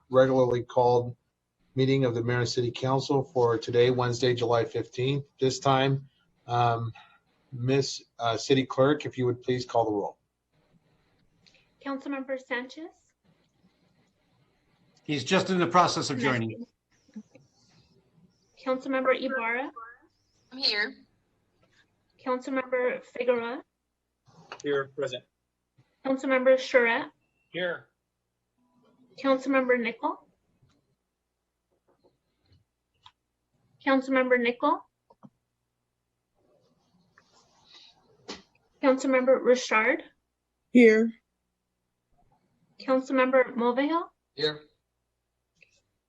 regularly called meeting of the Mayor and City Council for today, Wednesday, July 15th. This time, Miss City Clerk, if you would please call the roll. Councilmember Sanchez? He's just in the process of joining. Councilmember Ibarra? I'm here. Councilmember Figueroa? Here, present. Councilmember Charette? Here. Councilmember Nickel? Councilmember Nickel? Councilmember Richard? Here. Councilmember Mulvihill? Here.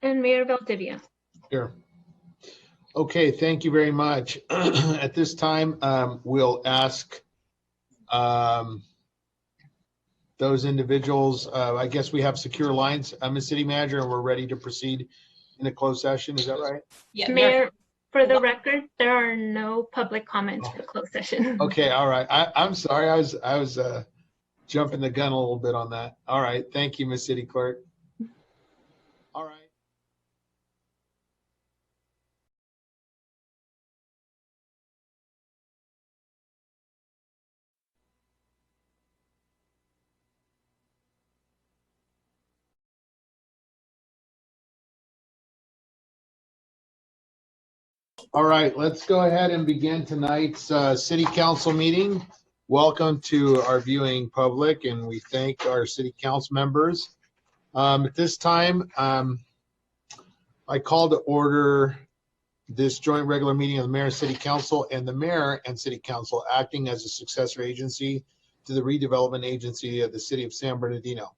And Mayor Valdivia. Here. Okay, thank you very much. At this time, we'll ask those individuals, I guess we have secure lines. I'm a city manager and we're ready to proceed in a closed session. Is that right? Yeah. Mayor, for the record, there are no public comments for closed session. Okay, all right. I'm sorry. I was jumping the gun a little bit on that. All right. Thank you, Ms. City Clerk. All right. All right, let's go ahead and begin tonight's city council meeting. Welcome to our viewing public, and we thank our city council members. At this time, I call to order this joint regular meeting of the Mayor and City Council and the Mayor and City Council acting as a successor agency to the redevelopment agency of the city of San Bernardino.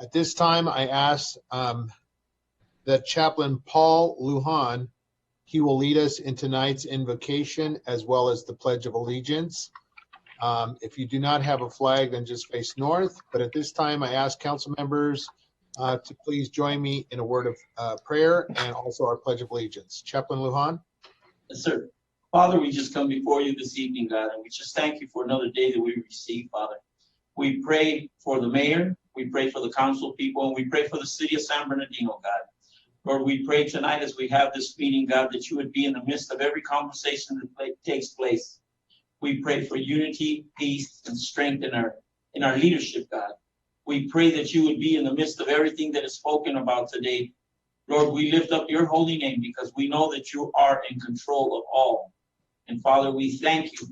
At this time, I ask that Chaplain Paul Lujan, he will lead us in tonight's invocation as well as the Pledge of Allegiance. If you do not have a flag, then just face north. But at this time, I ask council members to please join me in a word of prayer and also our Pledge of Allegiance. Chaplain Lujan. Yes, sir. Father, we just come before you this evening, God, and we just thank you for another day that we receive, Father. We pray for the mayor, we pray for the council people, and we pray for the city of San Bernardino, God. Lord, we pray tonight as we have this meeting, God, that you would be in the midst of every conversation that takes place. We pray for unity, peace, and strength in our leadership, God. We pray that you would be in the midst of everything that is spoken about today. Lord, we lift up your holy name because we know that you are in control of all. And Father, we thank you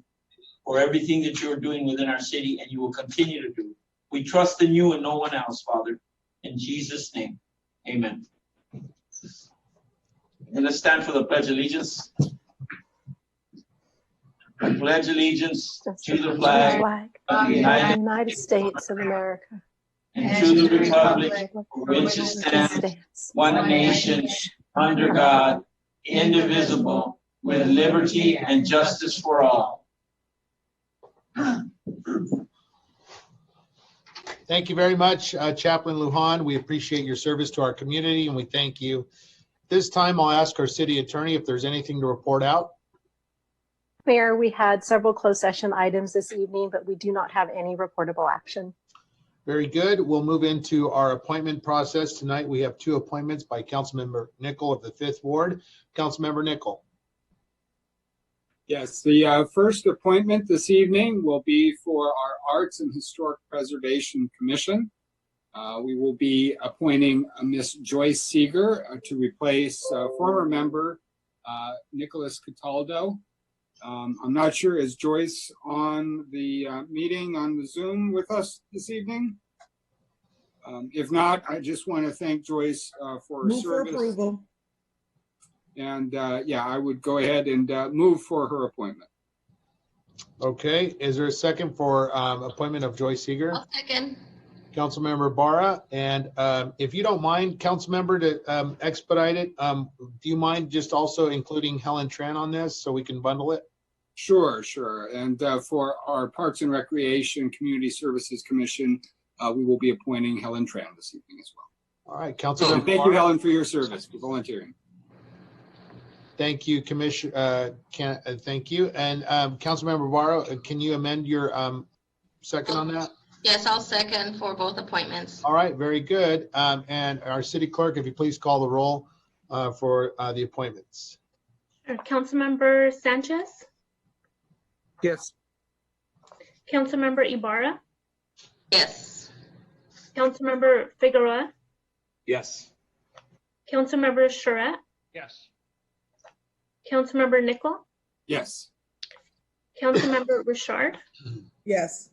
for everything that you're doing within our city and you will continue to do. We trust in you and no one else, Father. In Jesus' name, amen. And let's stand for the Pledge of Allegiance. I pledge allegiance to the flag of the United States of America and to the republic for which it stands, one nation, under God, indivisible, with liberty and justice for all. Thank you very much, Chaplain Lujan. We appreciate your service to our community and we thank you. This time, I'll ask our city attorney if there's anything to report out. Mayor, we had several closed session items this evening, but we do not have any reportable action. Very good. We'll move into our appointment process. Tonight, we have two appointments by Councilmember Nickel of the 5th Ward. Councilmember Nickel. Yes, the first appointment this evening will be for our Arts and Historic Preservation Commission. We will be appointing Miss Joyce Seeger to replace former member Nicholas Cataldo. I'm not sure, is Joyce on the meeting on the Zoom with us this evening? If not, I just want to thank Joyce for her service. For approval. And yeah, I would go ahead and move for her appointment. Okay, is there a second for appointment of Joyce Seeger? I'll second. Councilmember Barra, and if you don't mind, Councilmember, to expedite it, do you mind just also including Helen Tran on this so we can bundle it? Sure. And for our Parks and Recreation Community Services Commission, we will be appointing Helen Tran this evening as well. All right, Councilmember. Thank you, Helen, for your service, for volunteering. Thank you, Commissioner. Thank you. And Councilmember Barra, can you amend your second on that? Yes, I'll second for both appointments. All right, very good. And our city clerk, if you please call the roll for the appointments. Sure. Councilmember Sanchez, Yes. Councilmember Ibarra, Yes. Councilmember Figueroa, Yes. Councilmember Charette, Yes. Councilmember Nickel, Yes. Councilmember Richard, Yes.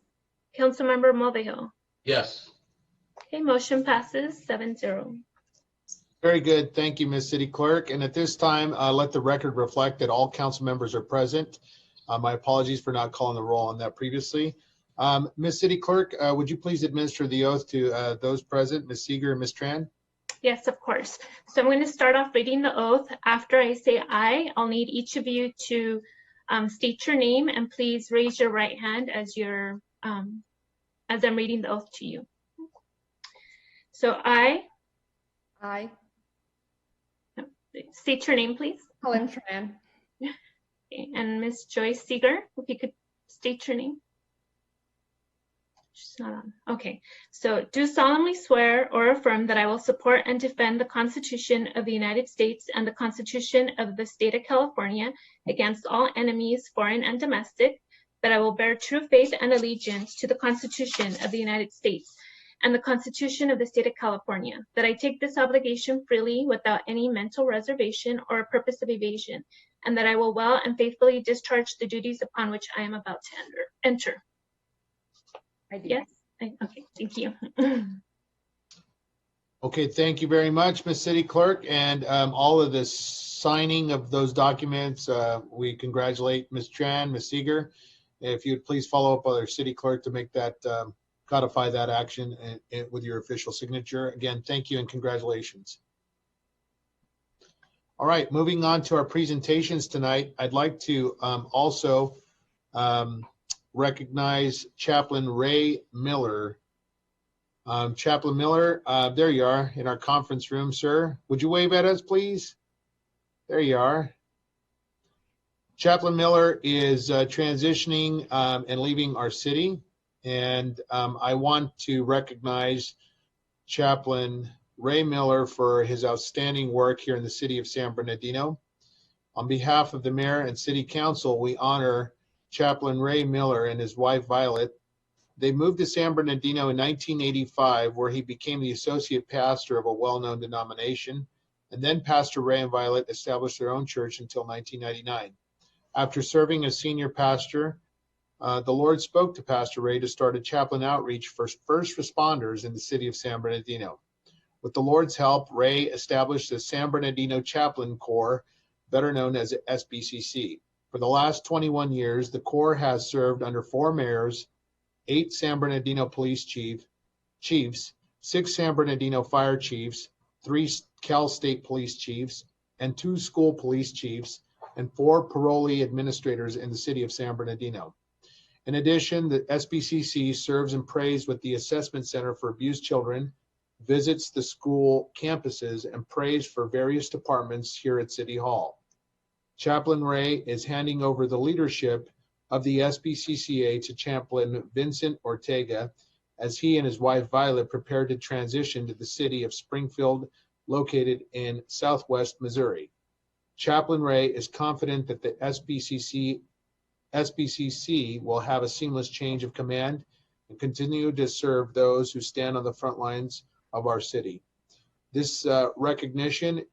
Councilmember Movejo. Yes. Okay, motion passes 7-0. Very good. Thank you, Ms. City Clerk. And at this time, let the record reflect that all council members are present. My apologies for not calling the roll on that previously. Ms. City Clerk, would you please administer the oath to those present, Ms. Seeger and Ms. Tran? Yes, of course. So I'm going to start off reading the oath. After I say aye, I'll need each of you to state your name, and please raise your right hand as I'm reading the oath to you. So I state your name, please. Helen Tran. Okay, and Ms. Joyce Seeger, if you could state your name. She's not on. Okay, so do solemnly swear or affirm that I will support and defend the Constitution of the United States and the Constitution of the State of California against all enemies, foreign and domestic, that I will bear true faith and allegiance to the Constitution of the United States and the Constitution of the State of California, that I take this obligation freely without any mental reservation or purpose of evasion, and that I will well and faithfully discharge the duties upon which I am about to enter. I do. Yes? Okay, thank you. Okay, thank you very much, Ms. City Clerk. And all of the signing of those documents, we congratulate Ms. Tran, Ms. Seeger. If you'd please follow up with our city clerk to make that, codify that action with your official signature. Again, thank you and congratulations. All right, moving on to our presentations tonight. I'd like to also recognize Chaplain Ray Miller. Chaplain Miller, there you are in our conference room, sir. Would you wave at us, please? There you are. Chaplain Miller is transitioning and leaving our city. And I want to recognize Chaplain Ray Miller for his outstanding work here in the city of San Bernardino. On behalf of the mayor and city council, we honor Chaplain Ray Miller and his wife, Violet. They moved to San Bernardino in 1985, where he became the associate pastor of a well-known denomination. And then Pastor Ray and Violet established their own church until 1999. After serving as senior pastor, the Lord spoke to Pastor Ray to start a chaplain outreach for first responders in the city of San Bernardino. With the Lord's help, Ray established the San Bernardino Chaplain Corps, better known as SBCC. For the last 21 years, the Corps has served under 4 mayors, 8 San Bernardino police chiefs, 6 San Bernardino fire chiefs, 3 Cal State police chiefs, and 2 school police chiefs, and 4 parolee administrators in the city of San Bernardino. In addition, the SBCC serves and prays with the Assessment Center for Abused Children, visits the school campuses, and prays for various departments here at City Hall. Chaplain Ray is handing over the leadership of the SBCCA to Chaplain Vincent Ortega as he and his wife Violet prepare to transition to the city of Springfield, located in southwest Missouri. Chaplain Ray is confident that the SBCC will have a seamless change of command and continue to serve those who stand on the front lines of our city. This recognition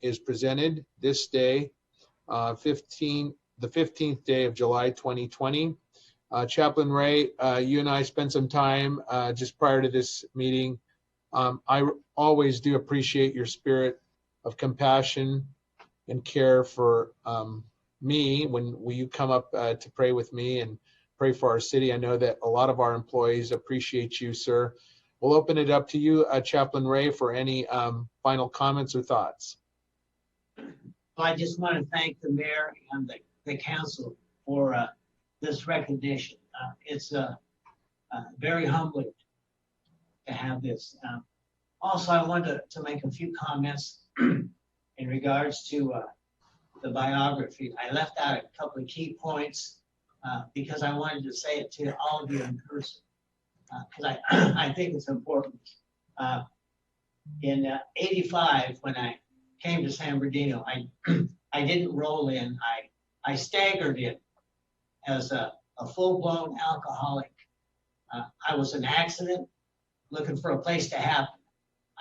is presented this day, the 15th day of July 2020. Chaplain Ray, you and I spent some time just prior to this meeting. I always do appreciate your spirit of compassion and care for me when you come up to pray with me and pray for our city. I know that a lot of our employees appreciate you, sir. We'll open it up to you, Chaplain Ray, for any final comments or thoughts. I just want to thank the mayor and the council for this recognition. It's very humbling to have this. Also, I wanted to make a few comments in regards to the biography. I left out a couple of key points because I wanted to say it to all of you in person. because I think it's important. In 85, when I came to San Bernardino, I didn't roll in. I staggered in as a full-blown alcoholic. I was an accident looking for a place to happen.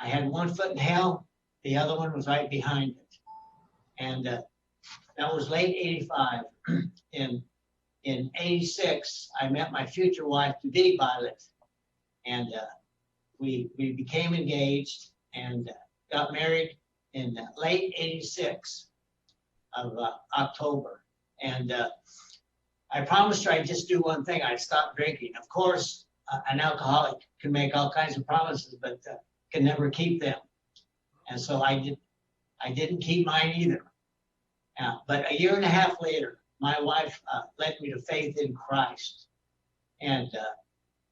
I had one foot in hell, the other one was right behind it. And that was late 85. In 86, I met my future wife to be, Violet. And we became engaged and got married in late 86 of October. And I promised her I'd just do one thing. I'd stop drinking. Of course, an alcoholic can make all kinds of promises, but can never keep them. And so I didn't keep mine either. But a year and a half later, my wife led me to faith in Christ. And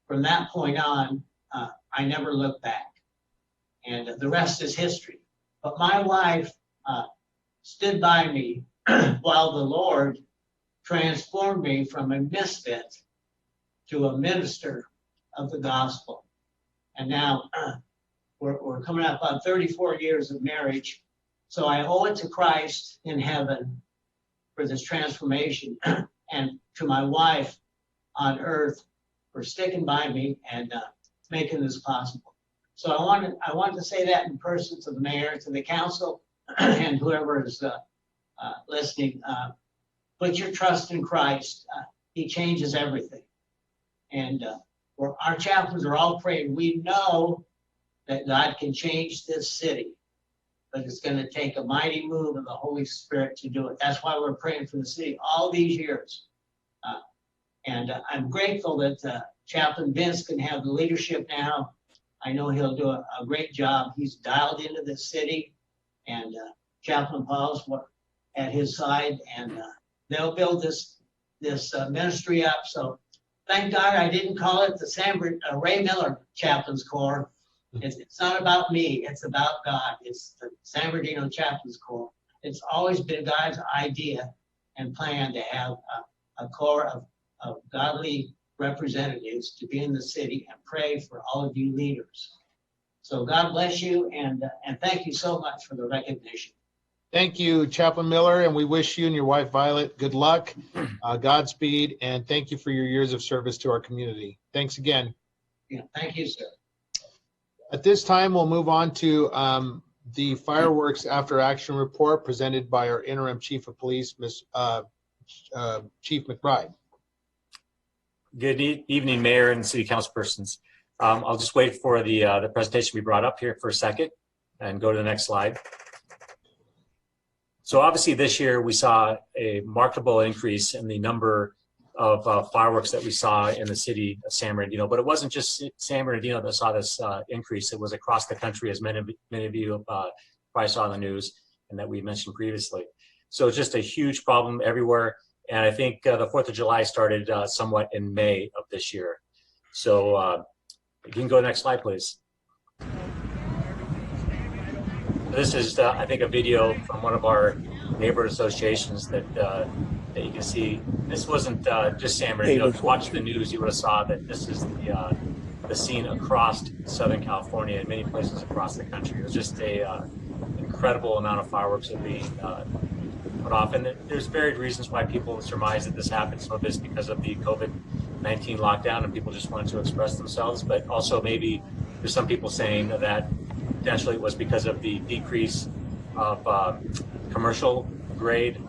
from that point on, I never looked back. And the rest is history. But my wife stood by me while the Lord transformed me from a misfit to a minister of the gospel. And now we're coming up on 34 years of marriage. So I owe it to Christ in heaven for this transformation, and to my wife on earth for sticking by me and making this possible. So I wanted to say that in person to the mayor, to the council, and whoever is listening. Put your trust in Christ. He changes everything. And our chaplains are all praying. We know that God can change this city, but it's going to take a mighty move of the Holy Spirit to do it. That's why we're praying for the city all these years. And I'm grateful that Chaplain Vince can have the leadership now. I know he'll do a great job. He's dialed into this city, and Chaplain Paul's at his side, and they'll build this ministry up. So thank God I didn't call it the Ray Miller Chaplains Corps. It's not about me. It's about God. It's the San Bernardino Chaplains Corps. It's always been God's idea and plan to have a corps of godly representatives to be in the city and pray for all of you leaders. So God bless you, and thank you so much for the recognition. Thank you, Chaplain Miller, and we wish you and your wife Violet good luck, Godspeed, and thank you for your years of service to our community. Thanks again. Yeah, thank you, sir. At this time, we'll move on to the fireworks after action report presented by our interim chief of police, Chief McBride. Good evening, Mayor and City Council persons. I'll just wait for the presentation we brought up here for a second and go to the next slide. So obviously this year we saw a remarkable increase in the number of fireworks that we saw in the city of San Bernardino, but it wasn't just San Bernardino that saw this increase. It was across the country, as many of you probably saw in the news and that we mentioned previously. So it's just a huge problem everywhere. And I think the 4th of July started somewhat in May of this year. So you can go to the next slide, please. This is, I think, a video from one of our neighborhood associations that you can see. This wasn't just San Bernardino. If you watched the news, you would have saw that this is the scene across Southern California and many places across the country. It was just a incredible amount of fireworks that being put off. And there's varied reasons why people surmise that this happened. Some of it's because of the COVID-19 lockdown and people just wanted to express themselves, but also maybe there's some people saying that potentially it was because of the decrease of commercial grade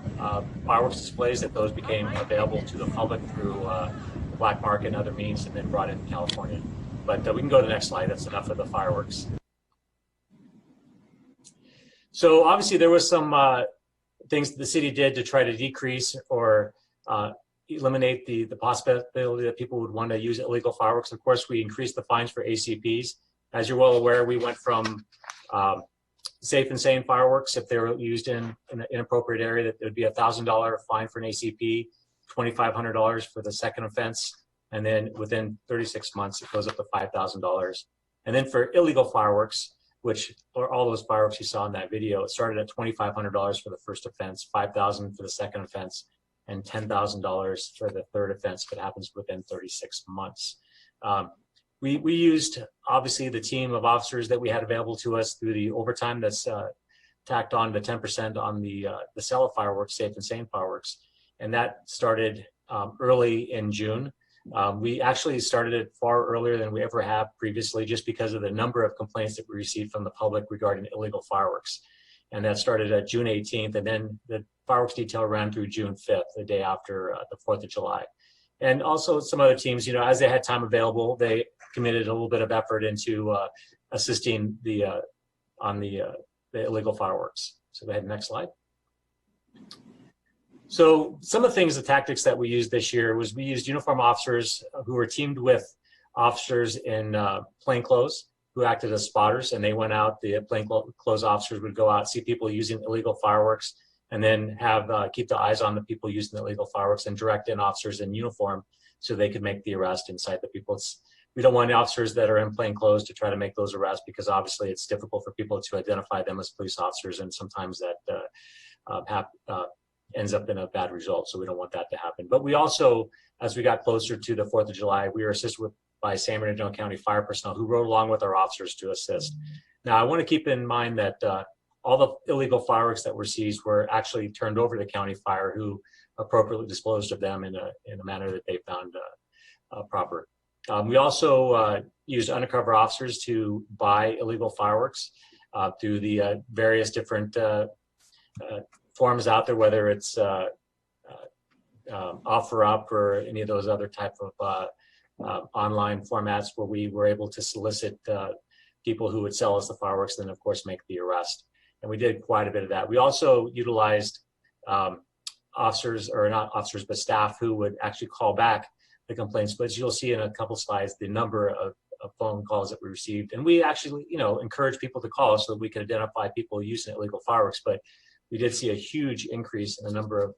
fireworks displays, that those became available to the public through the black market and other means and then brought into California. But we can go to the next slide. That's enough of the fireworks. So obviously there was some things the city did to try to decrease or eliminate the possibility that people would want to use illegal fireworks. Of course, we increased the fines for ACPs. As you're well aware, we went from safe and sane fireworks, if they were used in an inappropriate area, that there would be a $1,000 fine for an ACP, $2,500 for the second offense, and then within 36 months, it goes up to $5,000. And then for illegal fireworks, which are all those fireworks you saw in that video, it started at $2,500 for the first offense, $5,000 for the second offense, and $10,000 for the third offense if it happens within 36 months. We used, obviously, the team of officers that we had available to us through the overtime that's tacked on the 10% on the sale of fireworks, Safe and Sane fireworks. And that started early in June. We actually started it far earlier than we ever have previously, just because of the number of complaints that we received from the public regarding illegal fireworks. And that started at June 18th, and then the fireworks detail ran through June 5th, the day after the 4th of July. And also some other teams, you know, as they had time available, they committed a little bit of effort into assisting on the illegal fireworks. So go ahead, next slide. So some of the things, the tactics that we used this year was we used uniform officers who were teamed with officers in plainclothes who acted as spotters, and they went out, the plainclothes officers would go out, see people using illegal fireworks, and then have keep the eyes on the people using the illegal fireworks and direct in officers in uniform so they could make the arrest and cite the people. We don't want officers that are in plain clothes to try to make those arrests, because obviously it's difficult for people to identify them as police officers, and sometimes that ends up in a bad result. So we don't want that to happen. But we also, as we got closer to the 4th of July, we were assisted by San Bernardino County fire personnel who rode along with our officers to assist. Now, I want to keep in mind that all the illegal fireworks that were seized were actually turned over to County Fire, who appropriately disposed of them in a manner that they found proper. We also used undercover officers to buy illegal fireworks through the various different forms out there, whether it's OfferUp or any of those other type of online formats, where we were able to solicit people who would sell us the fireworks, and then of course make the arrest. And we did quite a bit of that. We also utilized officers, or not officers, but staff who would actually call back the complaints. But as you'll see in a couple slides, the number of phone calls that we received. And we actually, you know, encourage people to call so that we can identify people using illegal fireworks. But we did see a huge increase in the number of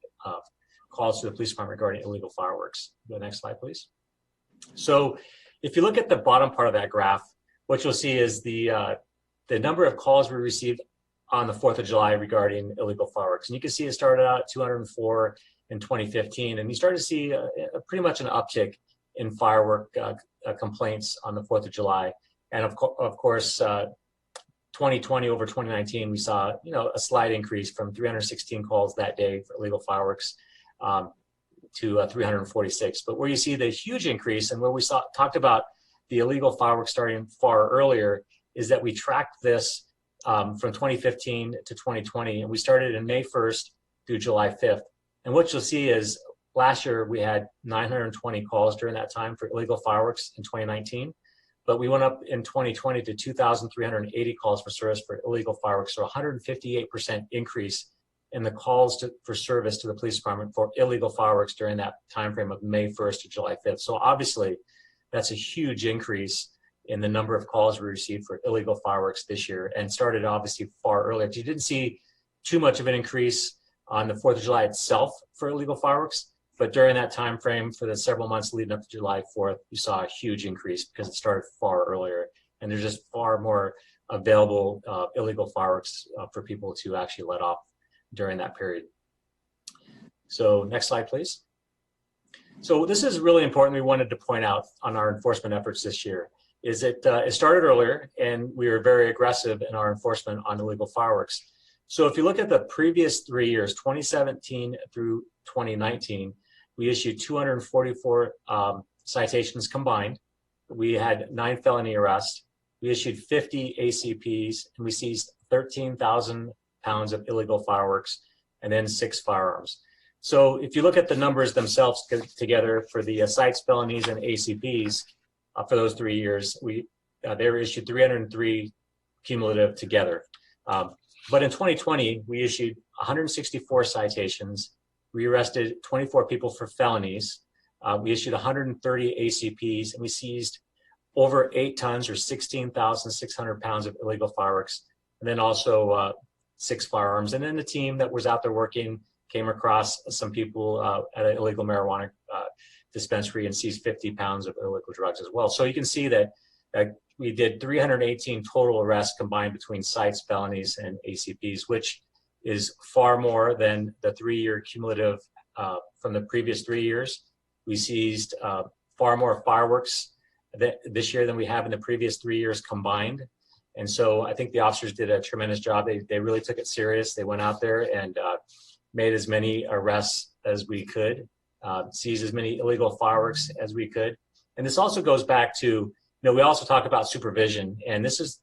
calls to the police department regarding illegal fireworks. The next slide, please. So if you look at the bottom part of that graph, what you'll see is the number of calls we received on the 4th of July regarding illegal fireworks. And you can see it started out at 204 in 2015, and you started to see pretty much an uptick in firework complaints on the 4th of July. And of course, 2020 over 2019, we saw, you know, a slight increase from 316 calls that day for illegal fireworks to 346. But where you see the huge increase, and where we talked about the illegal fireworks starting far earlier, is that we tracked this from 2015 to 2020, and we started in May 1st through July 5th. And what you'll see is last year we had 920 calls during that time for illegal fireworks in 2019, but we went up in 2020 to 2,380 calls for service for illegal fireworks, so 158% increase in the calls for service to the police department for illegal fireworks during that time frame of May 1st to July 5th. So obviously that's a huge increase in the number of calls we received for illegal fireworks this year, and started obviously far earlier. You didn't see too much of an increase on the 4th of July itself for illegal fireworks, but during that time frame for the several months leading up to July 4th, you saw a huge increase because it started far earlier, and there's just far more available illegal fireworks for people to actually let off during that period. So next slide, please. So this is really important. We wanted to point out on our enforcement efforts this year is it started earlier, and we were very aggressive in our enforcement on illegal fireworks. So if you look at the previous 3 years, 2017 through 2019, we issued 244 citations combined. We had 9 felony arrests. We issued 50 ACPs, and we seized 13,000 pounds of illegal fireworks, and then 6 firearms. So if you look at the numbers themselves together for the cites, felonies, and ACPs for those 3 years, they were issued 303 cumulative together. But in 2020, we issued 164 citations. We arrested 24 people for felonies. We issued 130 ACPs, and we seized over 8 tons or 16,600 pounds of illegal fireworks, and then also 6 firearms. And then the team that was out there working came across some people at an illegal marijuana dispensary and seized 50 pounds of illegal drugs as well. So you can see that we did 318 total arrests combined between cites, felonies, and ACPs, which is far more than the 3-year cumulative from the previous 3 years. We seized far more fireworks this year than we have in the previous 3 years combined. And so I think the officers did a tremendous job. They really took it serious. They went out there and made as many arrests as we could, seized as many illegal fireworks as we could. And this also goes back to, we also talk about supervision, and this is,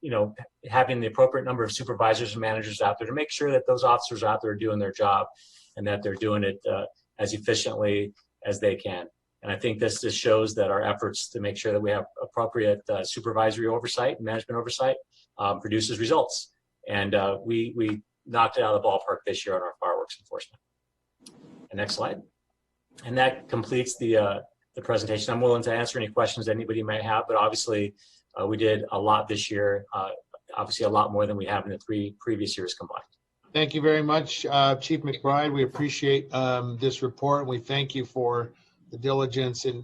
having the appropriate number of supervisors and managers out there to make sure that those officers out there are doing their job and that they're doing it as efficiently as they can. And I think this just shows that our efforts to make sure that we have appropriate supervisory oversight and management oversight produces results. And we knocked it out of the ballpark this year on our fireworks enforcement. And next slide. And that completes the presentation. I'm willing to answer any questions anybody might have, but obviously we did a lot this year, obviously a lot more than we have in the 3 previous years combined. Thank you very much, Chief McBride. We appreciate this report. We thank you for the diligence in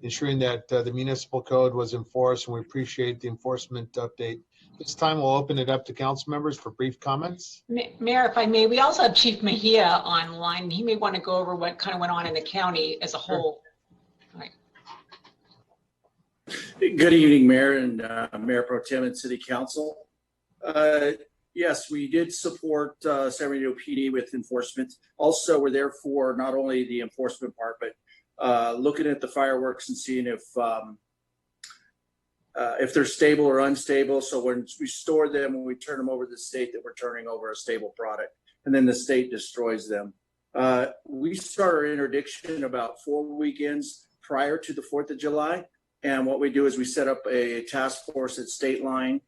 ensuring that the municipal code was enforced, and we appreciate the enforcement update. This time we'll open it up to council members for brief comments. Mayor, if I may, we also have Chief Mejia online. He may want to go over what kind of went on in the county as a whole. Right. Good evening, Mayor and Mayor Pro Tem and City Council. Yes, we did support San Bernardino PD with enforcement. Also, we're there for not only the enforcement part, but looking at the fireworks and seeing if they're stable or unstable. So when we store them, when we turn them over to the state, that we're turning over a stable product, and then the state destroys them. We start our interdiction about 4 weekends prior to the 4th of July. And what we do is we set up a task force at State Line,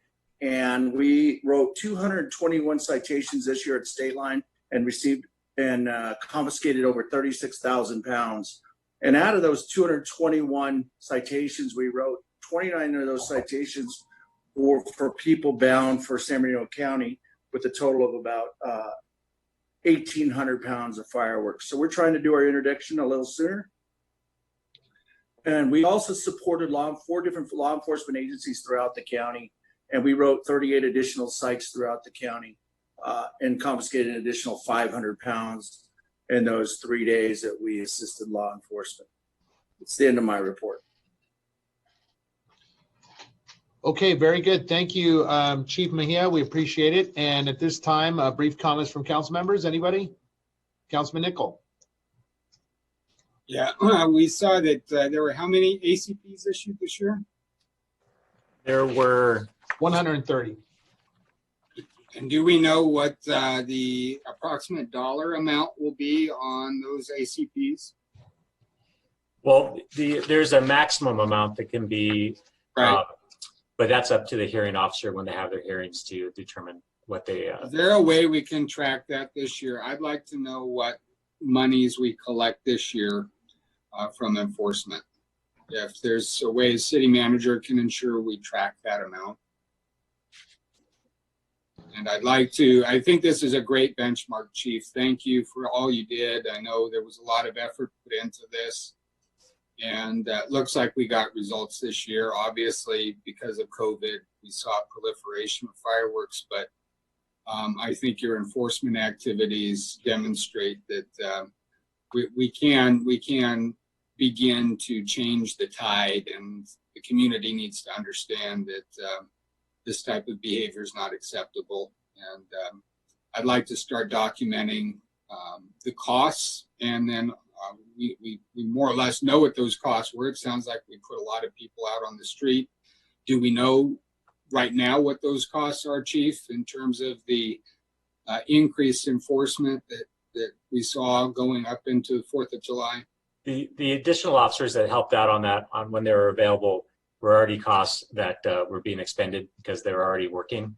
and we wrote 221 citations this year at State Line and received and confiscated over 36,000 pounds. And out of those 221 citations we wrote, 29 of those citations were for people bound for San Bernardino County, with a total of about 1,800 pounds of fireworks. So we're trying to do our interdiction a little sooner. And we also supported 4 different law enforcement agencies throughout the county. And we wrote 38 additional sites throughout the county and confiscated an additional 500 pounds in those 3 days that we assisted law enforcement. It's the end of my report. Okay, very good. Thank you, Chief Mejia. We appreciate it. And at this time, brief comments from council members. Anybody? Councilman Nickel. Yeah, we saw that there were how many ACPs issued this year? There were 130. And do we know what the approximate dollar amount will be on those ACPs? Well, there's a maximum amount that can be, right. But that's up to the hearing officer when they have their hearings to determine what they. Is there a way we can track that this year? I'd like to know what monies we collect this year from enforcement. If there's a way a city manager can ensure we track that amount. And I think this is a great benchmark, Chief. Thank you for all you did. I know there was a lot of effort put into this. And it looks like we got results this year. Obviously, because of COVID, we saw proliferation of fireworks, but I think your enforcement activities demonstrate that we can begin to change the tide, and the community needs to understand that this type of behavior is not acceptable. And I'd like to start documenting the costs, and then we more or less know what those costs were. It sounds like we put a lot of people out on the street. Do we know right now what those costs are, Chief, in terms of the increased enforcement that we saw going up into the 4th of July? The additional officers that helped out on that, on when they were available, were already costs that were being expended because they were already working.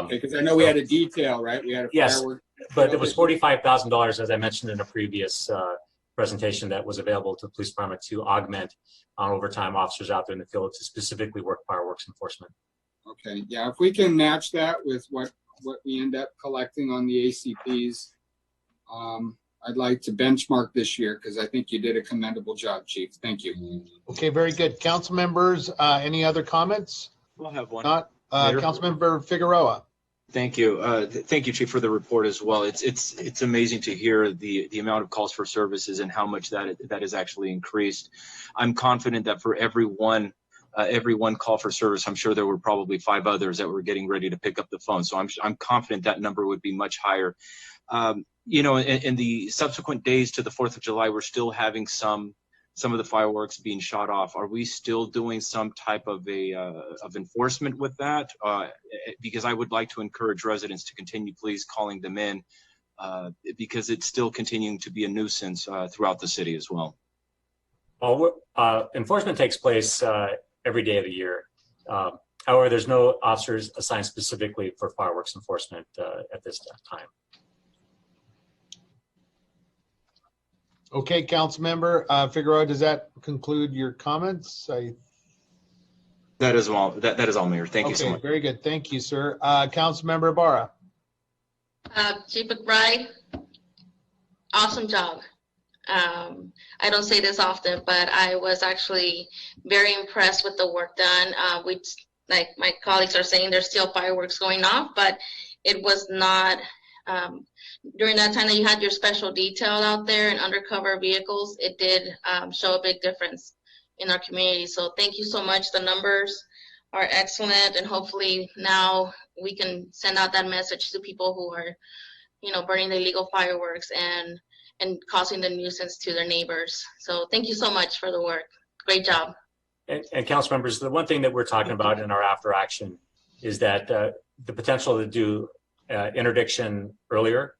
Because I know we had a detail, right? We had a firework. Yes, but it was $45,000, as I mentioned in a previous presentation, that was available to the police department to augment on overtime officers out there in the field to specifically work fireworks enforcement. Okay, yeah, if we can match that with what we end up collecting on the ACPs, I'd like to benchmark this year because I think you did a commendable job, Chief. Thank you. Okay, very good. Council members, any other comments? We'll have one. Not Councilmember Figueroa. Thank you. Thank you, Chief, for the report as well. It's amazing to hear the amount of calls for services and how much that has actually increased. I'm confident that for every one every one call for service, I'm sure there were probably 5 others that were getting ready to pick up the phone. So I'm confident that number would be much higher. You know, in the subsequent days to the 4th of July, we're still having some of the fireworks being shot off. Are we still doing some type of enforcement with that? Because I would like to encourage residents to continue, please, calling them in, because it's still continuing to be a nuisance throughout the city as well. Well, enforcement takes place every day of the year. However, there's no officers assigned specifically for fireworks enforcement at this time. Okay, Councilmember Figueroa, does that conclude your comments? That is all. That is all, Mayor. Thank you so much. Very good. Thank you, sir. Councilmember Ibarra. Chief McBride, awesome job. I don't say this often, but I was actually very impressed with the work done. Like my colleagues are saying, there's still fireworks going off, but it was not, during that time that you had your special detail out there and undercover vehicles, it did show a big difference in our community. So thank you so much. The numbers are excellent, and hopefully now we can send out that message to people who are, you know, burning the illegal fireworks and causing the nuisance to their neighbors. So thank you so much for the work. Great job. And council members, the one thing that we're talking about in our after action is that the potential to do interdiction earlier.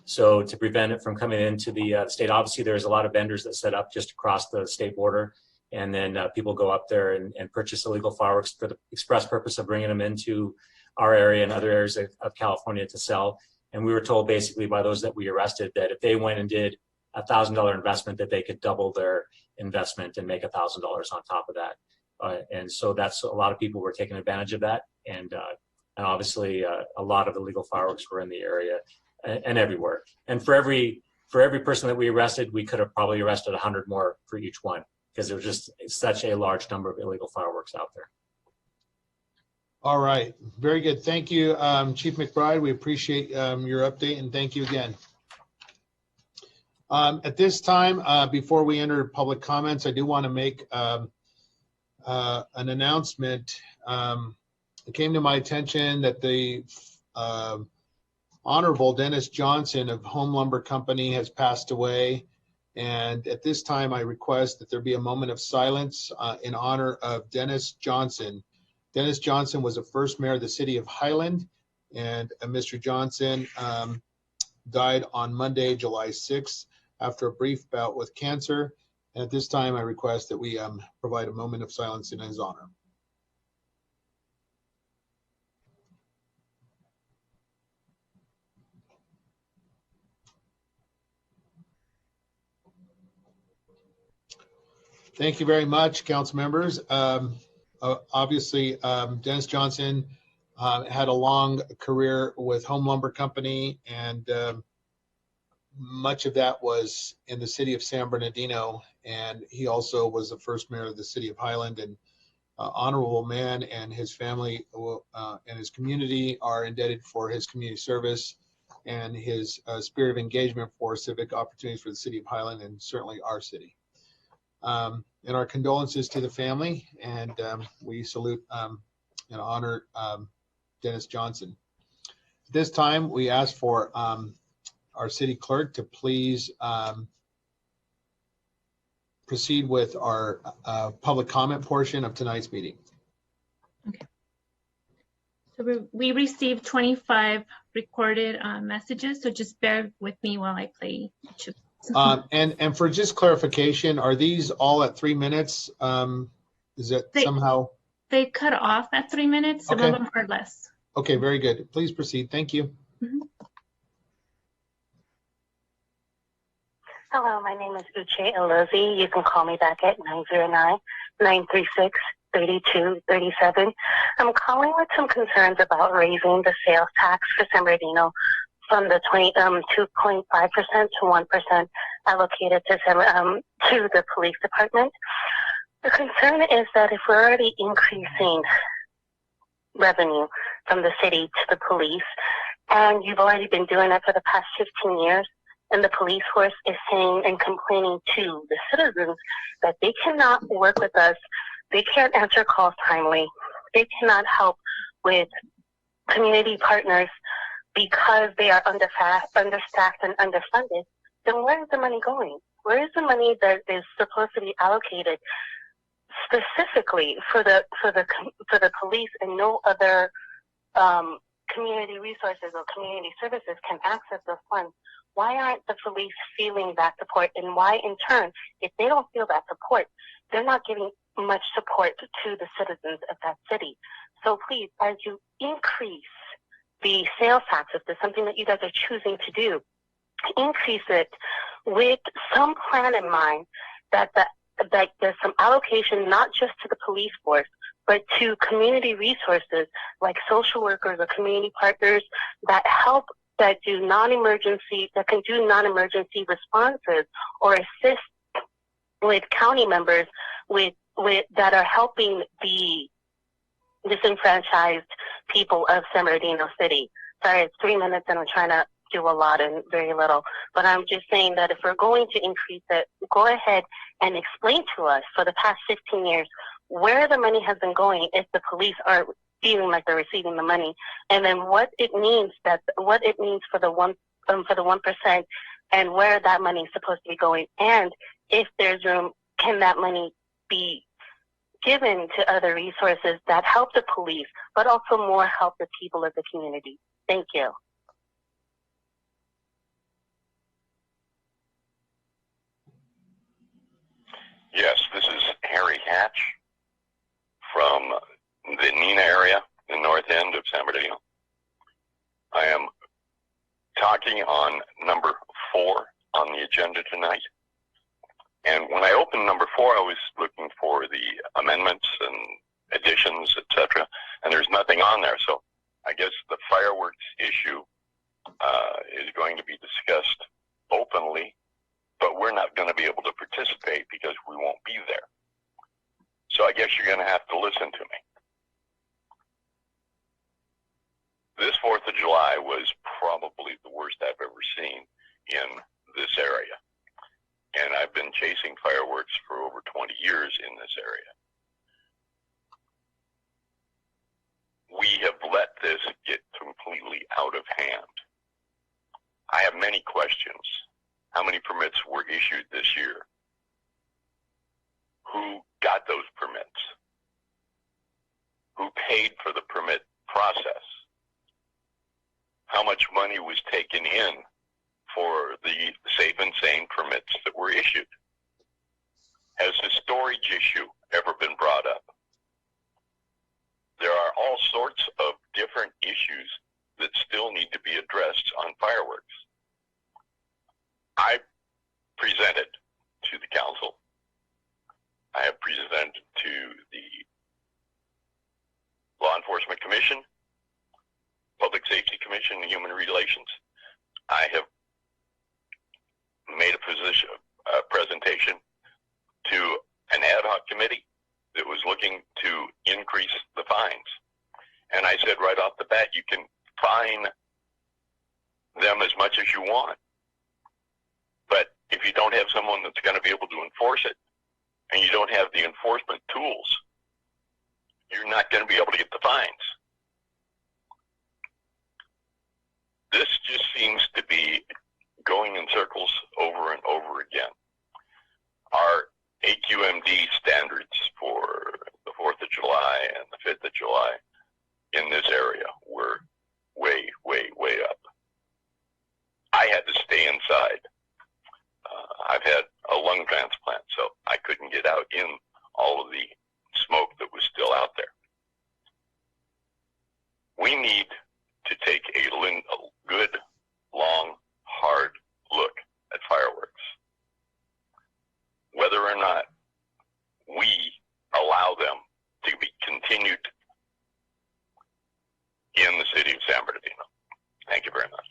So to prevent it from coming into the state. Obviously, there's a lot of vendors that set up just across the state border. And then people go up there and purchase illegal fireworks for the express purpose of bringing them into our area and other areas of California to sell. And we were told basically by those that we arrested that if they went and did $1,000 investment, that they could double their investment and make $1,000 on top of that. And so that's a lot of people were taking advantage of that. And obviously a lot of illegal fireworks were in the area and everywhere. And for every person that we arrested, we could have probably arrested 100 more for each one, because there was just such a large number of illegal fireworks out there. All right, very good. Thank you, Chief McBride. We appreciate your update, and thank you again. At this time, before we enter public comments, I do want to make an announcement. It came to my attention that the Honorable Dennis Johnson of Home Lumber Company has passed away. And at this time, I request that there be a moment of silence in honor of Dennis Johnson. Dennis Johnson was the first mayor of the city of Highland, and Mr. Johnson died on Monday, July 6th, after a brief bout with cancer. And at this time, I request that we provide a moment of silence in his honor. Thank you very much, council members. Obviously, Dennis Johnson had a long career with Home Lumber Company, and much of that was in the city of San Bernardino. And he also was the first mayor of the city of Highland, and honorable man, and his family and his community are indebted for his community service and his spirit of engagement for civic opportunities for the city of Highland and certainly our city. And our condolences to the family, and we salute and honor Dennis Johnson. At this time, we ask for our city clerk to please proceed with our public comment portion of tonight's meeting. Okay. So we received 25 recorded messages, so just bear with me while I play each of them. And for just clarification, are these all at 3 minutes? Is it somehow? They cut off at 3 minutes, some of them are less. Okay, very good. Please proceed. Thank you. Mm-hmm. Hello, my name is Uche Elozi. You can call me back at 909-936-3237. I'm calling with some concerns about raising the sales tax for San Bernardino from the 2.5% to 1% allocated to the police department. The concern is that if we're already increasing revenue from the city to the police, and you've already been doing that for the past 15 years, and the police force is saying and complaining to the citizens that they cannot work with us They can't answer calls timely. They cannot help with community partners because they are understaffed and underfunded. Then where is the money going? Where is the money that is supposed to be allocated specifically for the police and no other community resources or community services can access those funds? Why aren't the police feeling that support? And why, in turn, if they don't feel that support, they're not giving much support to the citizens of that city? So please, as you increase the sales tax, if there's something that you guys are choosing to do, increase it with some plan in mind that there's some allocation not just to the police force, but to community resources like social workers or community partners that help, that do non-emergency, that can do non-emergency responses or assist with county members with that are helping the disenfranchised people of San Bernardino City. Sorry, it's 3 minutes and I'm trying to do a lot and very little. But I'm just saying that if we're going to increase it, go ahead and explain to us for the past 15 years where the money has been going if the police aren't feeling like they're receiving the money, and then what it means for the 1%, and where that money is supposed to be going, and if there's room, can that money be given to other resources that help the police, but also more help the people of the community? Thank you. Yes, this is Harry Hatch from the Nina area, the north end of San Bernardino. I am talking on number 4 on the agenda tonight. And when I opened number 4, I was looking for the amendments and additions, etc., and there's nothing on there. So I guess the fireworks issue is going to be discussed openly, but we're not going to be able to participate because we won't be there. So I guess you're going to have to listen to me. This 4th of July was probably the worst I've ever seen in this area. And I've been chasing fireworks for over 20 years in this area. We have let this get completely out of hand. I have many questions. How many permits were issued this year? Who got those permits? Who paid for the permit process? How much money was taken in for the safe and sane permits that were issued? Has the storage issue ever been brought up? There are all sorts of different issues that still need to be addressed on fireworks. I presented to the council. I have presented to the Law Enforcement Commission, Public Safety Commission, and Human Relations. I have made a presentation to an ad hoc committee that was looking to increase the fines. And I said right off the bat, you can fine them as much as you want. But if you don't have someone that's going to be able to enforce it, and you don't have the enforcement tools, you're not going to be able to get the fines. This just seems to be going in circles over and over again. Our AQMD standards for the 4th of July and the 5th of July in this area were way, way, way up. I had to stay inside. I've had a lung transplant, so I couldn't get out in all of the smoke that was still out there. We need to take a good, long, hard look at fireworks. Whether or not we allow them to be continued in the city of San Bernardino. Thank you very much.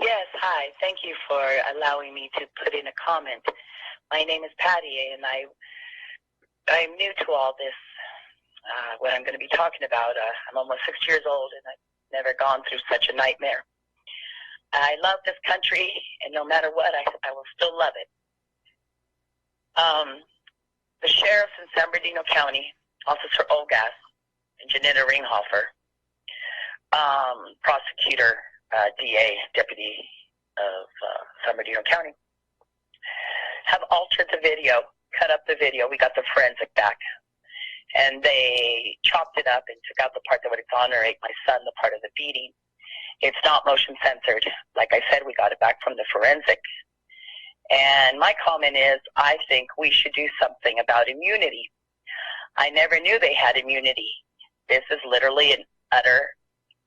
Yes, hi. Thank you for allowing me to put in a comment. My name is Patty, and I'm new to all this, what I'm going to be talking about. I'm almost 6 years old, and I've never gone through such a nightmare. I love this country, and no matter what, I will still love it. The sheriffs in San Bernardino County, Officer Olgas and Janetta Ringhofer, prosecutor, DA, deputy of San Bernardino County, have altered the video, cut up the video. We got the forensic back. And they chopped it up and took out the part that would exonerate my son, the part of the beating. It's not motion censored. Like I said, we got it back from the forensic. And my comment is, I think we should do something about immunity. I never knew they had immunity. This is literally an utter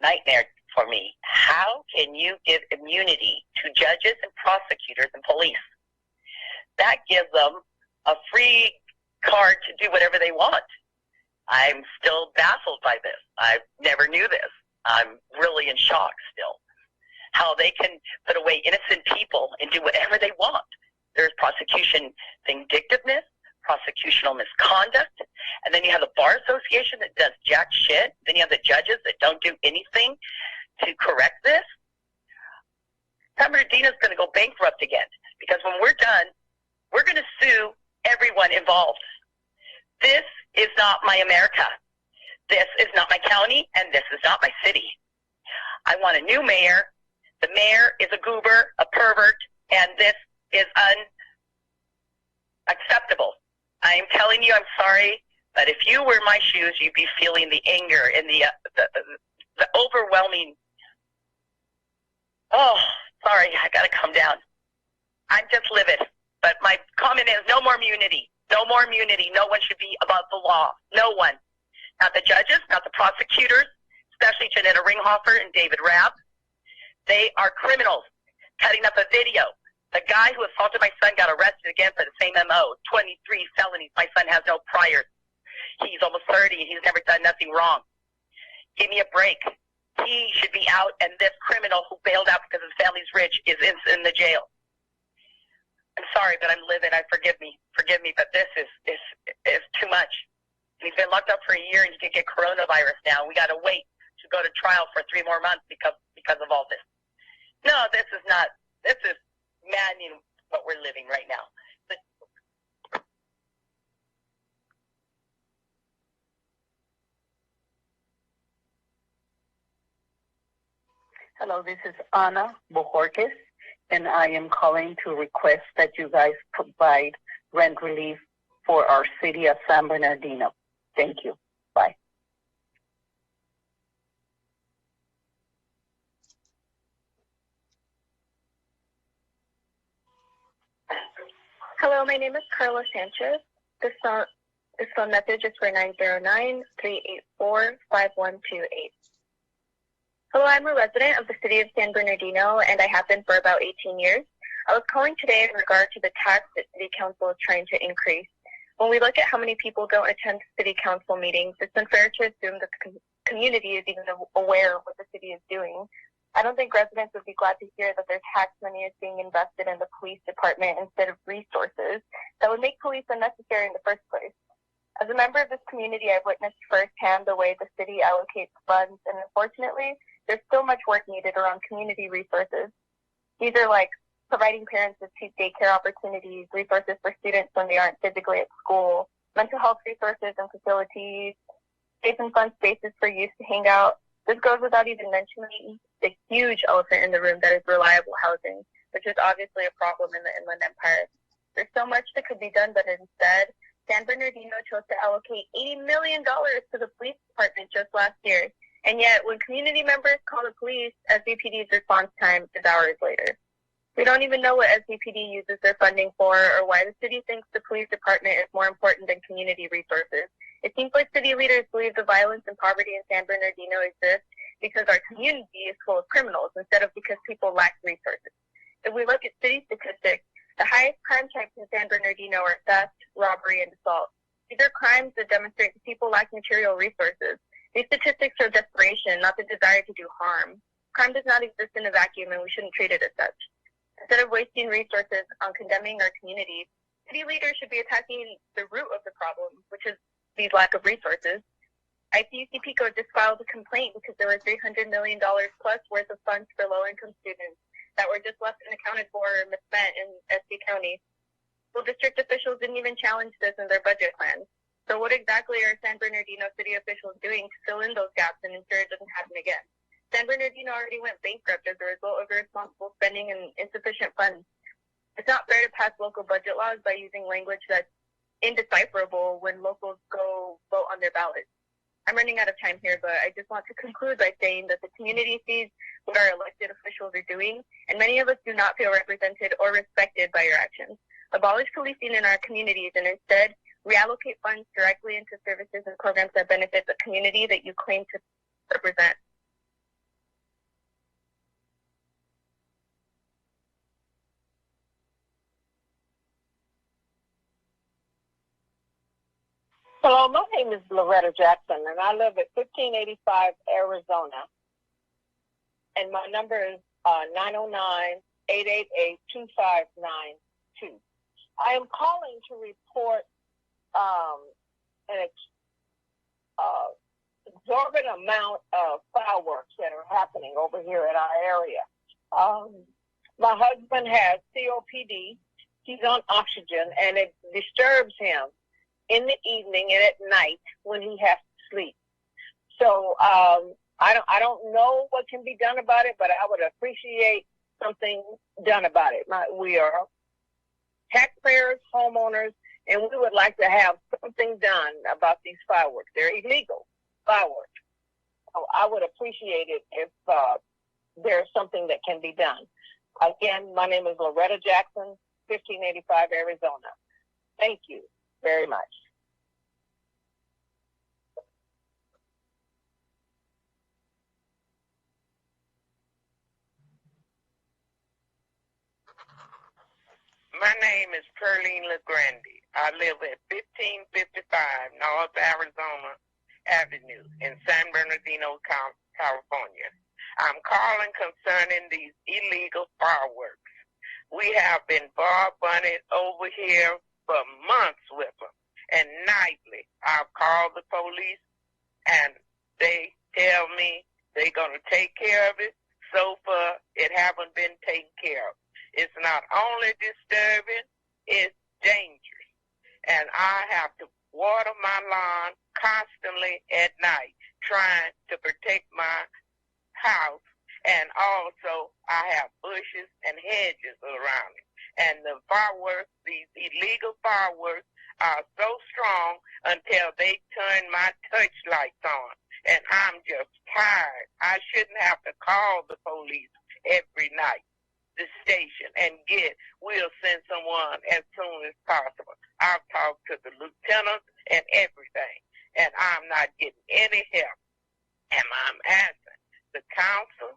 nightmare for me. How can you give immunity to judges and prosecutors and police? That gives them a free card to do whatever they want. I'm still baffled by this. I never knew this. I'm really in shock still. How they can put away innocent people and do whatever they want. There's prosecution vindictiveness, prosecutional misconduct, and then you have the Bar Association that does jack shit. Then you have the judges that don't do anything to correct this. San Bernardino's going to go bankrupt again, because when we're done, we're going to sue everyone involved. This is not my America. This is not my county, and this is not my city. I want a new mayor. The mayor is a goober, a pervert, and this is unacceptable. I am telling you, I'm sorry, but if you were in my shoes, you'd be feeling the anger and the overwhelming. Oh, sorry, I gotta come down. I'm just livid. But my comment is no more immunity. No more immunity. No one should be above the law. No one. Not the judges, not the prosecutors, especially Janetta Ringhofer and David Rabb. They are criminals. Cutting up a video. The guy who assaulted my son got arrested again for the same MO. 23 felonies. My son has no priors. He's almost 30 and he's never done nothing wrong. Give me a break. He should be out, and this criminal who bailed out because his family's rich is in the jail. I'm sorry, but I'm livid. Forgive me, but this is too much. And he's been locked up for a year, and he could get coronavirus now. We got to wait to go to trial for 3 more months because of all this. No, this is maddening what we're living right now. Hello, this is Ana Bojorquez, and I am calling to request that you guys provide rent relief for our city of San Bernardino. Thank you. Bye. Hello, my name is Carla Sanchez. This phone message is for 909-384-5128. Hello, I'm a resident of the city of San Bernardino, and I have been for about 18 years. I was calling today in regard to the tax that City Council is trying to increase. When we look at how many people don't attend City Council meetings, it's unfair to assume that the community is even aware of what the city is doing. I don't think residents would be glad to hear that their tax money is being invested in the police department instead of resources that would make police unnecessary in the first place. As a member of this community, I've witnessed firsthand the way the city allocates funds, and unfortunately, there's still much work needed around community resources. These are like providing parents with cheap daycare opportunities, resources for students when they aren't physically at school, mental health resources and facilities, safe and fun spaces for youth to hang out. This goes without even mentioning the huge elephant in the room that is reliable housing, which is obviously a problem in the Inland Empire. There's so much that could be done, but instead, San Bernardino chose to allocate $80 million to the police department just last year. And yet, when community members call the police, SBPD's response time is hours later. We don't even know what SBPD uses their funding for or why the city thinks the police department is more important than community resources. It seems like city leaders believe the violence and poverty in San Bernardino exists because our community is full of criminals instead of because people lack resources. If we look at city statistics, the highest crime types in San Bernardino are theft, robbery, and assault. These are crimes that demonstrate that people lack material resources. These statistics show desperation, not the desire to do harm. Crime does not exist in a vacuum, and we shouldn't treat it as such. Instead of wasting resources on condemning our communities, city leaders should be attacking the root of the problem, which is these lack of resources. ICUC Pico just filed a complaint because there were $300 million plus worth of funds for low-income students that were just left unaccounted for or misspent in SB County. School district officials didn't even challenge this in their budget plans. So what exactly are San Bernardino city officials doing to fill in those gaps and ensure it doesn't happen again? San Bernardino already went bankrupt as a result of irresponsible spending and insufficient funds. It's not fair to pass local budget laws by using language that's indecipherable when locals go vote on their ballots. I'm running out of time here, but I just want to conclude by saying that the community sees what our elected officials are doing, and many of us do not feel represented or respected by your actions. Abolish policing in our communities and instead reallocate funds directly into services and programs that benefit the community that you claim to represent. Hello, my name is Loretta Jackson, and I live at 1585 Arizona. And my number is 909-888-2592. I am calling to report an exorbitant amount of fireworks that are happening over here in our area. My husband has COPD. He's on oxygen, and it disturbs him in the evening and at night when he has to sleep. So I don't know what can be done about it, but I would appreciate something done about it. We are taxpayers, homeowners, and we would like to have something done about these fireworks. They're illegal fireworks. So I would appreciate it if there's something that can be done. Again, my name is Loretta Jackson, 1585 Arizona. Thank you very much. My name is Perlene LeGrandi. I live at 1555 North Arizona Avenue in San Bernardino, California. I'm calling concerning these illegal fireworks. We have been bar-bunnied over here for months with them. And nightly, I've called the police and they tell me they're going to take care of it. So far, it haven't been taken care of. It's not only disturbing, it's dangerous. And I have to water my lawn constantly at night, trying to protect my house. And also, I have bushes and hedges around it. And the fireworks, these illegal fireworks, are so strong until they turn my touch lights on. And I'm just tired. I shouldn't have to call the police every night, the station, and we'll send someone as soon as possible. I've talked to the lieutenant and everything, and I'm not getting any help. And I'm asking the council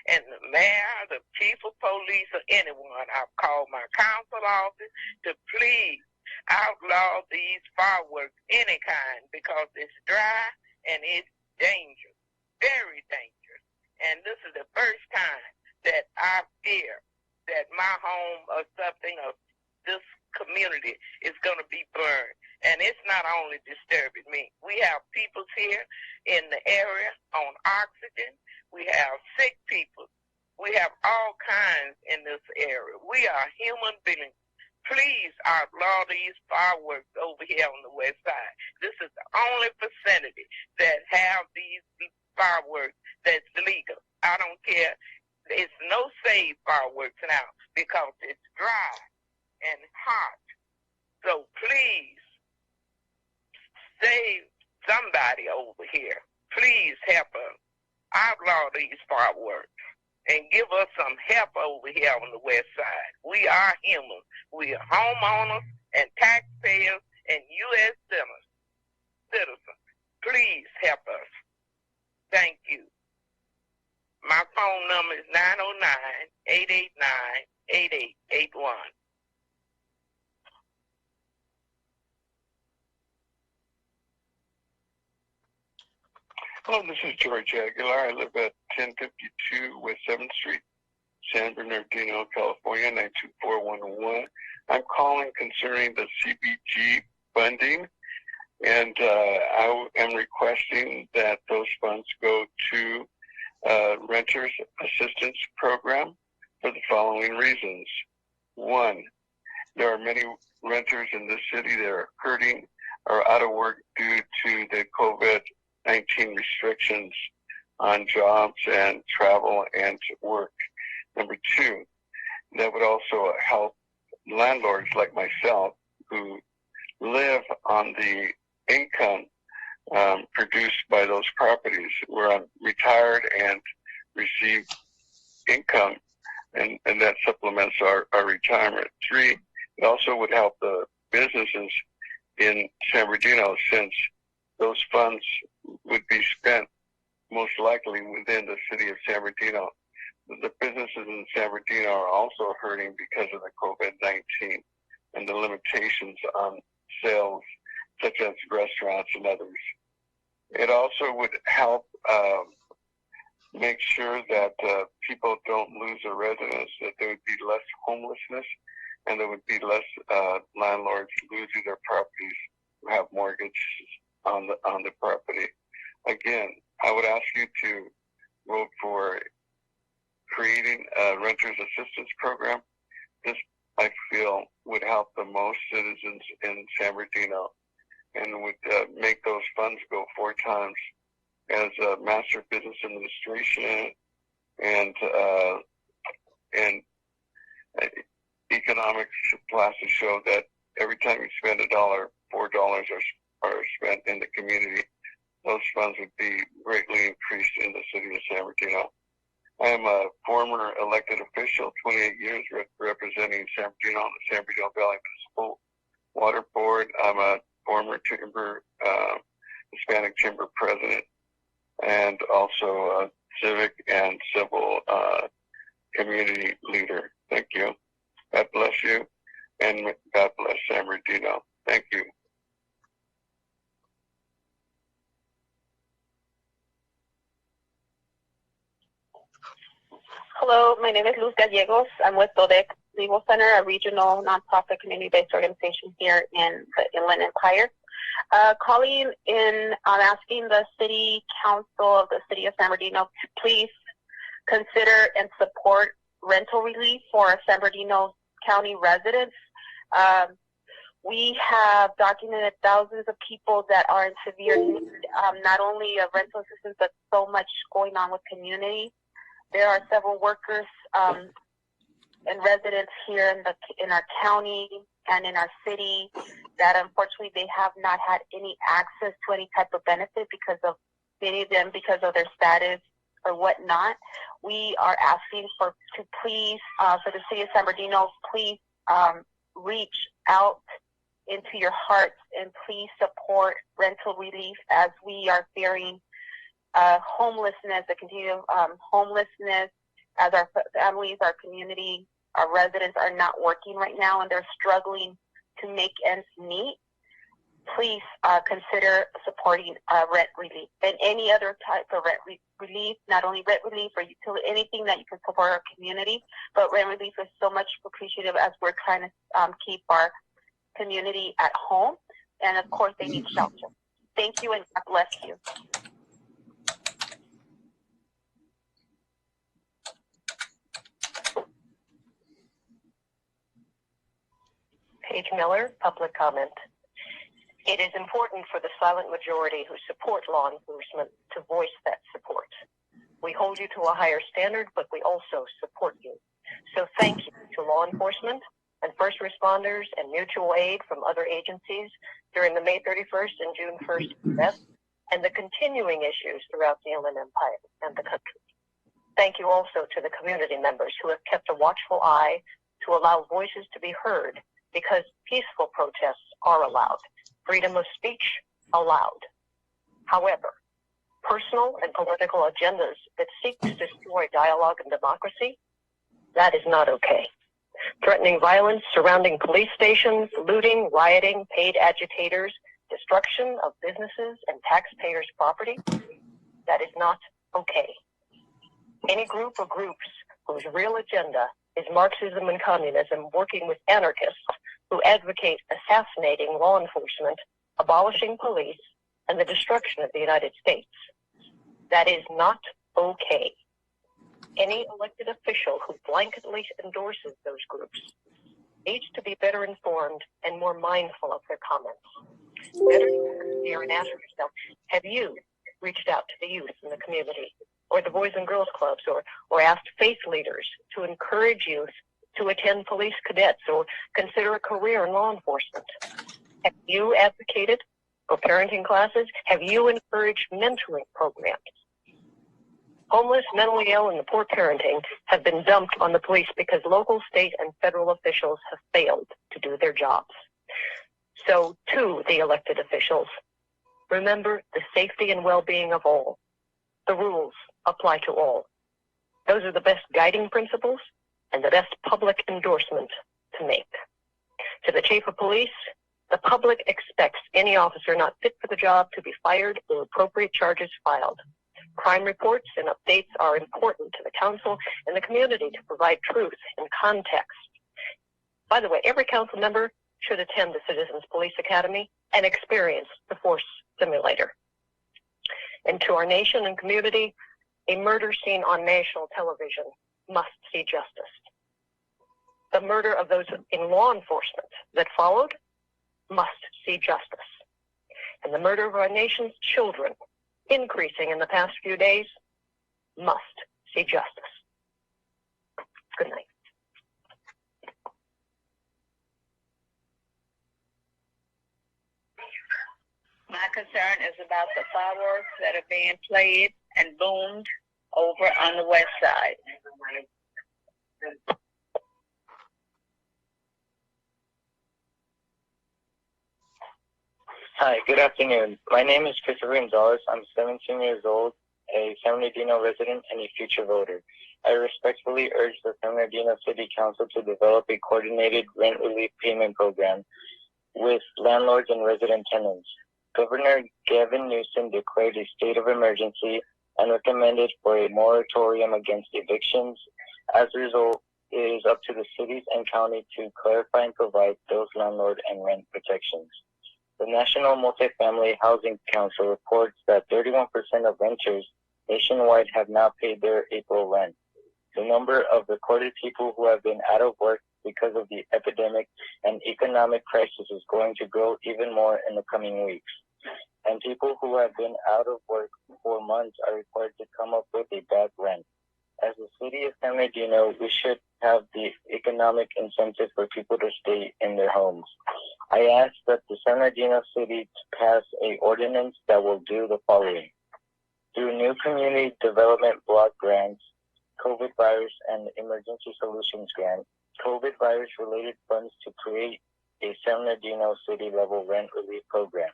and the mayor, the chief of police, or anyone, I've called my council office to please outlaw these fireworks any kind, because it's dry and it's dangerous, very dangerous. And this is the first time that I fear that my home or something of this community is going to be burned. And it's not only disturbing me. We have people here in the area on oxygen. We have sick people. We have all kinds in this area. We are human beings. Please outlaw these fireworks over here on the west side. This is the only vicinity that have these fireworks that's legal. I don't care. It's no safe fireworks now because it's dry and hot. So please save somebody over here. Please help us outlaw these fireworks and give us some help over here on the west side. We are humans. We are homeowners and taxpayers and U.S. citizens. Please help us. Thank you. My phone number is 909-889-8881. Hello, this is George Aguilar. I live at 1052 West 7th Street, San Bernardino, California, 92411. I'm calling concerning the CBG funding, and I am requesting that those funds go to Renters Assistance Program. for the following reasons. One, there are many renters in this city that are hurting or out of work due to the COVID-19 restrictions on jobs and travel and work. Number two, that would also help landlords like myself who live on the income produced by those properties, where I'm retired and receive income, and that supplements our retirement. Three, it also would help the businesses in San Bernardino, since those funds would be spent most likely within the city of San Bernardino. The businesses in San Bernardino are also hurting because of the COVID-19 and the limitations on sales, such as restaurants and others. It also would help make sure that people don't lose their residence, that there would be less homelessness, and there would be less landlords losing their properties who have mortgages on the property. Again, I would ask you to vote for creating a renters assistance program. This, I feel, would help the most citizens in San Bernardino, and would make those funds go 4 times as a Master Business Administration and economics classes show that every time you spend $1, $4 are spent in the community. Those funds would be greatly increased in the city of San Bernardino. I am a former elected official, 28 years representing San Bernardino on the San Bernardino Valley Municipal Water Board. I'm a former Hispanic Chamber president, and also a civic and civil community leader. Thank you. God bless you, and God bless San Bernardino. Thank you. Hello, my name is Luz Gallegos. I'm with Dodec Legal Center, a regional nonprofit community-based organization here in the Inland Empire. Calling in, asking the City Council of the City of San Bernardino to please consider and support rental relief for San Bernardino County residents. We have documented thousands of people that are in severe need, not only of rental assistance, but so much going on with community. There are several workers and residents here in our county and in our city that unfortunately they have not had any access to any type of benefit because of many of them because of their status or whatnot. We are asking for the city of San Bernardino, please reach out into your hearts and please support rental relief as we are fearing homelessness, the continued homelessness, as our families, our community, our residents are not working right now and they're struggling to make ends meet. Please consider supporting rent relief and any other type of rent relief, not only rent relief or utility, anything that you can support our community, but rent relief is so much appreciative as we're trying to keep our community at home. And of course, they need shelter. Thank you and God bless you. Paige Miller, public comment. It is important for the silent majority who support law enforcement to voice that support. We hold you to a higher standard, but we also support you. So thank you to law enforcement and first responders and mutual aid from other agencies during the May 31st and June 1st events and the continuing issues throughout the Inland Empire and the country. Thank you also to the community members who have kept a watchful eye to allow voices to be heard, because peaceful protests are allowed, freedom of speech allowed. However, personal and political agendas that seek to destroy dialogue and democracy, that is not okay. Threatening violence surrounding police stations, looting, rioting, paid agitators, destruction of businesses and taxpayers' property, that is not okay. Any group or groups whose real agenda is Marxism and communism working with anarchists who advocate assassinating law enforcement, abolishing police, and the destruction of the United States. That is not okay. Any elected official who blanketly endorses those groups needs to be better informed and more mindful of their comments. Better here and ask yourself, have you reached out to the youth in the community or the Boys and Girls Clubs or asked faith leaders to encourage youth to attend police cadets or consider a career in law enforcement? Have you advocated for parenting classes? Have you encouraged mentoring programs? Homeless, mentally ill, and the poor parenting have been dumped on the police because local, state, and federal officials have failed to do their jobs. So, to the elected officials, remember the safety and well-being of all. The rules apply to all. Those are the best guiding principles and the best public endorsement to make. To the chief of police, the public expects any officer not fit for the job to be fired or appropriate charges filed. Crime reports and updates are important to the council and the community to provide truth and context. By the way, every council member should attend the Citizens Police Academy and experience the Force Simulator. And to our nation and community, a murder scene on national television must see justice. The murder of those in law enforcement that followed must see justice. And the murder of our nation's children, increasing in the past few days, must see justice. Good night. My concern is about the fireworks that are being played and boomed over on the west side. Hi, good afternoon. My name is Christopher Gonzalez. I'm 17 years old, a San Bernardino resident, and a future voter. I respectfully urge the San Bernardino City Council to develop a coordinated rent relief payment program with landlords and resident tenants. Governor Gavin Newsom declared a state of emergency and recommended for a moratorium against evictions. As a result, it is up to the cities and county to clarify and provide those landlord and rent protections. The National Multifamily Housing Council reports that 31% of renters nationwide have not paid their April rent. The number of recorded people who have been out of work because of the epidemic and economic crisis is going to grow even more in the coming weeks. And people who have been out of work for months are required to come up with a bad rent. As the city of San Bernardino, we should have the economic incentive for people to stay in their homes. I ask that the San Bernardino City pass an ordinance that will do the following. Through new community development block grants, COVID virus and emergency solutions grant, COVID virus related funds to create a San Bernardino City level rent relief program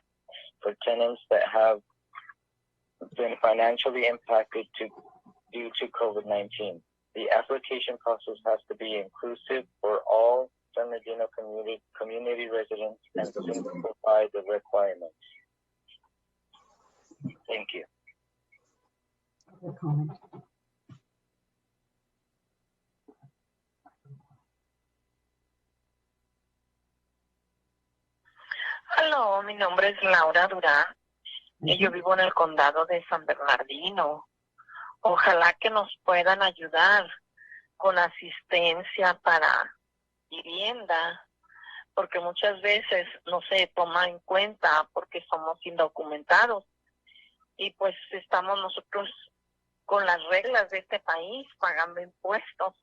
for tenants that have been financially impacted due to COVID-19. The application process has to be inclusive for all San Bernardino community residents and simplify the requirements. Thank you. Hola, mi nombre es Laura Durán y yo vivo en el condado de San Bernardino. Ojalá que nos puedan ayudar con asistencia para vivienda, porque muchas veces no se toma en cuenta porque somos indocumentados y pues estamos nosotros con las reglas de este país pagando impuestos.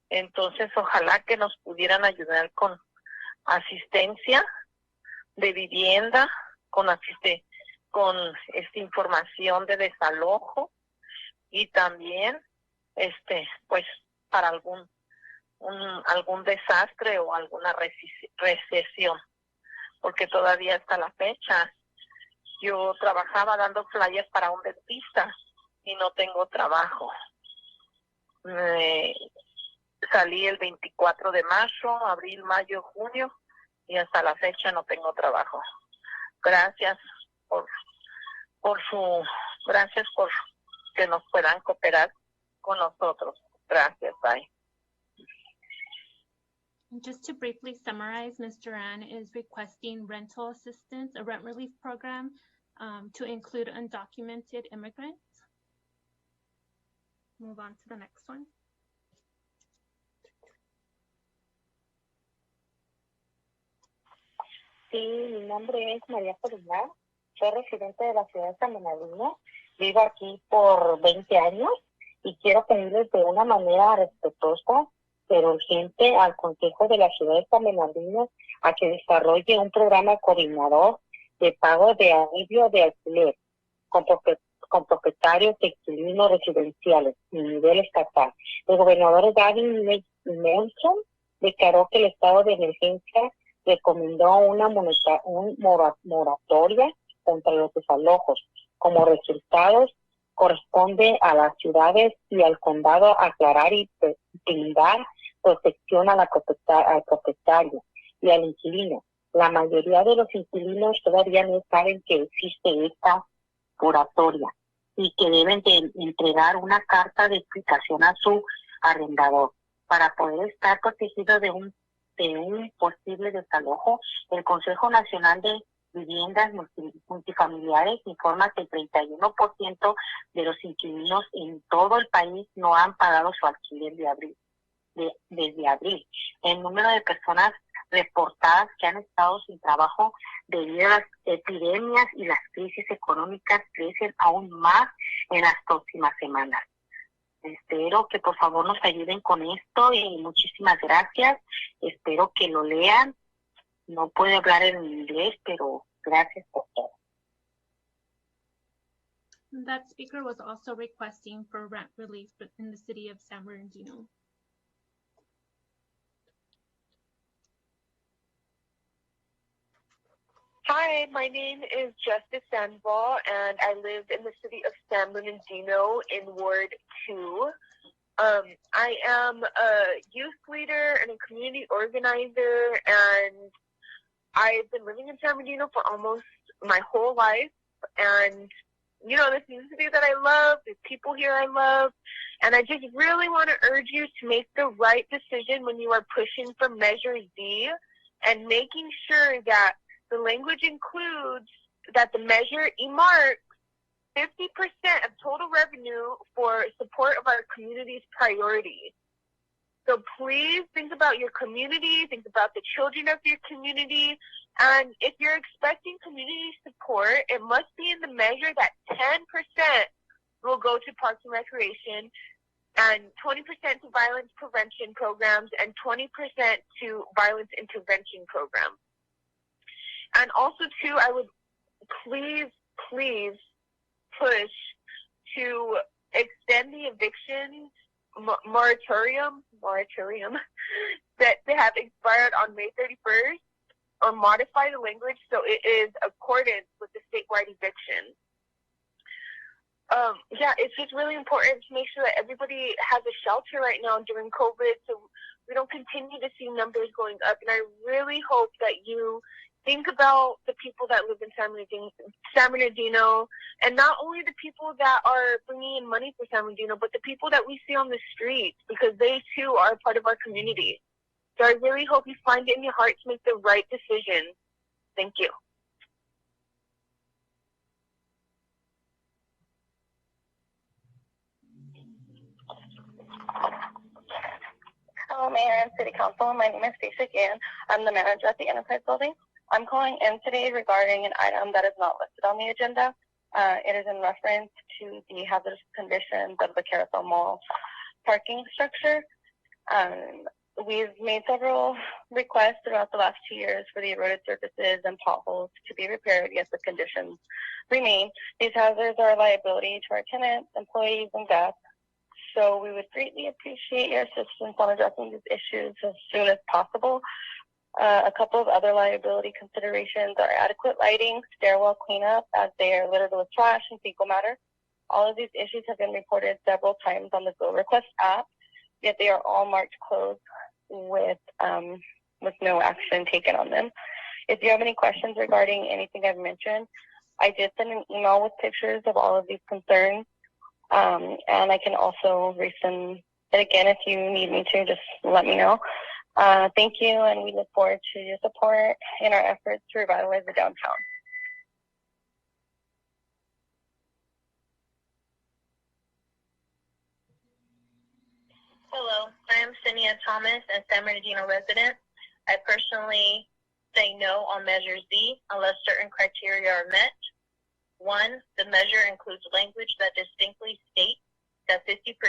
Entonces, ojalá que nos pudieran ayudar con asistencia de vivienda, con esta información de desalojo y también pues para algún desastre o alguna recesión, porque todavía hasta la fecha yo trabajaba dando flyers para un dentista y no tengo trabajo. Salí el 24 de marzo, abril, mayo, junio y hasta la fecha no tengo trabajo. Gracias gracias por que nos puedan cooperar con nosotros. Gracias, bye. Just to briefly summarize, Ms. Duran is requesting rental assistance, a rent relief program to include undocumented immigrants. move on to the next one. Sí, mi nombre es María Columnar, soy residente de la ciudad de San Bernardino, vivo aquí por 20 años y quiero pedirles de una manera respetuosa pero urgente al Consejo de la ciudad de San Bernardino a que desarrolle un programa coordinador de pago de alivio de alquiler con propietarios de inquilinos residenciales a nivel estatal. El gobernador Gavin Newsom declaró que el estado de emergencia recomendó una moratoria contra los desalojos. Como resultados, corresponde a las ciudades y al condado aclarar y brindar protección al propietario y al inquilino. La mayoría de los inquilinos todavía no saben que existe esta moratoria y que deben de entregar una carta de explicación a su arrendador. Para poder estar protegido de un posible desalojo, el Consejo Nacional de Viviendas Multifamiliares informa que el 31% de los inquilinos en todo el país no han pagado su alquiler desde abril. El número de personas reportadas que han estado sin trabajo debido a las epidemias y las crisis económicas crecen aún más en las próximas semanas. Espero que por favor nos ayuden con esto y muchísimas gracias. Espero que lo lean. No puedo hablar en inglés, pero gracias por todo. That speaker was also requesting for rent relief in the city of San Bernardino. Hi, my name is Justice Sandoval, and I live in the city of San Bernardino in Ward 2. I am a youth leader and a community organizer, and I've been living in San Bernardino for almost my whole life. And, you know, this is a city that I love, the people here I love, and I just really want to urge you to make the right decision when you are pushing for Measure Z and making sure that the language includes that the measure earmarks 50% of total revenue for support of our community's priorities. So please think about your community, think about the children of your community, and if you're expecting community support, it must be in the measure that 10% will go to Parks and Recreation, and 20% to violence prevention programs, and 20% to violence intervention programs. And also, too, I would please push to extend the eviction moratorium that they have expired on May 31st, or modify the language so it is accordant with the statewide eviction. Yeah, it's just really important to make sure that everybody has a shelter right now during COVID, so we don't continue to see numbers going up. And I really hope that you think about the people that live in San Bernardino, and not only the people that are bringing in money for San Bernardino, but the people that we see on the streets, because they too are a part of our community. So I really hope you find it in your heart to make the right decision. Thank you. Hello, Mayor and City Council. My name is Stacey Gann. I'm the manager at the Enterprise Building. I'm calling in today regarding an item that is not listed on the agenda. It is in reference to the hazardous conditions of the Carousel Mall parking structure. We've made several requests throughout the last 2 years for the eroded surfaces and potholes to be repaired, yet the conditions remain. These hazards are a liability to our tenants, employees, and guests. So we would greatly appreciate your assistance on addressing these issues as soon as possible. A couple of other liability considerations are adequate lighting, stairwell cleanup, as they are littered with trash and fecal matter. All of these issues have been reported several times on the Go Request app, yet they are all marked closed with no action taken on them. If you have any questions regarding anything I've mentioned, I did send an email with pictures of all of these concerns, and I can also resend it again if you need me to. Just let me know. Thank you, and we look forward to your support in our efforts to revitalize the downtown. Hello, I am Cinia Thomas, a San Bernardino resident. I personally say no on Measure Z unless certain criteria are met. 1, the measure includes language that distinctly states that 50%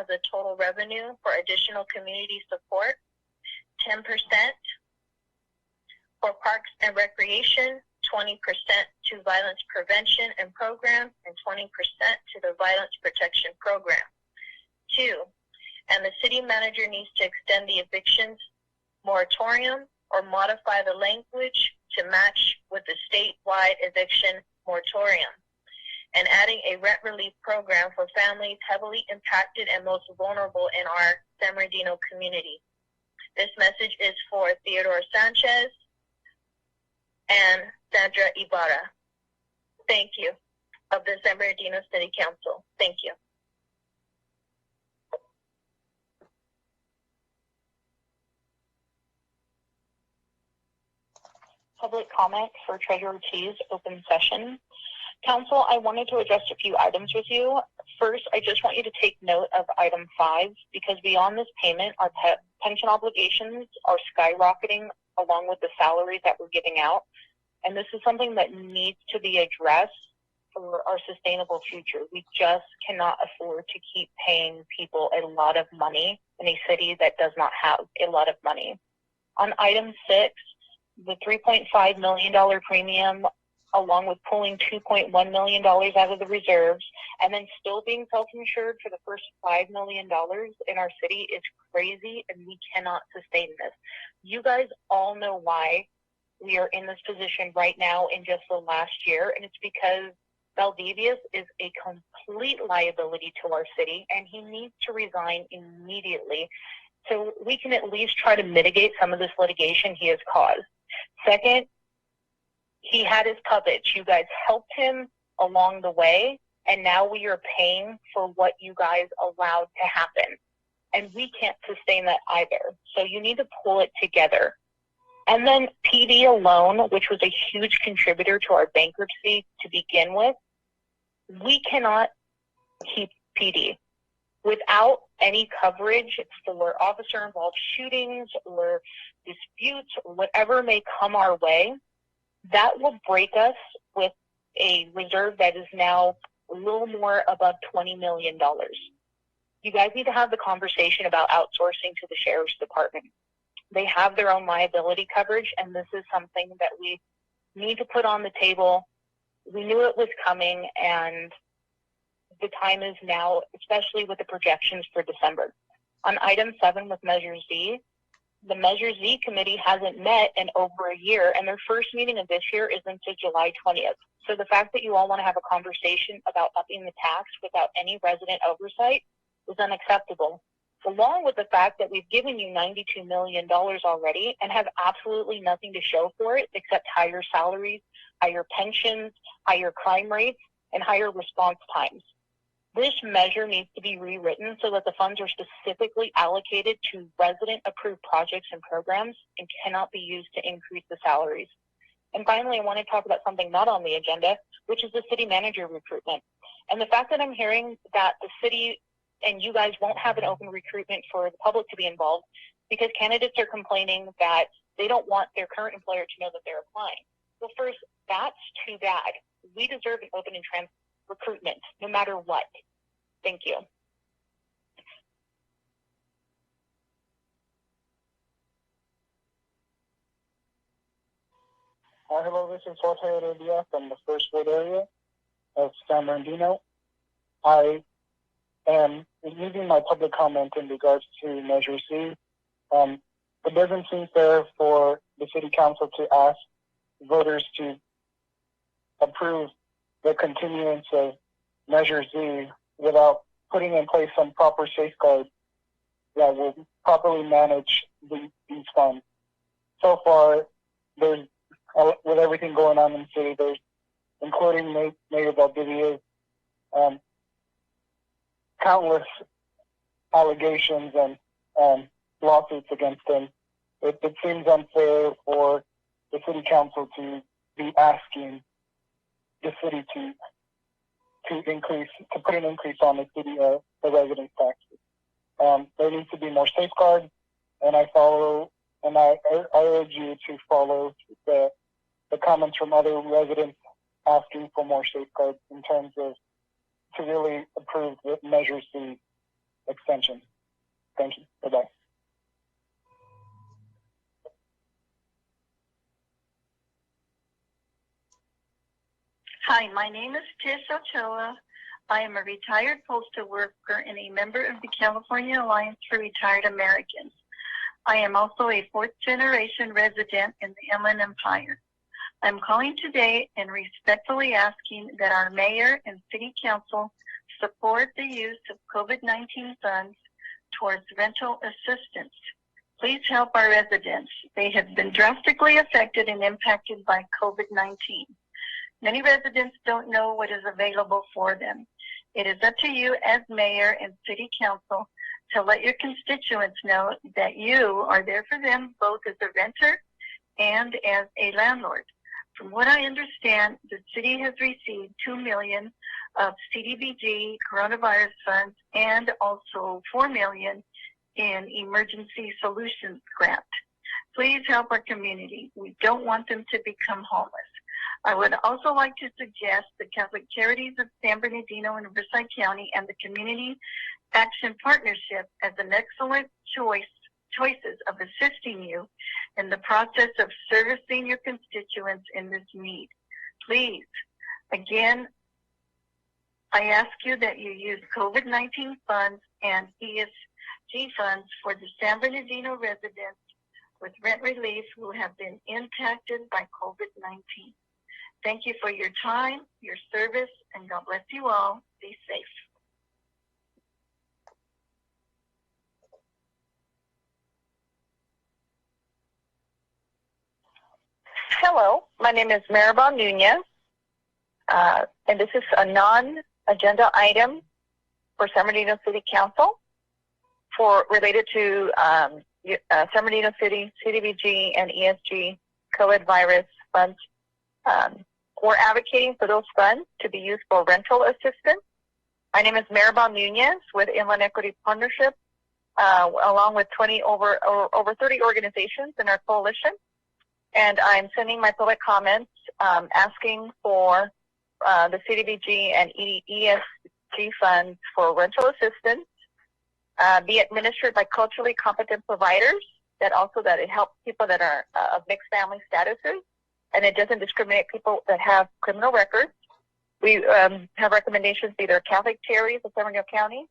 of the total revenue for additional community support, 10% for parks and recreation, 20% to violence prevention and programs, and 20% to the violence protection program. 2, and the city manager needs to extend the evictions moratorium or modify the language to match with the statewide eviction moratorium, and adding a rent relief program for families heavily impacted and most vulnerable in our San Bernardino community. This message is for Theodore Sanchez and Sandra Ibarra. Thank you, of the San Bernardino City Council. Thank you. Public comment for Treasurer T's open session. Council, I wanted to address a few items with you. First, I just want you to take note of item 5, because beyond this payment, our pension obligations are skyrocketing along with the salaries that we're giving out. And this is something that needs to be addressed for our sustainable future. We just cannot afford to keep paying people a lot of money in a city that does not have a lot of money. On item 6, the $3.5 million premium, along with pulling $2.1 million out of the reserves, and then still being self-insured for the first $5 million in our city is crazy, and we cannot sustain this. You guys all know why we are in this position right now in just the last year, and it's because Valdivius is a complete liability to our city, and he needs to resign immediately so we can at least try to mitigate some of this litigation he has caused. Second, he had his puppets. You guys helped him along the way, and now we are paying for what you guys allowed to happen. And we can't sustain that either. So you need to pull it together. And then PD alone, which was a huge contributor to our bankruptcy to begin with, we cannot keep PD. Without any coverage for officer-involved shootings or disputes or whatever may come our way, that will break us with a reserve that is now a little more above $20 million. You guys need to have the conversation about outsourcing to the Sheriff's Department. They have their own liability coverage, and this is something that we need to put on the table. We knew it was coming, and the time is now, especially with the projections for December. On item 7 with Measure Z, the Measure Z committee hasn't met in over a year, and their first meeting of this year is until July 20th. So the fact that you all want to have a conversation about upping the tax without any resident oversight is unacceptable, along with the fact that we've given you $92 million already and have absolutely nothing to show for it except higher salaries, higher pensions, higher crime rates, and higher response times. This measure needs to be rewritten so that the funds are specifically allocated to resident-approved projects and programs and cannot be used to increase the salaries. And finally, I want to talk about something not on the agenda, which is the city manager recruitment. And the fact that I'm hearing that the city and you guys won't have an open recruitment for the public to be involved because candidates are complaining that they don't want their current employer to know that they're applying. Well, first, that's too bad. We deserve an open and transparent recruitment, no matter what. Thank you. Hi, hello, this is Jorge Heredia from the First Ward area of San Bernardino. I am using my public comment in regards to Measure C. It doesn't seem fair for the City Council to ask voters to approve the continuance of Measure Z without putting in place some proper safeguards that will properly manage these funds. So far, there's with everything going on in the city, there's, including Mayor Valdivia's, countless allegations and lawsuits against him. It seems unfair for the City Council to be asking the city to put an increase on the city the residence taxes. there needs to be more safeguards, and I urge you to follow the comments from other residents asking for more safeguards in terms of to really approve the Measure C extension. Thank you. Bye-bye. Hi, my name is Tish Ochoa. I am a retired postal worker and a member of the California Alliance for Retired Americans. I am also a fourth-generation resident in the Inland Empire. I'm calling today and respectfully asking that our mayor and city council support the use of COVID-19 funds towards rental assistance. Please help our residents. They have been drastically affected and impacted by COVID-19. Many residents don't know what is available for them. It is up to you as mayor and city council to let your constituents know that you are there for them both as a renter and as a landlord. From what I understand, the city has received $2 million of CDBG coronavirus funds and also $4 million in emergency solutions grant. Please help our community. We don't want them to become homeless. I would also like to suggest the Catholic Charities of San Bernardino and Riverside County and the Community Action Partnership as an excellent choices of assisting you in the process of servicing your constituents in this need. Please, again, I ask you that you use COVID-19 funds and ESG funds for the San Bernardino residents with rent relief who have been impacted by COVID-19. Thank you for your time, your service, and God bless you all. Be safe. Hello, my name is Maribel Nunez, and this is a non-agenda item for San Bernardino City Council related to San Bernardino City CDBG and ESG COVID virus funds. We're advocating for those funds to be used for rental assistance. My name is Maribel Nunez with Inland Equity Partnership, along with over 30 organizations in our coalition. And I'm sending my public comments asking for the CDBG and ESG funds for rental assistance be administered by culturally competent providers that it helps people that are of mixed family statuses, and it doesn't discriminate people that have criminal records. We have recommendations either Catholic Charities of San Bernardino County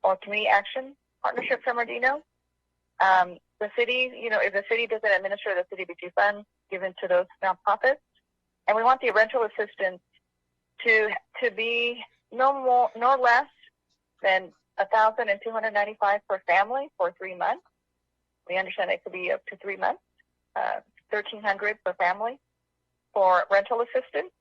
or Community Action Partnership San Bernardino. The city, if the city doesn't administer the CDBG funds given to those nonprofits, and we want the rental assistance to be no less than $1,295 per family for 3 months. We understand it could be up to 3 months, $1,300 per family for rental assistance.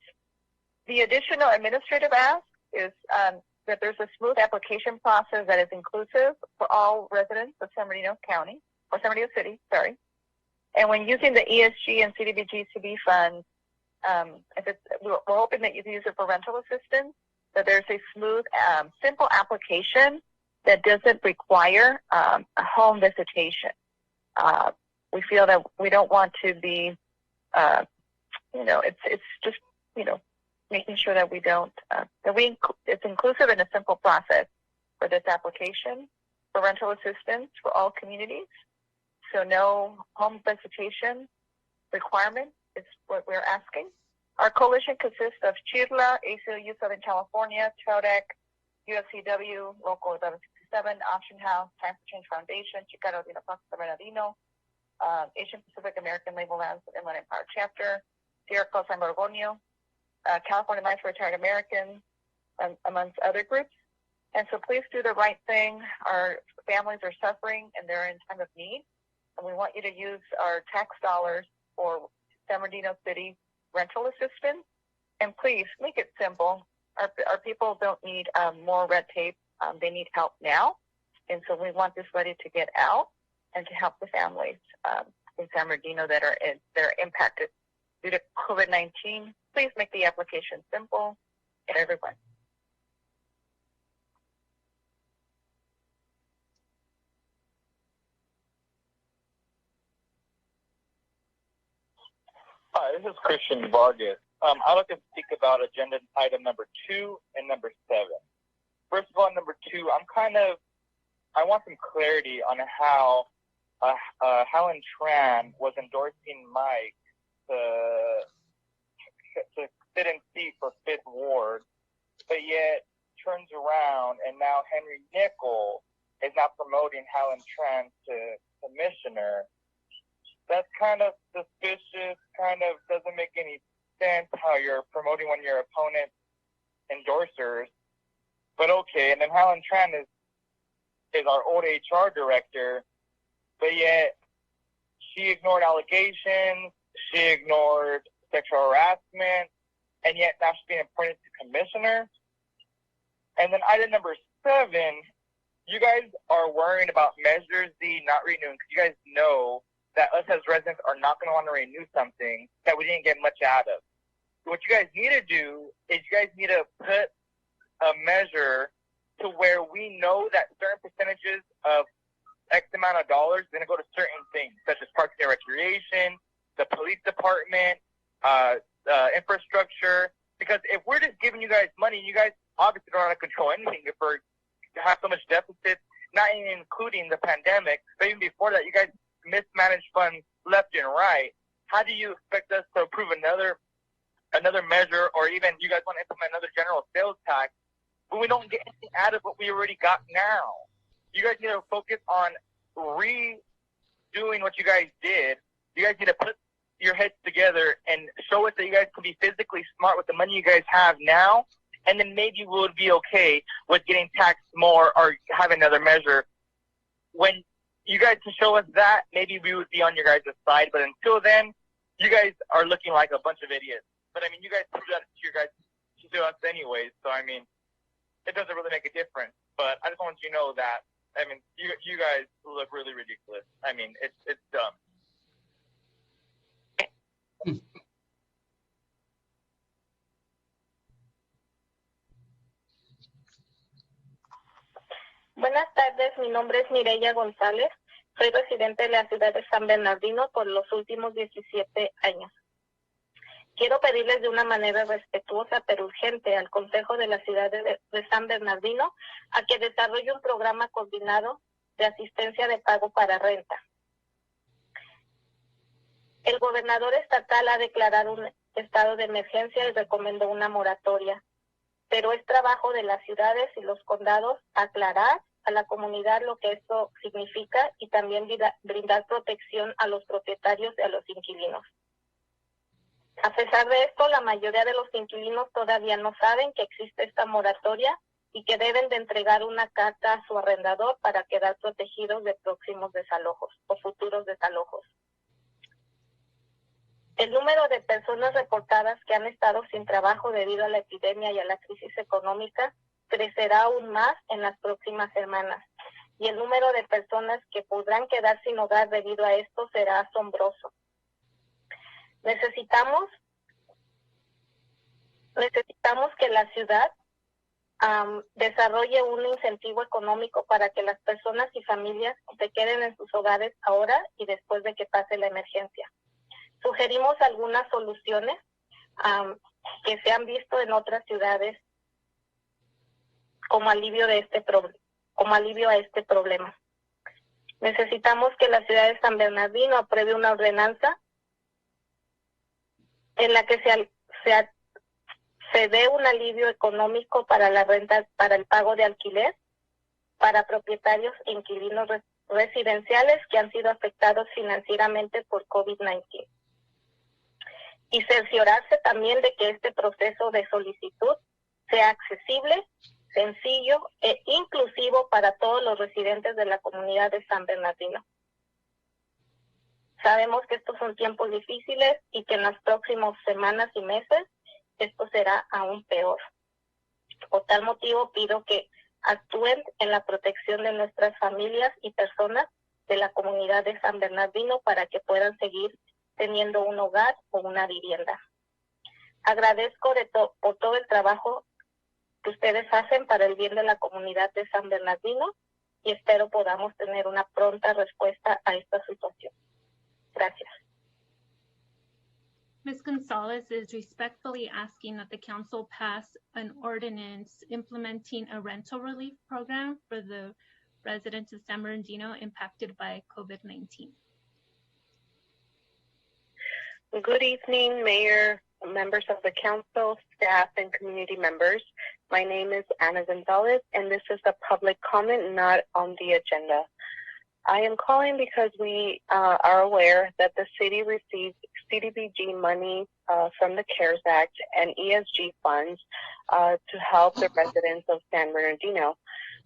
The additional administrative ask is that there's a smooth application process that is inclusive for all residents of San Bernardino County, or San Bernardino City, sorry. And when using the ESG and CDBG CB funds, we're hoping that you can use it for rental assistance, that there's a smooth, simple application that doesn't require a home visitation. We feel that we don't want to be, it's just, making sure that we don't, it's inclusive and a simple process for this application for rental assistance for all communities. So no home visitation requirement is what we're asking. Our coalition consists of Chirla, ACLU Southern California, TRODEC, UFCW, Local 1167, Option House, Time for Change Foundation, Chicano Dino Plaza San Bernardino, Asian Pacific American Label Lands Inland Empire Chapter, Sierra Club San Borgonio, California Alliance for Retired Americans, amongst other groups. And so please do the right thing. Our families are suffering and they're in time of need. And we want you to use our tax dollars for San Bernardino City rental assistance. And please make it simple. Our people don't need more red tape. They need help now. And so we want this money to get out and to help the families in San Bernardino that are impacted due to COVID-19. Please make the application simple for everyone. Hi, this is Christian Vargas. I'd like to speak about agenda item number 2 and number 7. First of all, number 2, I want some clarity on how Helen Tran was endorsing Mike to sit in seat for 5th Ward, but yet turns around and now Henry Nickel is now promoting Helen Tran to commissioner. That's kind of suspicious, kind of doesn't make any sense how you're promoting one of your opponent's endorsers. But okay, and then Helen Tran is our old HR director, but yet she ignored allegations, she ignored sexual harassment, and yet now she's being appointed to commissioner. And then item number 7, you guys are worrying about Measure Z not renewing because you guys know that us as residents are not going to want to renew something that we didn't get much out of. What you guys need to do is you guys need to put a measure to where we know that certain percentages of X amount of dollars are going to go to certain things, such as parks and recreation, the police department, infrastructure. Because if we're just giving you guys money, you guys obviously don't know how to control anything. If we have so much deficit, not even including the pandemic, but even before that, you guys mismanaged funds left and right. How do you expect us to approve another measure, or even you guys want to implement another general sales tax when we don't get anything out of what we already got now? You guys need to focus on redoing what you guys did. You guys need to put your heads together and show us that you guys can be physically smart with the money you guys have now, and then maybe we'll be okay with getting taxed more or having another measure. When you guys can show us that, maybe we would be on your guys' side. But until then, you guys are looking like a bunch of idiots. But I mean, you guys proved that to us anyways. So I mean, it doesn't really make a difference. But I just want you to know that. I mean, you guys look really ridiculous. I mean, it's dumb. Buenas tardes, mi nombre es Mireya González. Soy residente de la ciudad de San Bernardino por los últimos 17 años. Quiero pedirles de una manera respetuosa pero urgente al Consejo de la ciudad de San Bernardino a que desarrolle un programa coordinado de asistencia de pago para renta. El gobernador estatal ha declarado un estado de emergencia y recomendó una moratoria, pero es trabajo de las ciudades y los condados aclarar a la comunidad lo que esto significa y también brindar protección a los propietarios y a los inquilinos. A pesar de esto, la mayoría de los inquilinos todavía no saben que existe esta moratoria y que deben de entregar una carta a su arrendador para quedar protegidos de próximos desalojos o futuros desalojos. El número de personas reportadas que han estado sin trabajo debido a la epidemia y a la crisis económica crecerá aún más en las próximas semanas, y el número de personas que podrán quedar sin hogar debido a esto será asombroso. Necesitamos que la ciudad desarrolle un incentivo económico para que las personas y familias se queden en sus hogares ahora y después de que pase la emergencia. Sugerimos algunas soluciones que se han visto en otras ciudades como alivio a este problema. Necesitamos que la ciudad de San Bernardino apruebe una ordenanza en la que se dé un alivio económico para la renta, para el pago de alquiler, para propietarios e inquilinos residenciales que han sido afectados financieramente por COVID-19. Y cerciorarse también de que este proceso de solicitud sea accesible, sencillo e inclusivo para todos los residentes de la comunidad de San Bernardino. Sabemos que estos son tiempos difíciles y que en las próximas semanas y meses esto será aún peor. Por tal motivo pido que actúen en la protección de nuestras familias y personas de la comunidad de San Bernardino para que puedan seguir teniendo un hogar o una vivienda. Agradezco por todo el trabajo que ustedes hacen para el bien de la comunidad de San Bernardino y espero podamos tener una pronta respuesta a esta situación. Gracias. Ms. Gonzalez is respectfully asking that the council pass an ordinance implementing a rental relief program for the residents of San Bernardino impacted by COVID-19. Good evening, Mayor, members of the council, staff, and community members. My name is Ana Gonzalez, and this is a public comment not on the agenda. I am calling because we are aware that the city received CDBG money from the CARES Act and ESG funds to help the residents of San Bernardino.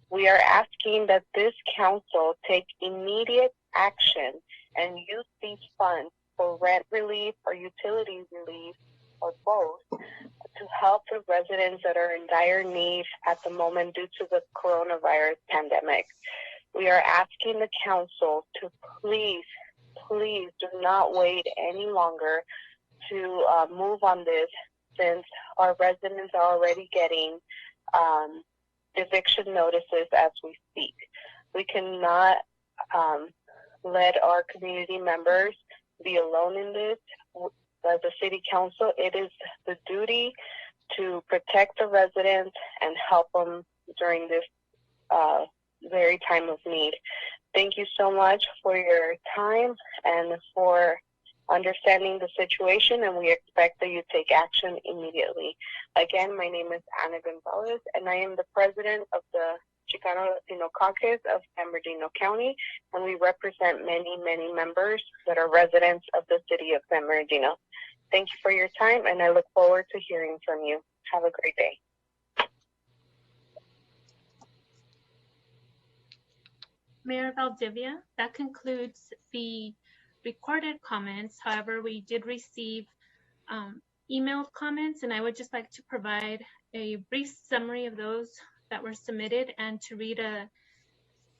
We are asking that this council take immediate action and use these funds for rent relief or utility relief or both to help the residents that are in dire need at the moment due to the coronavirus pandemic. We are asking the council to please do not wait any longer to move on this, since our residents are already getting eviction notices as we speak. We cannot let our community members be alone in this. As a city council, it is the duty to protect the residents and help them during this very time of need. Thank you so much for your time and for understanding the situation, and we expect that you take action immediately. Again, my name is Ana Gonzalez, and I am the president of the Chicano Latino Caucus of San Bernardino County, and we represent many, many members that are residents of the city of San Bernardino. Thank you for your time, and I look forward to hearing from you. Have a great day. Mayor Valdivia, that concludes the recorded comments. However, we did receive emailed comments, and I would just like to provide a brief summary of those that were submitted and to read a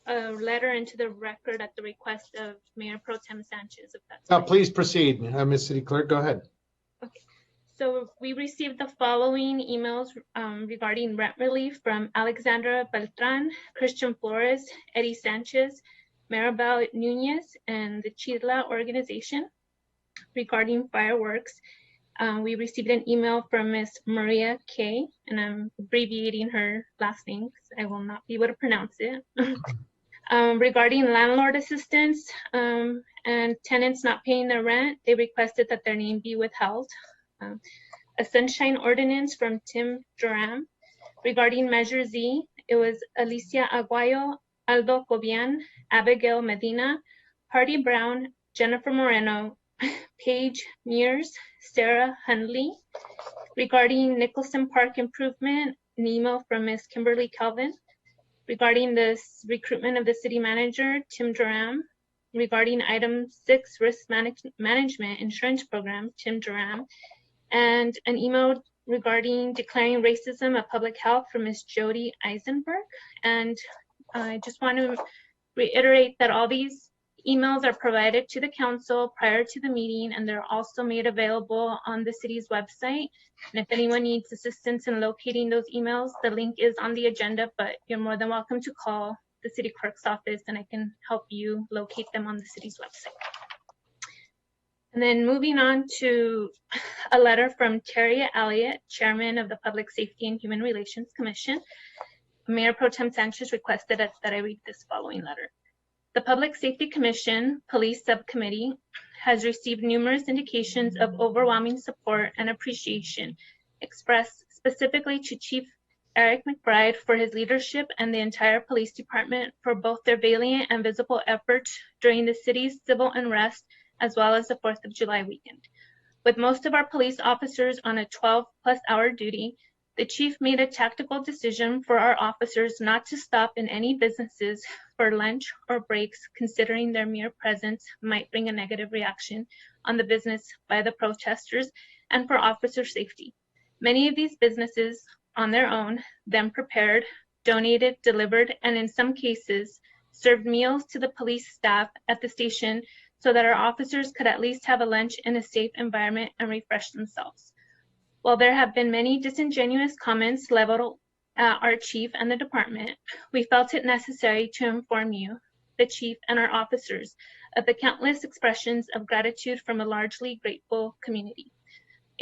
letter into the record at the request of Mayor Pro Tem Sanchez, if that's fine. Please proceed, Ms. City Clerk, go ahead. Okay. So we received the following emails regarding rent relief from Alexandra Beltran, Christian Flores, Eddie Sanchez, Maribel Nunez, and the Chila organization regarding fireworks. We received an email from Ms. Maria K, and I'm abbreviating her last name because I will not be able to pronounce it. Regarding landlord assistance and tenants not paying their rent, they requested that their name be withheld. A sunshine ordinance from Tim Joram. Regarding Measure Z, it was Alicia Aguayo, Aldo Cobian, Abigail Medina, Hardy Brown, Jennifer Moreno, Paige Mears, Sarah Hundley. Regarding Nicholson Park improvement, an email from Ms. Kimberly Calvin. Regarding this recruitment of the city manager, Tim Joram. Regarding item 6, risk management insurance program, Tim Joram. And an email regarding declaring racism of public health from Ms. Jody Eisenberg. And I just want to reiterate that all these emails are provided to the council prior to the meeting, and they're also made available on the city's website. And if anyone needs assistance in locating those emails, the link is on the agenda, but you're more than welcome to call the city clerk's office and I can help you locate them on the city's website. And then moving on to a letter from Terry Elliott, Chairman of the Public Safety and Human Relations Commission. Mayor Pro Tem Sanchez requested that I read this following letter. The Public Safety Commission Police Subcommittee has received numerous indications of overwhelming support and appreciation expressed specifically to Chief Eric McBride for his leadership and the entire police department for both their valiant and visible efforts during the city's civil unrest as well as the 4th of July weekend. With most of our police officers on a 12-plus-hour duty, the chief made a tactical decision for our officers not to stop in any businesses for lunch or breaks, considering their mere presence might bring a negative reaction on the business by the protesters and for officer safety. Many of these businesses, on their own, then prepared, donated, delivered, and in some cases, served meals to the police staff at the station so that our officers could at least have a lunch in a safe environment and refresh themselves. While there have been many disingenuous comments leveled at our chief and the department, we felt it necessary to inform you, the chief, and our officers of the countless expressions of gratitude from a largely grateful community.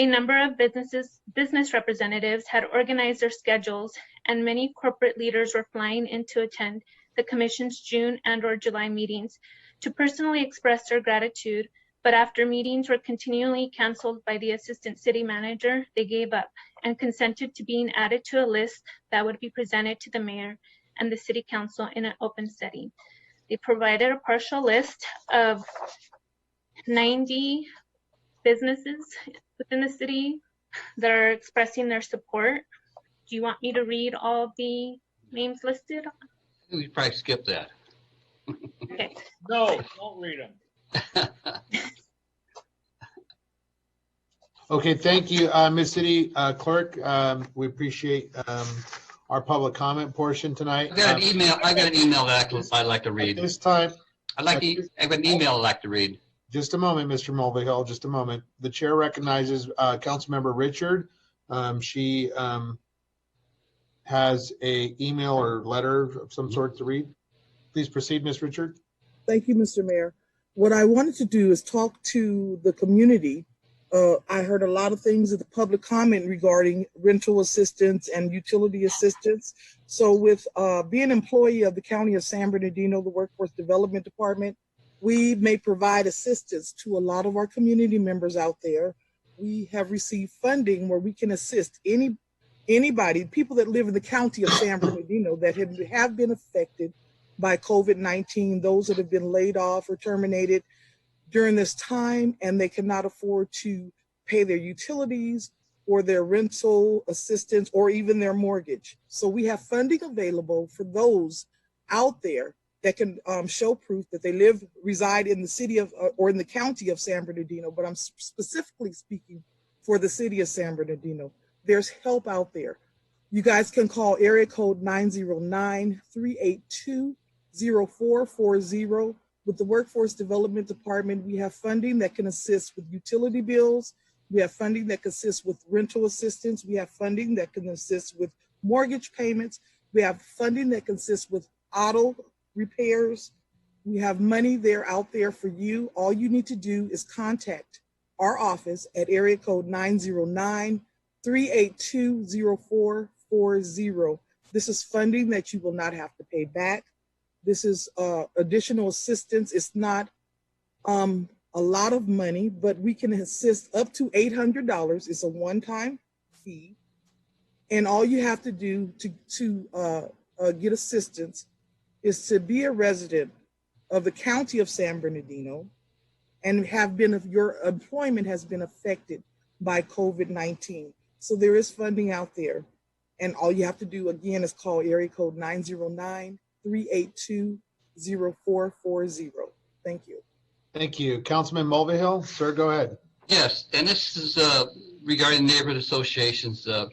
A number of business representatives had organized their schedules, and many corporate leaders were flying in to attend the Commission's June and/or July meetings to personally express their gratitude, but after meetings were continually canceled by the Assistant City Manager, they gave up and consented to being added to a list that would be presented to the Mayor and the City Council in an open setting. They provided a partial list of 90 businesses within the city that are expressing their support. Do you want me to read all of the names listed? We probably skip that. Okay. No, don't read them. Okay, thank you, Ms. City Clerk. We appreciate our public comment portion tonight. I got an email that I'd like to read. At this time, I have an email I'd like to read. Just a moment, Mr. Mulvihill, just a moment. The chair recognizes Councilmember Richard. She has a email or letter of some sort to read. Please proceed, Ms. Richard. Thank you, Mr. Mayor. What I wanted to do is talk to the community. I heard a lot of things in the public comment regarding rental assistance and utility assistance. So with being an employee of the County of San Bernardino, the Workforce Development Department, we may provide assistance to a lot of our community members out there. We have received funding where we can assist anybody, people that live in the County of San Bernardino that have been affected by COVID-19, those that have been laid off or terminated during this time, and they cannot afford to pay their utilities or their rental assistance or even their mortgage. So we have funding available for those out there that can show proof that they reside in the city of or in the County of San Bernardino, but I'm specifically speaking for the city of San Bernardino. There's help out there. You guys can call area code 909-382-0440. With the Workforce Development Department, we have funding that can assist with utility bills. We have funding that can assist with rental assistance. We have funding that can assist with mortgage payments. We have funding that can assist with auto repairs. We have money there out there for you. All you need to do is contact our office at area code 909-382-0440. This is funding that you will not have to pay back. This is additional assistance. It's not a lot of money, but we can assist up to $800. It's a one-time fee. And all you have to do to get assistance is to be a resident of the County of San Bernardino and your employment has been affected by COVID-19. So there is funding out there. And all you have to do, again, is call area code 909-382-0440. Thank you. Thank you. Councilman Mulvihill, sir, go ahead. Yes, and this is regarding neighborhood associations. The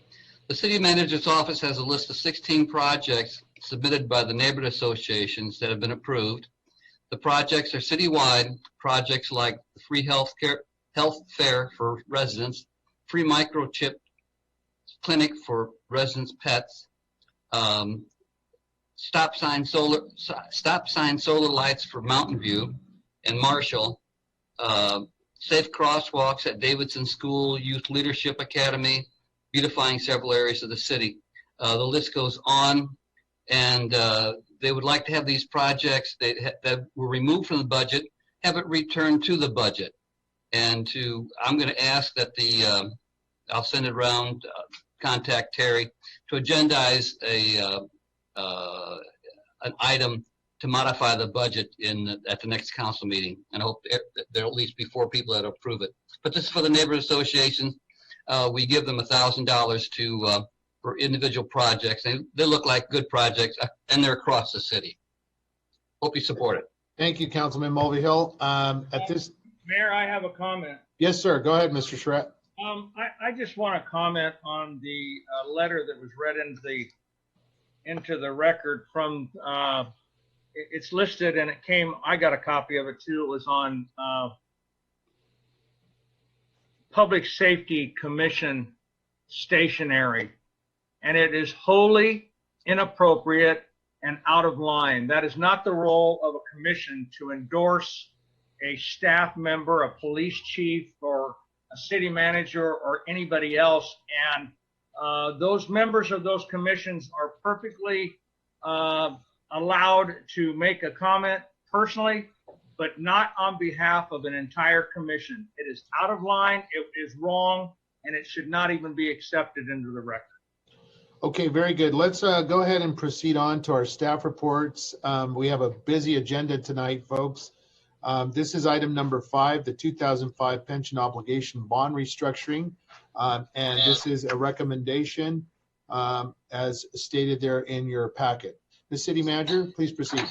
city manager's office has a list of 16 projects submitted by the neighborhood associations that have been approved. The projects are citywide projects like the free health fair for residents, free microchip clinic for residents' pets, stop sign solar lights for Mountain View and Marshall, safe crosswalks at Davidson School, Youth Leadership Academy, beautifying several areas of the city. The list goes on, and they would like to have these projects that were removed from the budget, have it returned to the budget. And I'm going to ask that I'll send it around, contact Terry, to agendize an item to modify the budget at the next council meeting. And I hope there'll at least be 4 people that approve it. But this is for the neighborhood associations. We give them $1,000 for individual projects. They look like good projects, and they're across the city. Hope you support it. Thank you, Councilman Mulvihill. Mayor, I have a comment. Yes, sir. Go ahead, Mr. Schratt. I just want to comment on the letter that was read into the record from. It's listed, and I got a copy of it too. It was on Public Safety Commission stationery, and it is wholly inappropriate and out of line. That is not the role of a commission to endorse a staff member, a police chief, or a city manager or anybody else. And those members of those commissions are perfectly allowed to make a comment personally, but not on behalf of an entire commission. It is out of line, it is wrong, and it should not even be accepted into the record. Okay, very good. Let's go ahead and proceed on to our staff reports. We have a busy agenda tonight, folks. This is item number 5, the 2005 pension obligation bond restructuring. And this is a recommendation as stated there in your packet. The city manager, please proceed.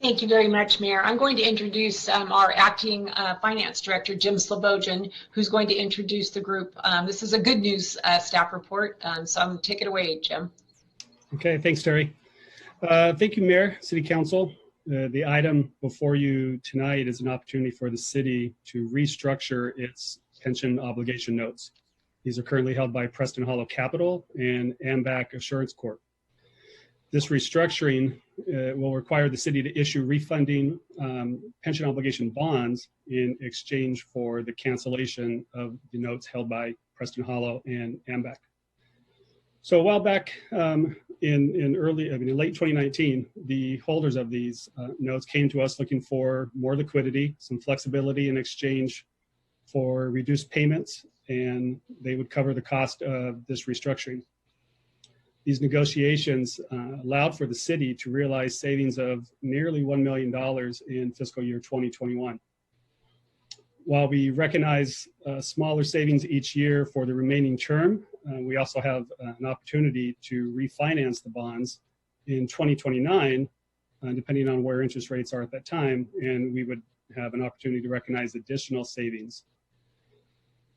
Thank you very much, Mayor. I'm going to introduce our acting finance director, Jim Slobodjan, who's going to introduce the group. This is a good news staff report, so take it away, Jim. Okay, thanks, Terry. Thank you, Mayor, City Council. The item before you tonight is an opportunity for the city to restructure its pension obligation notes. These are currently held by Preston Hollow Capital and AMBAC Assurance Corp. This restructuring will require the city to issue refunding pension obligation bonds in exchange for the cancellation of the notes held by Preston Hollow and AMBAC. So a while back in late 2019, the holders of these notes came to us looking for more liquidity, some flexibility in exchange for reduced payments, and they would cover the cost of this restructuring. These negotiations allowed for the city to realize savings of nearly $1 million in fiscal year 2021. While we recognize smaller savings each year for the remaining term, we also have an opportunity to refinance the bonds in 2029, depending on where interest rates are at that time, and we would have an opportunity to recognize additional savings.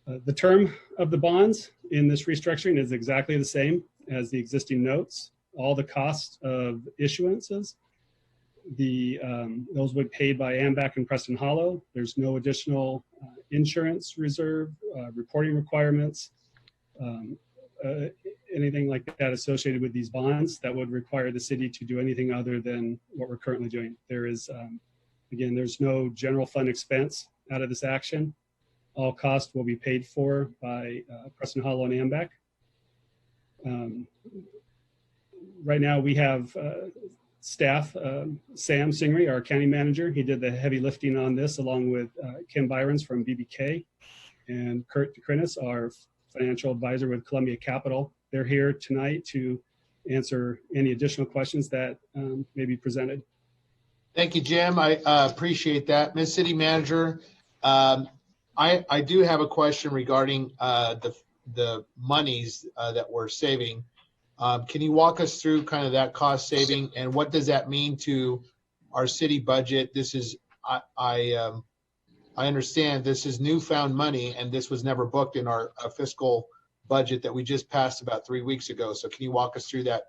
The term of the bonds in this restructuring is exactly the same as the existing notes. All the costs of issuances, those would be paid by AMBAC and Preston Hollow. There's no additional insurance reserve, reporting requirements, anything like that associated with these bonds that would require the city to do anything other than what we're currently doing. There is, again, there's no general fund expense out of this action. All costs will be paid for by Preston Hollow and AMBAC. Right now we have staff, Sam Singry, our county manager. He did the heavy lifting on this along with Kim Byrons from BBK and Kurt DeCrinis, our financial advisor with Columbia Capital. They're here tonight to answer any additional questions that may be presented. Thank you, Jim. I appreciate that. Ms. City Manager, I do have a question regarding the monies that we're saving. Can you walk us through kind of that cost saving and what does that mean to our city budget? This is, I understand this is newfound money and this was never booked in our fiscal budget that we just passed about 3 weeks ago. So can you walk us through that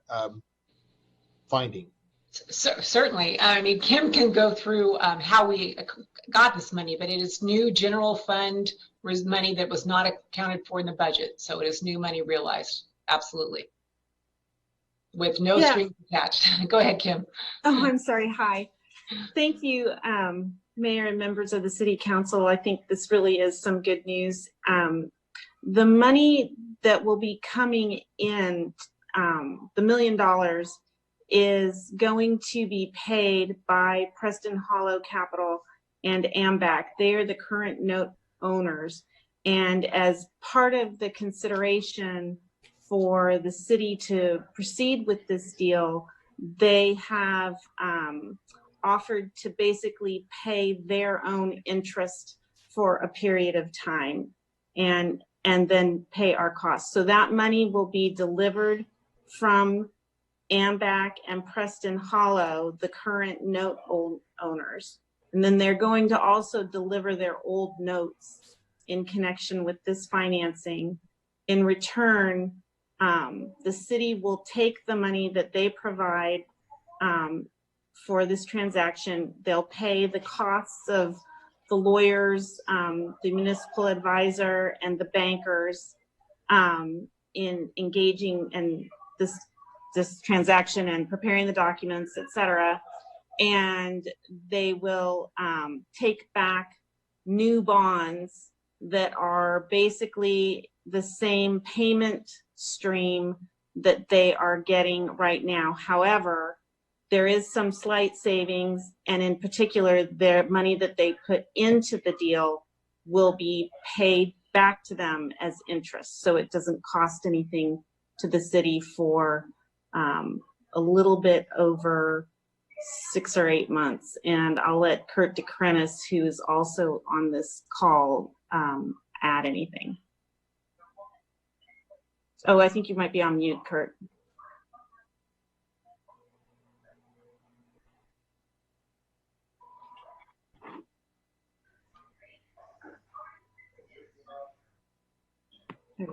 finding? Certainly. I mean, Kim can go through how we got this money, but it is new general fund money that was not accounted for in the budget. So it is new money realized. Absolutely. With no strings attached. Go ahead, Kim. Oh, I'm sorry. Hi. Thank you, Mayor and members of the City Council. I think this really is some good news. The money that will be coming in, the $1 million, is going to be paid by Preston Hollow Capital and AMBAC. They are the current note owners. And as part of the consideration for the city to proceed with this deal, they have offered to basically pay their own interest for a period of time and then pay our costs. So that money will be delivered from AMBAC and Preston Hollow, the current note owners. And then they're going to also deliver their old notes in connection with this financing. In return, the city will take the money that they provide for this transaction. They'll pay the costs of the lawyers, the municipal advisor, and the bankers in engaging in this transaction and preparing the documents, etc. And they will take back new bonds that are basically the same payment stream that they are getting right now. However, there is some slight savings, and in particular, their money that they put into the deal will be paid back to them as interest. So it doesn't cost anything to the city for a little bit over 6 or 8 months. And I'll let Kurt DeCrenis, who is also on this call, add anything. Oh, I think you might be on mute, Kurt.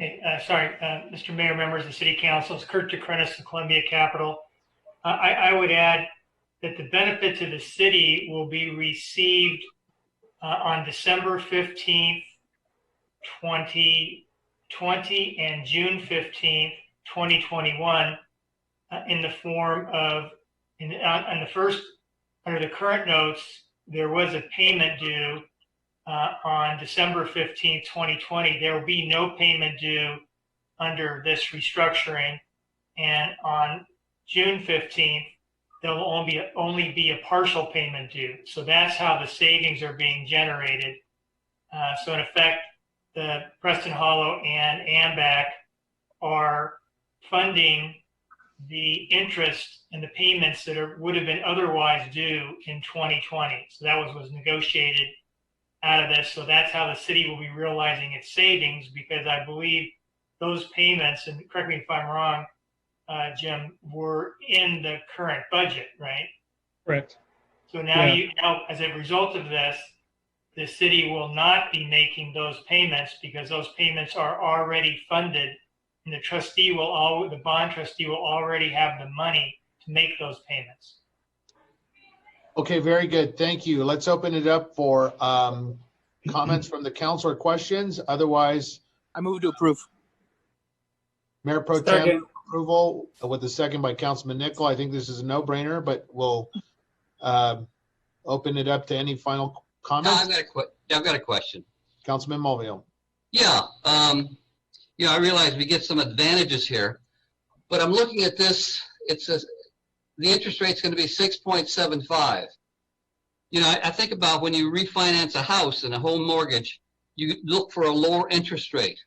Hey, sorry, Mr. Mayor, members of the City Council, it's Kurt DeCrenis of Columbia Capital. I would add that the benefit to the city will be received on December 15th, 2020 and June 15th, 2021 in the form of, on the first, under the current notes, there was a payment due on December 15th, 2020. There will be no payment due under this restructuring. And on June 15th, there will only be a partial payment due. So that's how the savings are being generated. So in effect, the Preston Hollow and AMBAC are funding the interest and the payments that would have been otherwise due in 2020. So that was negotiated out of this. So that's how the city will be realizing its savings, because I believe those payments, and correct me if I'm wrong, Jim, were in the current budget, right? Correct. So now Yeah. now as a result of this, the city will not be making those payments because those payments are already funded, and the bond trustee will already have the money to make those payments. Okay, very good. Thank you. Let's open it up for comments from the council or questions. Otherwise, I move to approve. Mayor Pro Tem approval with a second by Councilman Nickel. I think this is a no-brainer, but we'll open it up to any final comments. I've got a question. Councilman Mulvihill. Yeah, I realize we get some advantages here, but I'm looking at this. It says the interest rate's going to be 6.75. I think about when you refinance a house and a home mortgage, you look for a lower interest rate.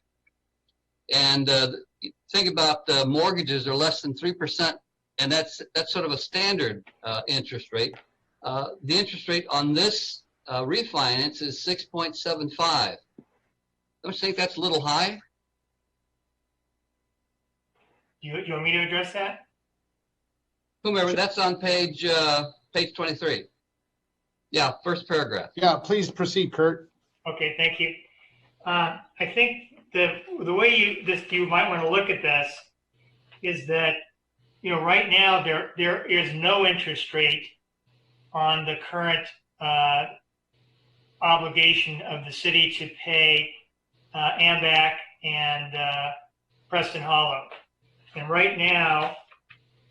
And think about mortgages are less than 3%, and that's sort of a standard interest rate. The interest rate on this refinance is 6.75. Don't you think that's a little high? You want me to address that? Whomever, that's on page 23. Yeah, first paragraph. Yeah, please proceed, Kurt. Okay, thank you. I think the way you might want to look at this is that, right now there is no interest rate on the current obligation of the city to pay AMBAC and Preston Hollow. And right now,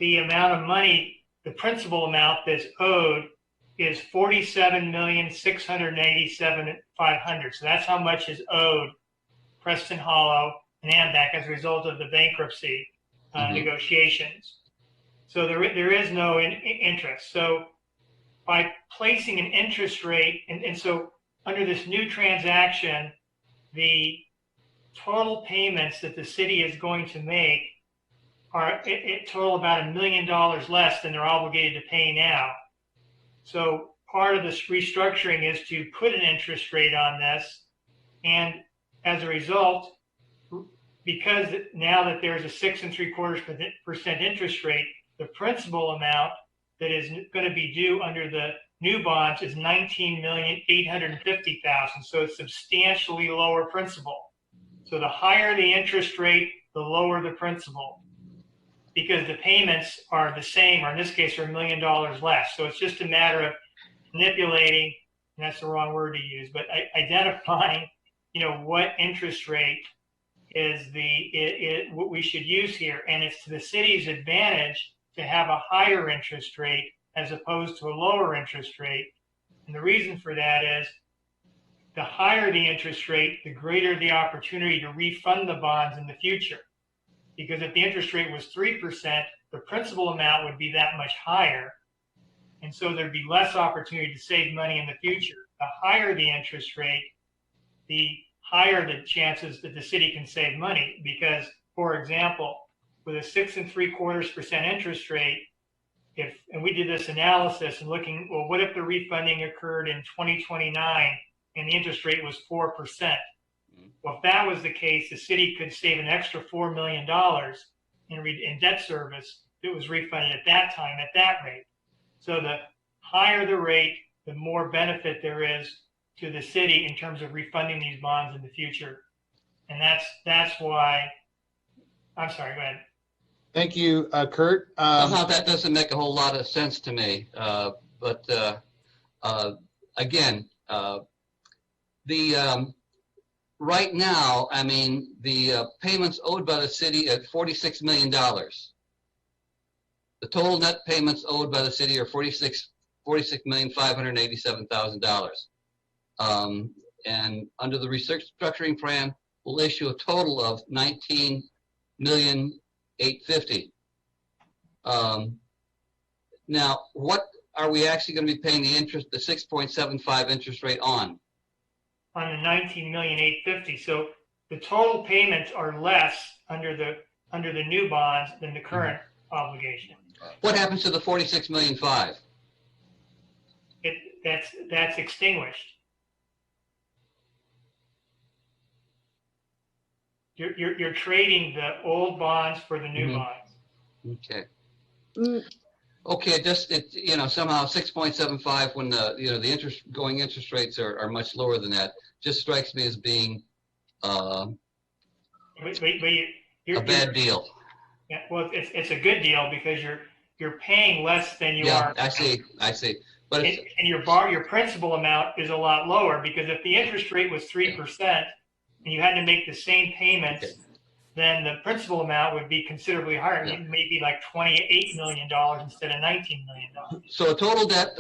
the amount of money, the principal amount that's owed is $47,687,500. So that's how much is owed Preston Hollow and AMBAC as a result of the bankruptcy negotiations. So there is no interest. So by placing an interest rate, and so under this new transaction, the total payments that the city is going to make are total about $1 million less than they're obligated to pay now. So part of this restructuring is to put an interest rate on this, and as a result, because now that there's a 6.75% interest rate, the principal amount that is going to be due under the new bonds is $19,850,000. So it's substantially lower principal. So the higher the interest rate, the lower the principal, because the payments are the same, or in this case, are $1 million less. So it's just a matter of manipulating, and that's the wrong word to use, but identifying, what interest rate is what we should use here. And it's to the city's advantage to have a higher interest rate as opposed to a lower interest rate. And the reason for that is the higher the interest rate, the greater the opportunity to refund the bonds in the future. Because if the interest rate was 3%, the principal amount would be that much higher. And so there'd be less opportunity to save money in the future. The higher the interest rate, the higher the chances that the city can save money. Because, for example, with a 6 3/4% interest rate, and we did this analysis and looking, well, what if the refunding occurred in 2029 and the interest rate was 4%? Well, if that was the case, the city could save an extra $4 million in debt service that was refunded at that time at that rate. So the higher the rate, the more benefit there is to the city in terms of refunding these bonds in the future. And that's why, I'm sorry, go ahead. Thank you, Kurt. Somehow that doesn't make a whole lot of sense to me. Again, right now, I mean, the payments owed by the city at $46 million. The total net payments owed by the city are $46,587,000. And under the restructuring plan, we'll issue a total of $19,850,000. Now, what are we actually going to be paying the interest, the 6.75 interest rate on? On the $19,850,000. So the total payments are less under the new bonds than the current obligation. What happens to the $46,500,000? That's extinguished. You're trading the old bonds for the new bonds. Okay. Okay, just somehow 6.75 when the interest rates are much lower than that just strikes me as being a bad deal. Yeah, well, it's a good deal because you're paying less than you are. I see. But and your principal amount is a lot lower because if the interest rate was 3% and you had to make the same payments, then the principal amount would be considerably higher. It may be like $28 million instead of $19 million. So total debt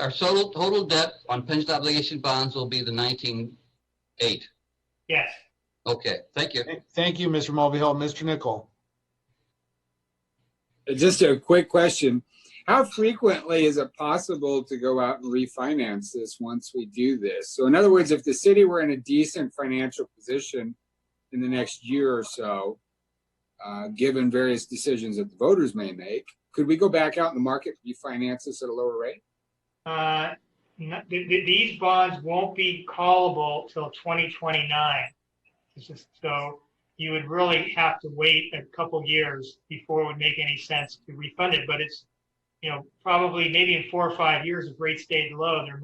on pension obligation bonds will be the $19,800,000. Yes. Okay. Thank you. Thank you, Mr. Mulvihill. Mr. Nickel. Just a quick question. How frequently is it possible to go out and refinance this once we do this? So in other words, if the city were in a decent financial position in the next year or so, given various decisions that the voters may make, could we go back out in the market and refinance this at a lower rate? These bonds won't be callable till 2029. So you would really have to wait a couple years before it would make any sense to refund it. But it's, probably maybe in 4 or 5 years, if rates stayed low, it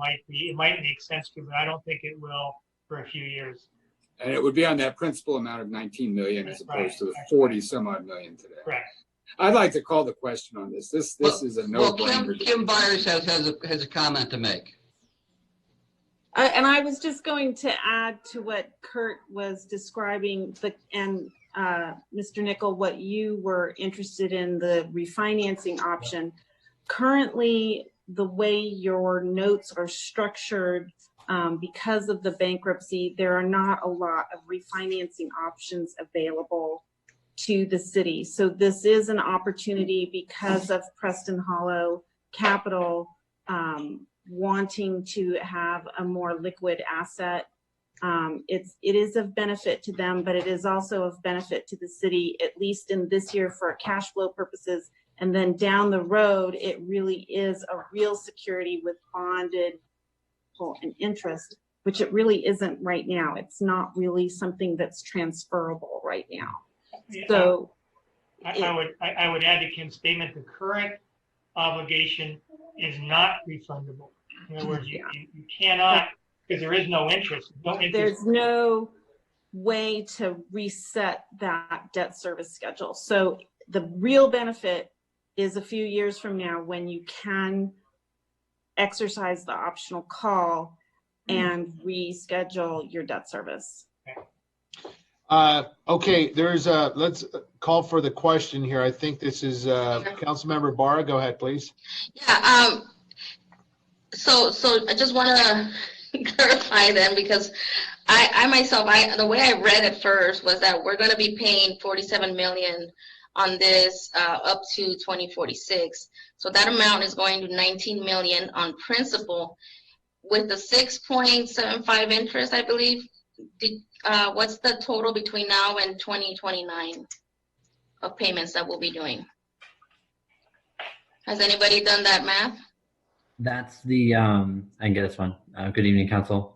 might make sense to, but I don't think it will for a few years. And it would be on that principal amount of 19 million as opposed to the 40 some odd million today. Right. I'd like to call the question on this. This is a no-brainer. Well, Kim Byers has a comment to make. And I was just going to add to what Kurt was describing, and Mr. Nickel, what you were interested in, the refinancing option. Currently, the way your notes are structured, because of the bankruptcy, there are not a lot of refinancing options available to the city. So this is an opportunity because of Preston Hollow Capital wanting to have a more liquid asset. It is of benefit to them, but it is also of benefit to the city, at least in this year for cash flow purposes. And then down the road, it really is a real security with bonded and interest, which it really isn't right now. It's not really something that's transferable right now. Yeah, So I would add to Kim's statement, the current obligation is not refundable. In other words, you cannot, because there is no interest. There's no way to reset that debt service schedule. So the real benefit is a few years from now when you can exercise the optional call and reschedule your debt service. Okay, let's call for the question here. I think this is Councilmember Barra. Go ahead, please. Yeah. So I just want to clarify then, because I myself, the way I read it first was that we're going to be paying 47 million on this up to 2046. So that amount is going to 19 million on principal with the 6.75 interest, I believe. What's the total between now and 2029 of payments that we'll be doing? Has anybody done that math? That's the, I can get this one. Good evening, Council.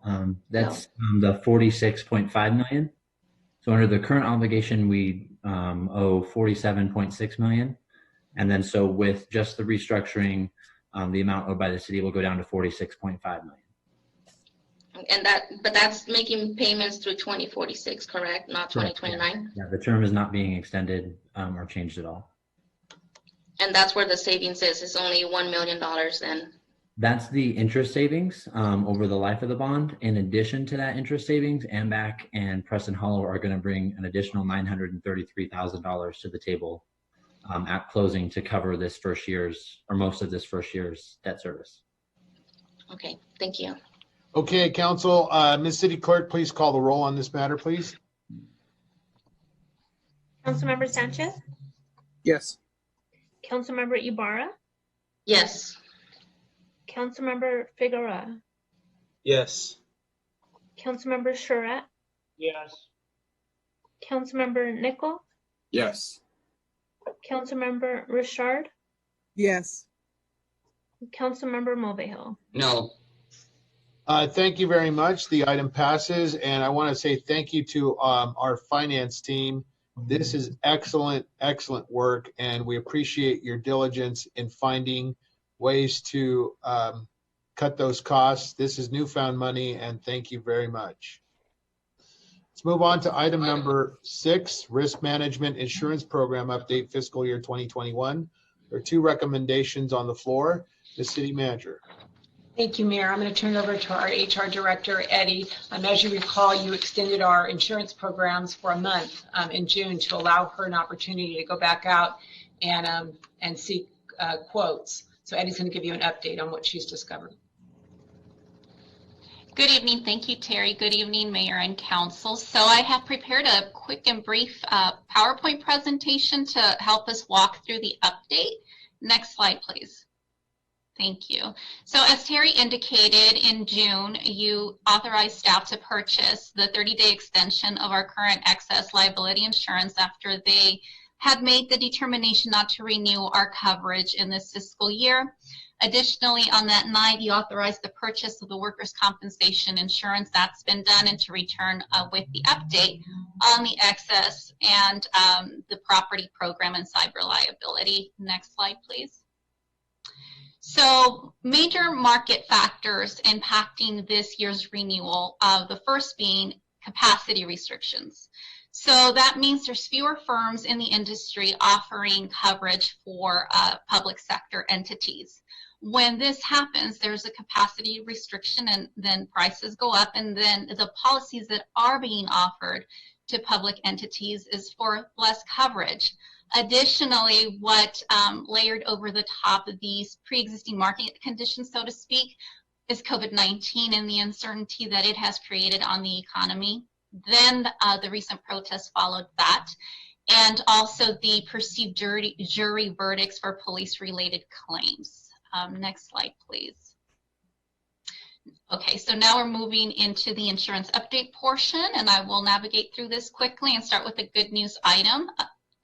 That's the 46.5 million. So under the current obligation, we owe 47.6 million. And then so with just the restructuring, the amount owed by the city will go down to 46.5 million. And but that's making payments through 2046, correct? Not 2029? Yeah, the term is not being extended or changed at all. And that's where the savings is. It's only $1 million then. That's the interest savings over the life of the bond. In addition to that interest savings, AMBAC and Preston Hollow are going to bring an additional $933,000 to the table at closing to cover this first year's, or most of this first year's debt service. Okay, thank you. Okay, Council, Ms. City Clerk, please call the roll on this matter, please. Councilmember Sanchez, Yes. Councilmember Ibarra, Yes. Councilmember Figueroa, Yes. Councilmember Charette, Yes. Councilmember Nickel, Yes. Councilmember Richard, Yes. Councilmember Mulvihill. No. Thank you very much. The item passes, and I want to say thank you to our finance team. This is excellent, excellent work, and we appreciate your diligence in finding ways to cut those costs. This is newfound money, and thank you very much. Let's move on to item number 6, Risk Management Insurance Program Update Fiscal Year 2021. There are 2 recommendations on the floor. The City Manager. Thank you, Mayor. I'm going to turn it over to our HR Director, Eddie. As you recall, you extended our insurance programs for a month in June to allow her an opportunity to go back out and seek quotes. So Eddie's going to give you an update on what she's discovered. Good evening. Thank you, Terry. Good evening, Mayor and Council. So I have prepared a quick and brief PowerPoint presentation to help us walk through the update. Next slide, please. Thank you. So as Terry indicated, in June, you authorized staff to purchase the 30-day extension of our current excess liability insurance after they had made the determination not to renew our coverage in this fiscal year. Additionally, on that night, you authorized the purchase of the workers' compensation insurance. That's been done, and to return with the update on the excess and the property program and cyber liability. Next slide, please. So major market factors impacting this year's renewal, the first being capacity restrictions. So that means there's fewer firms in the industry offering coverage for public sector entities. When this happens, there's a capacity restriction, and then prices go up, and then the policies that are being offered to public entities is for less coverage. Additionally, what layered over the top of these pre-existing market conditions, so to speak, is COVID-19 and the uncertainty that it has created on the economy. Then the recent protests followed that, and also the perceived jury verdicts for police-related claims. Next slide, please. Okay, so now we're moving into the insurance update portion, and I will navigate through this quickly and start with the good news item.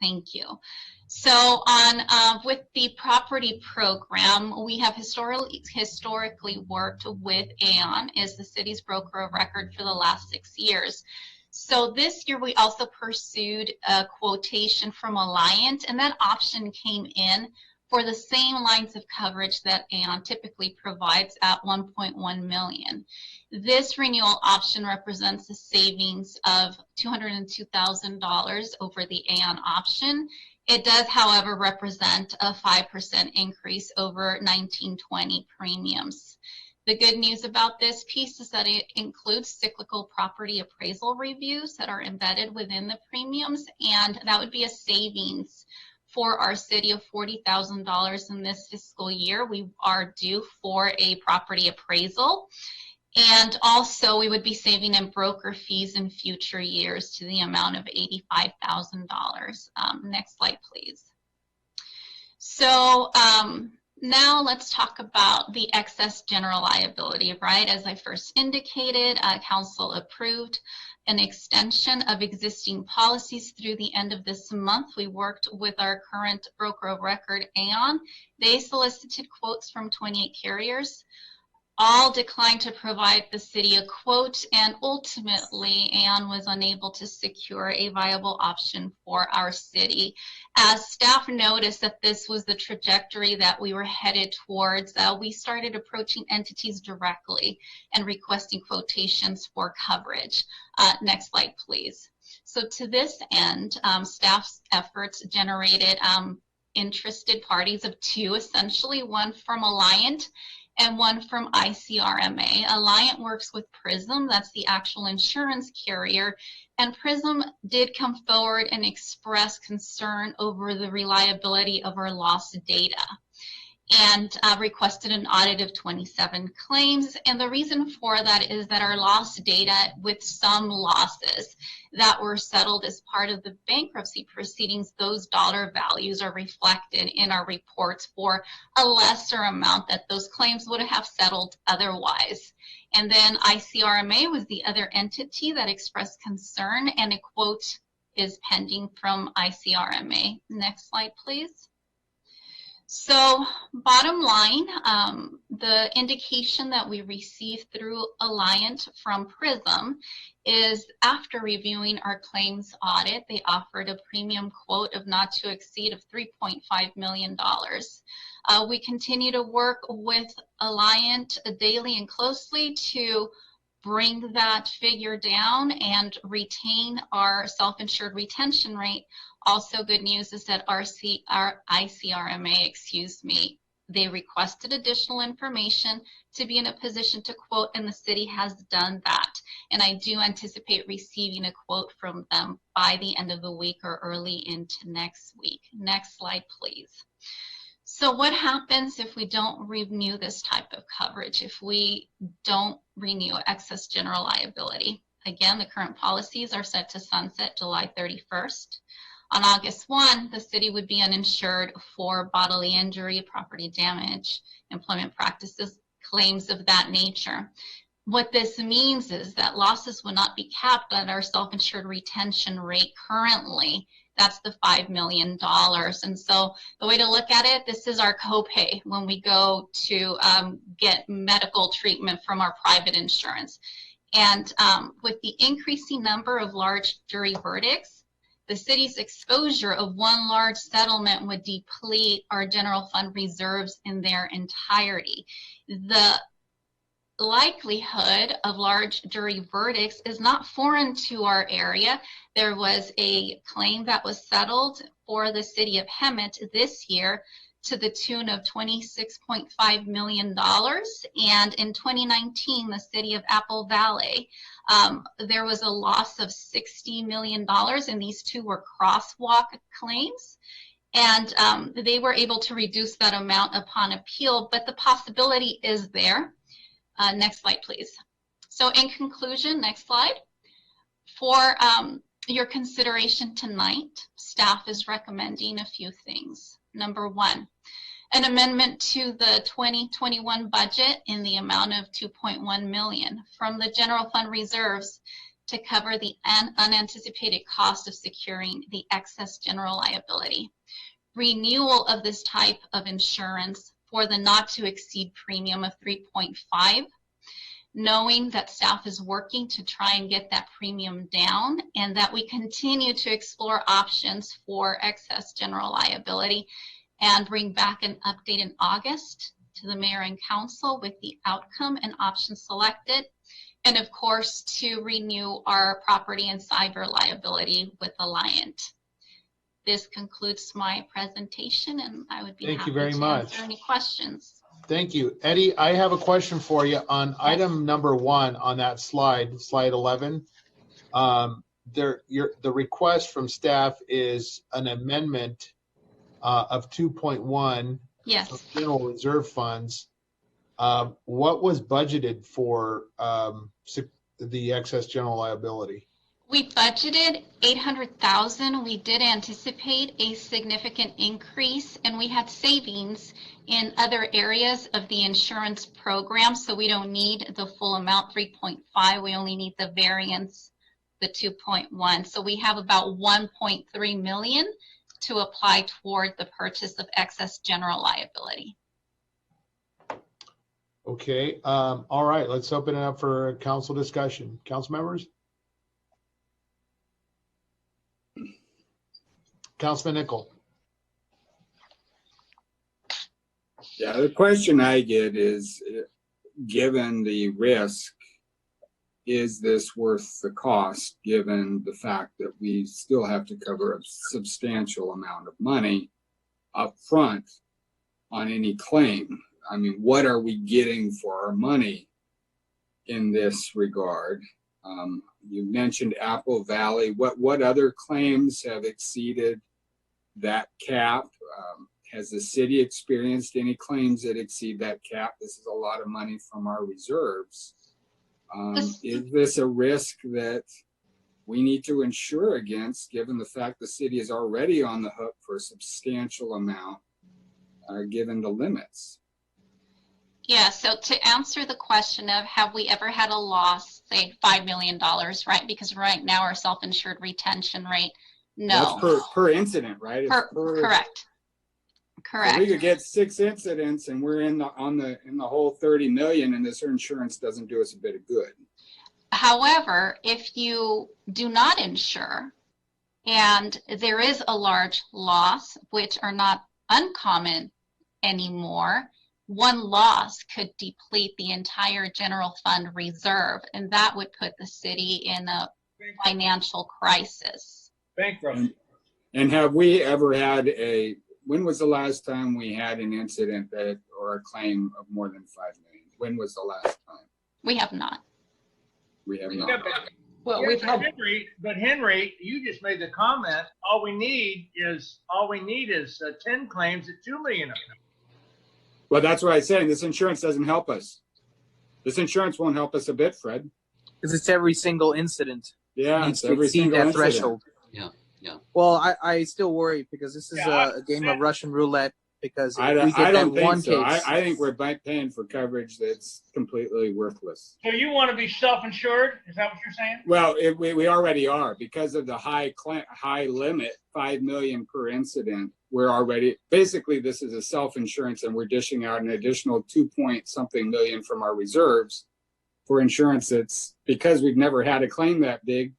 Thank you. So on with the property program, we have historically worked with Aon as the city's broker of record for the last 6 years. So this year we also pursued a quotation from Alliant, and that option came in for the same lines of coverage that Aon typically provides at $1.1 million. This renewal option represents a savings of $202,000 over the Aon option. It does, however, represent a 5% increase over 1920 premiums. The good news about this piece is that it includes cyclical property appraisal reviews that are embedded within the premiums, and that would be a savings for our city of $40,000 in this fiscal year. We are due for a property appraisal, And also, we would be saving in broker fees in future years to the amount of $85,000. Next slide, please. So now let's talk about the excess general liability, right? As I first indicated, council approved an extension of existing policies through the end of this month. We worked with our current broker of record, Aon. They solicited quotes from 28 carriers. All declined to provide the city a quote, and ultimately Aon was unable to secure a viable option for our city. As staff noticed that this was the trajectory that we were headed towards, we started approaching entities directly and requesting quotations for coverage. Next slide, please. So to this end, staff's efforts generated interested parties of two, essentially, one from Alliant and one from ICRMA. Alliant works with Prism, that's the actual insurance carrier, and Prism did come forward and express concern over the reliability of our lost data, and requested an audit of 27 claims. And the reason for that is that our lost data, with some losses that were settled as part of the bankruptcy proceedings, those dollar values are reflected in our reports for a lesser amount that those claims would have settled otherwise. And then ICRMA was the other entity that expressed concern, and a quote is pending from ICRMA. Next slide, please. So bottom line, the indication that we received through Alliant from Prism is, after reviewing our claims audit, they offered a premium quote of not to exceed of $3.5 million. We continue to work with Alliant daily and closely to bring that figure down and retain our self-insured retention rate. Also, good news is that our ICRMA, they requested additional information to be in a position to quote, and the city has done that. And I do anticipate receiving a quote from them by the end of the week or early into next week. Next slide, please. So what happens if we don't renew this type of coverage, if we don't renew excess general liability? Again, the current policies are set to sunset July 31st. On August 1, the city would be uninsured for bodily injury, property damage, employment practices, claims of that nature. What this means is that losses will not be capped at our self-insured retention rate currently. That's the $5 million. And so the way to look at it, this is our copay when we go to get medical treatment from our private insurance. And with the increasing number of large jury verdicts, the city's exposure of one large settlement would deplete our general fund reserves in their entirety. The likelihood of large jury verdicts is not foreign to our area. There was a claim that was settled for the city of Hemet this year to the tune of $26.5 million. And in 2019, the city of Apple Valley, there was a loss of $60 million, and these two were crosswalk claims. And they were able to reduce that amount upon appeal, but the possibility is there. Next slide, please. So in conclusion, next slide. For your consideration tonight, staff is recommending a few things. Number one, an amendment to the 2021 budget in the amount of $2.1 million from the general fund reserves to cover the unanticipated cost of securing the excess general liability. Renewal of this type of insurance for the not to exceed premium of 3.5, knowing that staff is working to try and get that premium down, and that we continue to explore options for excess general liability, and bring back an update in August to the mayor and council with the outcome and options selected. And of course, to renew our property and cyber liability with Alliant. This concludes my presentation, and I would be happy to answer any questions. Thank you. Eddie, I have a question for you on item number 1 on that slide, slide 11. The request from staff is an amendment of 2.1 yes. of general reserve funds. What was budgeted for the excess general liability? We budgeted 800,000. We did anticipate a significant increase, and we had savings in other areas of the insurance program, so we don't need the full amount, 3.5. We only need the variance, the 2.1. So we have about 1.3 million to apply toward the purchase of excess general liability. Okay, all right, let's open it up for council discussion. Council members? Councilman Nickel. Yeah, the question I get is, given the risk, is this worth the cost, given the fact that we still have to cover a substantial amount of money up front on any claim? I mean, what are we getting for our money in this regard? You mentioned Apple Valley. What other claims have exceeded that cap? Has the city experienced any claims that exceed that cap? This is a lot of money from our reserves. Is this a risk that we need to insure against, given the fact the city is already on the hook for a substantial amount, given the limits? Yeah, so to answer the question of have we ever had a loss, say $5 million, right? Because right now our self-insured retention rate, no. That's per incident, right? It's Correct. Correct. So we could get 6 incidents and we're in the whole 30 million, and this insurance doesn't do us a bit of good. However, if you do not insure and there is a large loss, which are not uncommon anymore, one loss could deplete the entire general fund reserve, and that would put the city in a financial crisis. Bankrupt. And have we ever had when was the last time we had an incident or a claim of more than 5 million? When was the last time? We have not. We have not. Yeah, Well, yeah, we've had Henry, you just made the comment. All we need is 10 claims at 2 million. Well, that's what I'm saying. This insurance doesn't help us. This insurance won't help us a bit, Fred. Because it's every single incident. Yeah, needs it's to every exceed single that incident. threshold. Yeah, yeah. Well, I still worry because this is a game of Russian roulette. Because I if we get don't that one think so. case, I think we're paying for coverage that's completely worthless. So you want to be self-insured? Is that what you're saying? Well, we already are because of the high limit, 5 million per incident. We're already basically this is a self-insurance, and we're dishing out an additional 2-point-something million from our reserves for insurance. That's because we've never had a claim that big.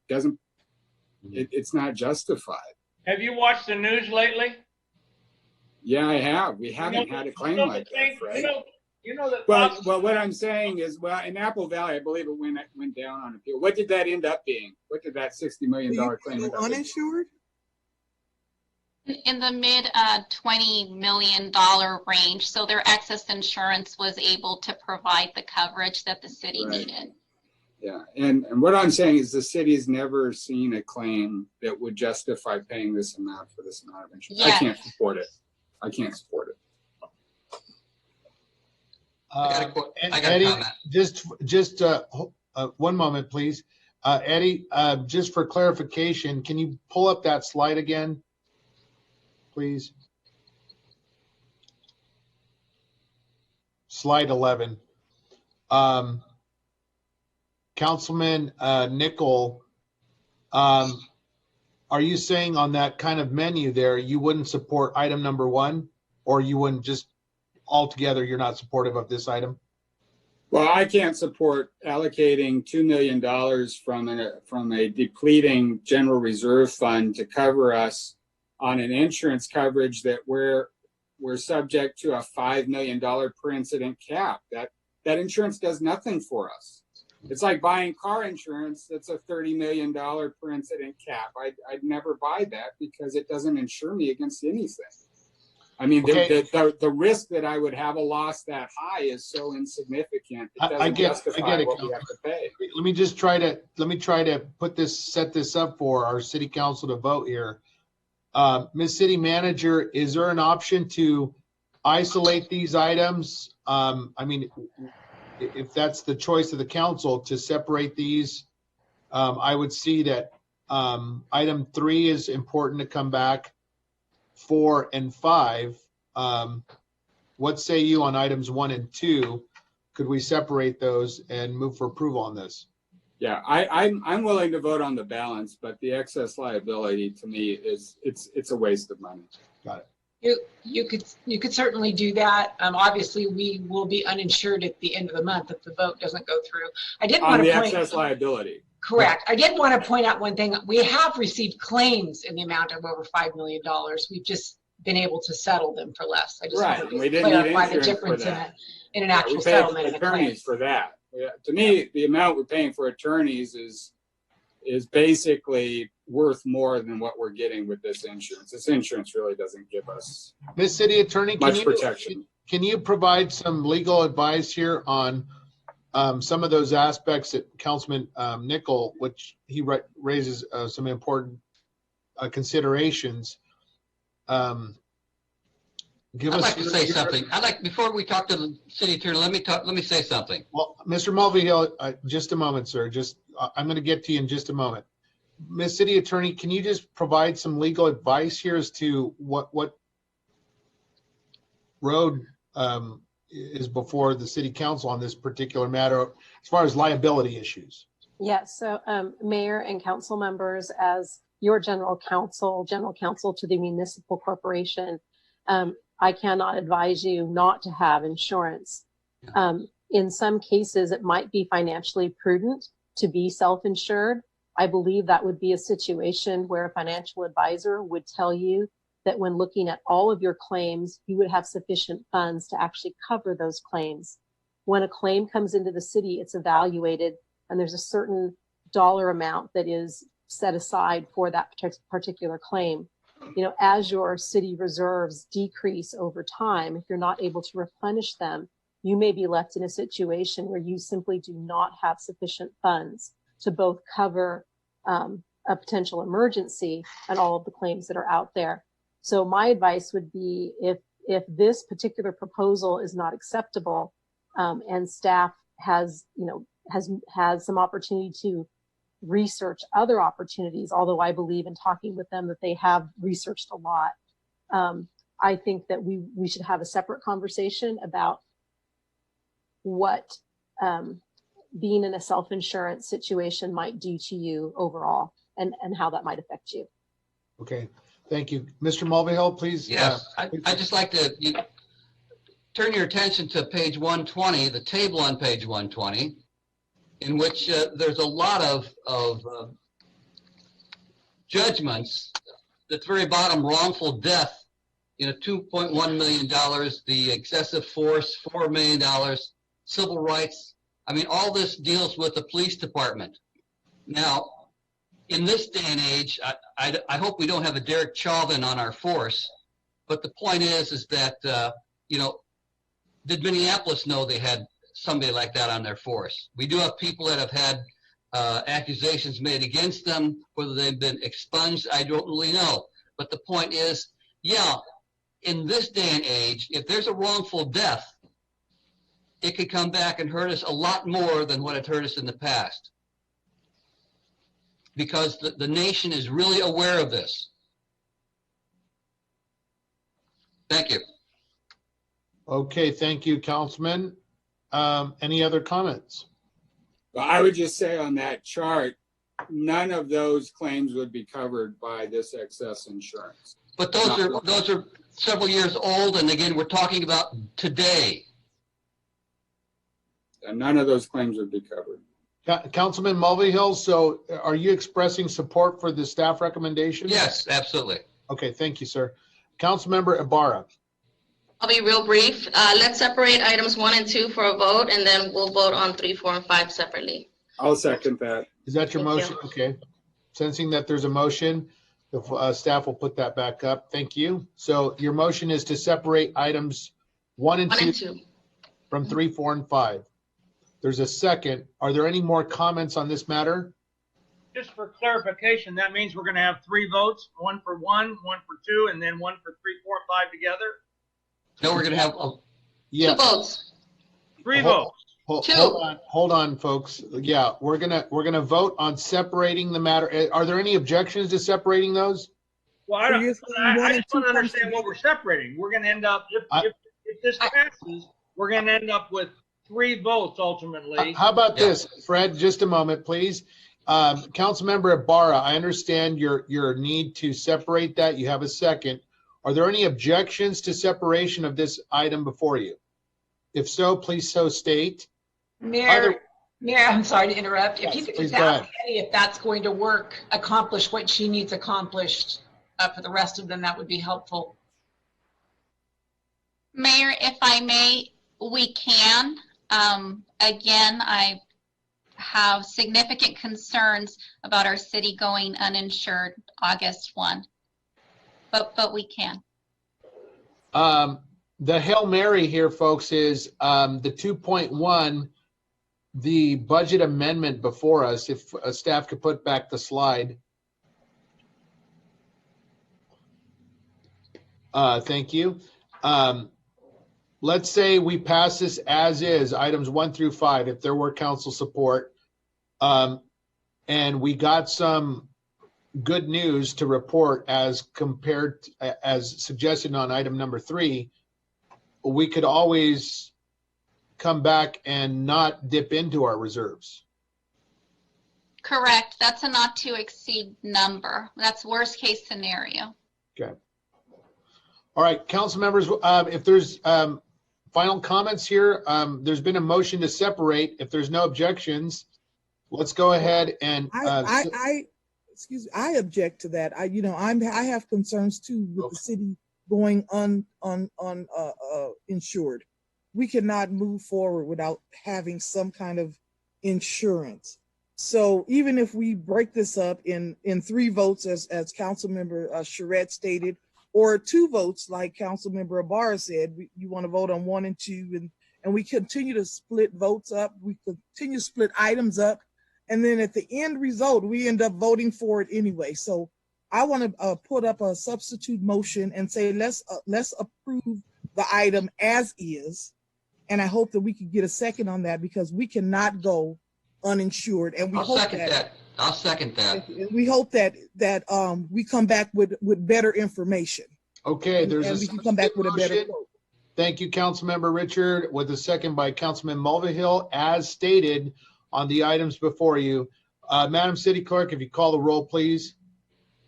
It's not justified. Have you watched the news lately? Yeah, I have. We haven't had a claim like that, Fred. You know that. Well, what I'm saying is, in Apple Valley, I believe it went down on appeal. What did that end up being? What did that $60 million claim end up being? Uninsured? In the mid $20 million range. So their excess insurance was able to provide the coverage that the city needed. Yeah, and what I'm saying is the city's never seen a claim that would justify paying this amount for this amount of insurance. Yeah. I can't support it. I can't support it. I got a Eddie, comment. just one moment, please. Eddie, just for clarification, can you pull up that slide again, please? Slide 11. Councilman Nickel, are you saying on that kind of menu there, you wouldn't support item number 1, or you wouldn't just altogether, you're not supportive of this item? Well, I can't support allocating $2 million from a depleting general reserve fund to cover us on an insurance coverage that we're subject to a $5 million per incident cap. That insurance does nothing for us. It's like buying car insurance that's a $30 million per incident cap. I'd never buy that because it doesn't insure me against anything. I mean, the risk that I would have a loss that high is so insignificant. It doesn't justify what we have to pay. Let me try to set this up for our city council to vote here. Ms. City Manager, is there an option to isolate these items. I mean, if that's the choice of the council to separate these, I would see that item 3 is important to come back. 4 and 5. What say you on items 1 and 2? Could we separate those and move for approval on this? Yeah, I'm willing to vote on the balance, but the excess liability to me is it's a waste of money. Got it. You could certainly do that. Obviously, we will be uninsured at the end of the month if the vote doesn't go through. I did want to point excess liability. Correct. I did want to point out one thing. We have received claims in the amount of over $5 million. We've just been able to settle them for less. I just wanted to clarify the difference in an actual settlement and a claim. Attorneys for that. Yeah, to me, the amount we're paying for attorneys is basically worth more than what we're getting with this insurance. This insurance really doesn't give us Ms. City Attorney, much protection. Can you provide some legal advice here on some of those aspects that Councilman Nickel, which he raises some important considerations? I'd like to say something. Before we talk to the city attorney, let me say something. Well, Mr. Mulvihill, just a moment, sir. I'm going to get to you in just a moment. Ms. City Attorney, can you just provide some legal advice here as to what road is before the city council on this particular matter as far as liability issues? Yes. So Mayor and council members, as your general counsel to the municipal corporation, I cannot advise you not to have insurance. In some cases, it might be financially prudent to be self-insured. I believe that would be a situation where a financial advisor would tell you that when looking at all of your claims, you would have sufficient funds to actually cover those claims. When a claim comes into the city, it's evaluated, and there's a certain dollar amount that is set aside for that particular claim. You know, as your city reserves decrease over time, if you're not able to replenish them, you may be left in a situation where you simply do not have sufficient funds to both cover a potential emergency and all of the claims that are out there. So my advice would be, if this particular proposal is not acceptable, and staff has some opportunity to research other opportunities, although I believe in talking with them that they have researched a lot. I think that we should have a separate conversation about what being in a self-insurance situation might do to you overall, and how that might affect you. Okay, thank you. Mr. Mulvihill, please. Yes, I'd just like to turn your attention to page 120, the table on page 120, in which there's a lot of judgments. At the very bottom, wrongful death, $2.1 million, the excessive force, $4 million, civil rights. I mean, all this deals with the police department. Now, in this day and age, I hope we don't have a Derek Chauvin on our force, but the point is that, did Minneapolis know they had somebody like that on their force? We do have people that have had accusations made against them. Whether they've been expunged, I don't really know. But the point is, in this day and age, if there's a wrongful death, it could come back and hurt us a lot more than what it hurt us in the past. Because the nation is really aware of this. Thank you. Okay, thank you, Councilman. Any other comments? Well, I would just say on that chart, none of those claims would be covered by this excess insurance. But those are several years old, and again, we're talking about today. And none of those claims would be covered. Councilman Mulvihill, so are you expressing support for the staff recommendation? Yes, absolutely. Okay, thank you, sir. Councilmember Ibarra. I'll be real brief. Let's separate items 1 and 2 for a vote, and then we'll vote on 3, 4, and 5 separately. I'll second that. Is that your motion? Okay. Sensing that there's a motion, the staff will put that back up. Thank you. So your motion is to separate items 1 and 2 from 3, 4, and 5. There's a second. Are there any more comments on this matter? Just for clarification, that means we're going to have 3 votes, 1 for 1, 1 for 2, and then 1 for 3, 4, and 5 together? No, we're gonna have, Yeah. 2 votes. 3 votes. Hold on, folks. Yeah, we're gonna vote on separating the matter. Are there any objections to separating those? Well, I just want to understand what we're separating. We're gonna end up, if this passes, we're gonna end up with 3 votes ultimately. How about this, Fred? Just a moment, please. Councilmember Ibarra, I understand your need to separate that. You have a second. Are there any objections to separation of this item before you? If so, please so state. Mayor, I'm sorry to interrupt. If you could please just go ask ahead. Penny if that's going to work, accomplish what she needs accomplished for the rest of them, that would be helpful. Mayor, if I may, we can. Again, I have significant concerns about our city going uninsured August 1, but we can. The Hail Mary here, folks, is the 2.1, the budget amendment before us. If staff could put back the slide. Thank you. Let's say we pass this as is, items 1 through 5, if there were council support, and we got some good news to report as compared, as suggested on item number 3, we could always come back and not dip into our reserves. Correct. That's a not to exceed number. That's worst case scenario. Okay. All right, council members, if there's final comments here, there's been a motion to separate. If there's no objections, let's go ahead and. Excuse me, I object to that. I have concerns too with the city going insured. We cannot move forward without having some kind of insurance. So even if we break this up in 3 votes, as Councilmember Charette stated, or 2 votes, like Councilmember Ibarra said, you want to vote on 1 and 2, and we continue to split votes up. We continue to split items up, and then at the end result, we end up voting for it anyway. So I want to put up a substitute motion and say let's approve the item as is, and I hope that we can get a second on that, because we cannot go uninsured, and we I'll second that. We hope that we come back with better information. Okay, and we can come back with a better quote. Thank you, Councilmember Richard, with a second by Councilman Mulvihill, as stated on the items before you. Madam City Clerk, if you call the roll, please.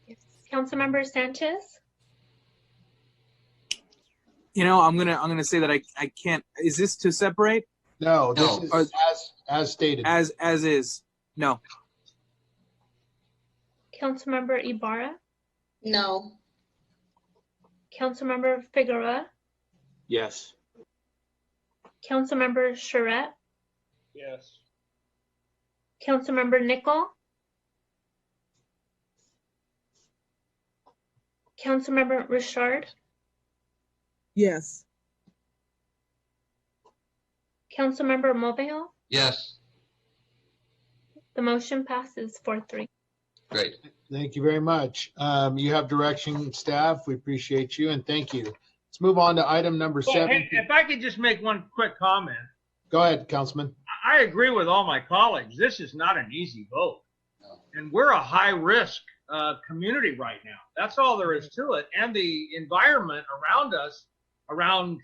Yes. Councilmember Sanchez. I'm gonna say that I can't. Is this to separate? No, this is as stated. As is. No. Councilmember Ibarra. No. Councilmember Figueroa. Yes. Councilmember Charette. Yes. Councilmember Nickel. Councilmember Richard. Yes. Councilmember Mulvihill. Yes. The motion passes 4-3. Great. Thank you very much. You have direction, staff. We appreciate you, and thank you. Let's move on to item number 7. Hey, if I could just make one quick comment. Go ahead, Councilman. I agree with all my colleagues. This is not an easy vote. And we're a high-risk community right now. That's all there is to it. And the environment around us, around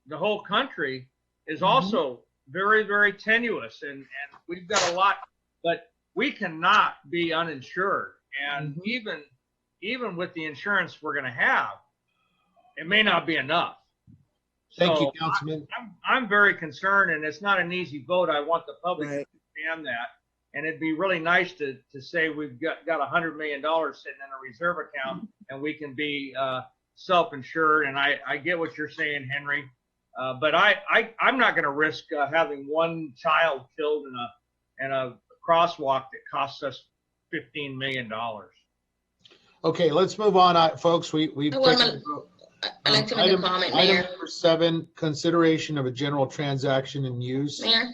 the whole country, is also very, very tenuous. And we've got a lot, but we cannot be uninsured. And even with the insurance we're going to have, it may not be enough. Thank you, Councilman. I'm very concerned, and it's not an easy vote. I want the public to understand that. And it'd be really nice to say we've got $100 million sitting in a reserve account, and we can be self-insured. And I get what you're saying, Henry. But I'm not going to risk having one child killed in a crosswalk that costs us $15 million. Okay, let's move on, folks. I'd like to make a comment, Mayor. Item number 7, consideration of a general transaction and use. Mayor,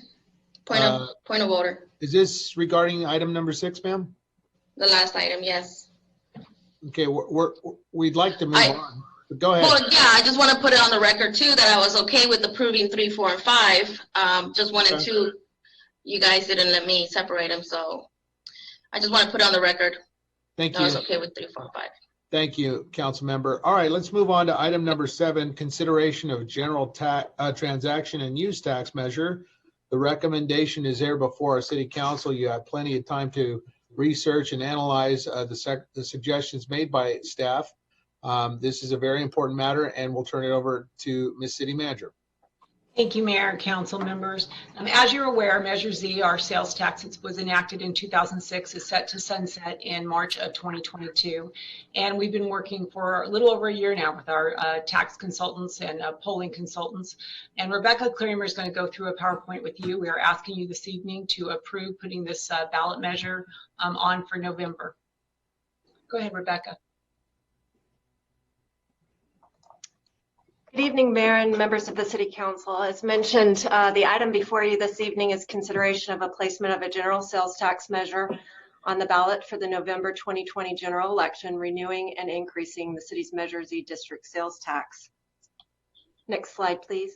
point of order. Is this regarding item number 6, ma'am? The last item, yes. Okay, we'd like to move on. Go ahead. Well, yeah, I just want to put it on the record too that I was okay with approving 3, 4, and 5. Just wanted Okay. to, you guys didn't let me separate them, so I just want to put it on the record. Thank that I was you. okay with 3, 4, and 5. Thank you, council member. All right, let's move on to item number 7, consideration of general transaction and use tax measure. The recommendation is there before our city council. You have plenty of time to research and analyze the suggestions made by staff. This is a very important matter, and we'll turn it over to Ms. City Manager. Thank you, Mayor and council members. As you're aware, Measure Z, our sales tax, was enacted in 2006, is set to sunset in March of 2022. And we've been working for a little over a year now with our tax consultants and polling consultants. And Rebecca Kramer is going to go through a PowerPoint with you. We are asking you this evening to approve putting this ballot measure on for November. Go ahead, Rebecca. Good evening, Mayor and members of the City Council. As mentioned, the item before you this evening is consideration of a placement of a general sales tax measure on the ballot for the November 2020 general election, renewing and increasing the city's Measure Z district sales tax. Next slide, please.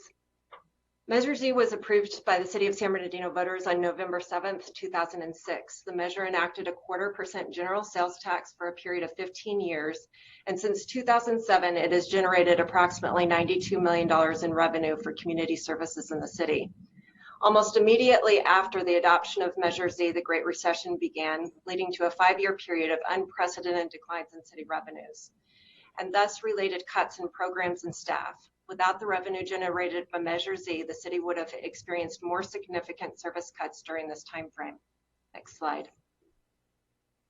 Measure Z was approved by the City of San Bernardino voters on November 7th, 2006. The measure enacted a 0.25% general sales tax for a period of 15 years, and since 2007, it has generated approximately $92 million in revenue for community services in the city. Almost immediately after the adoption of Measure Z, the Great Recession began, leading to a 5-year period of unprecedented declines in city revenues, and thus related cuts in programs and staff. Without the revenue generated by Measure Z, the city would have experienced more significant service cuts during this time frame. Next slide.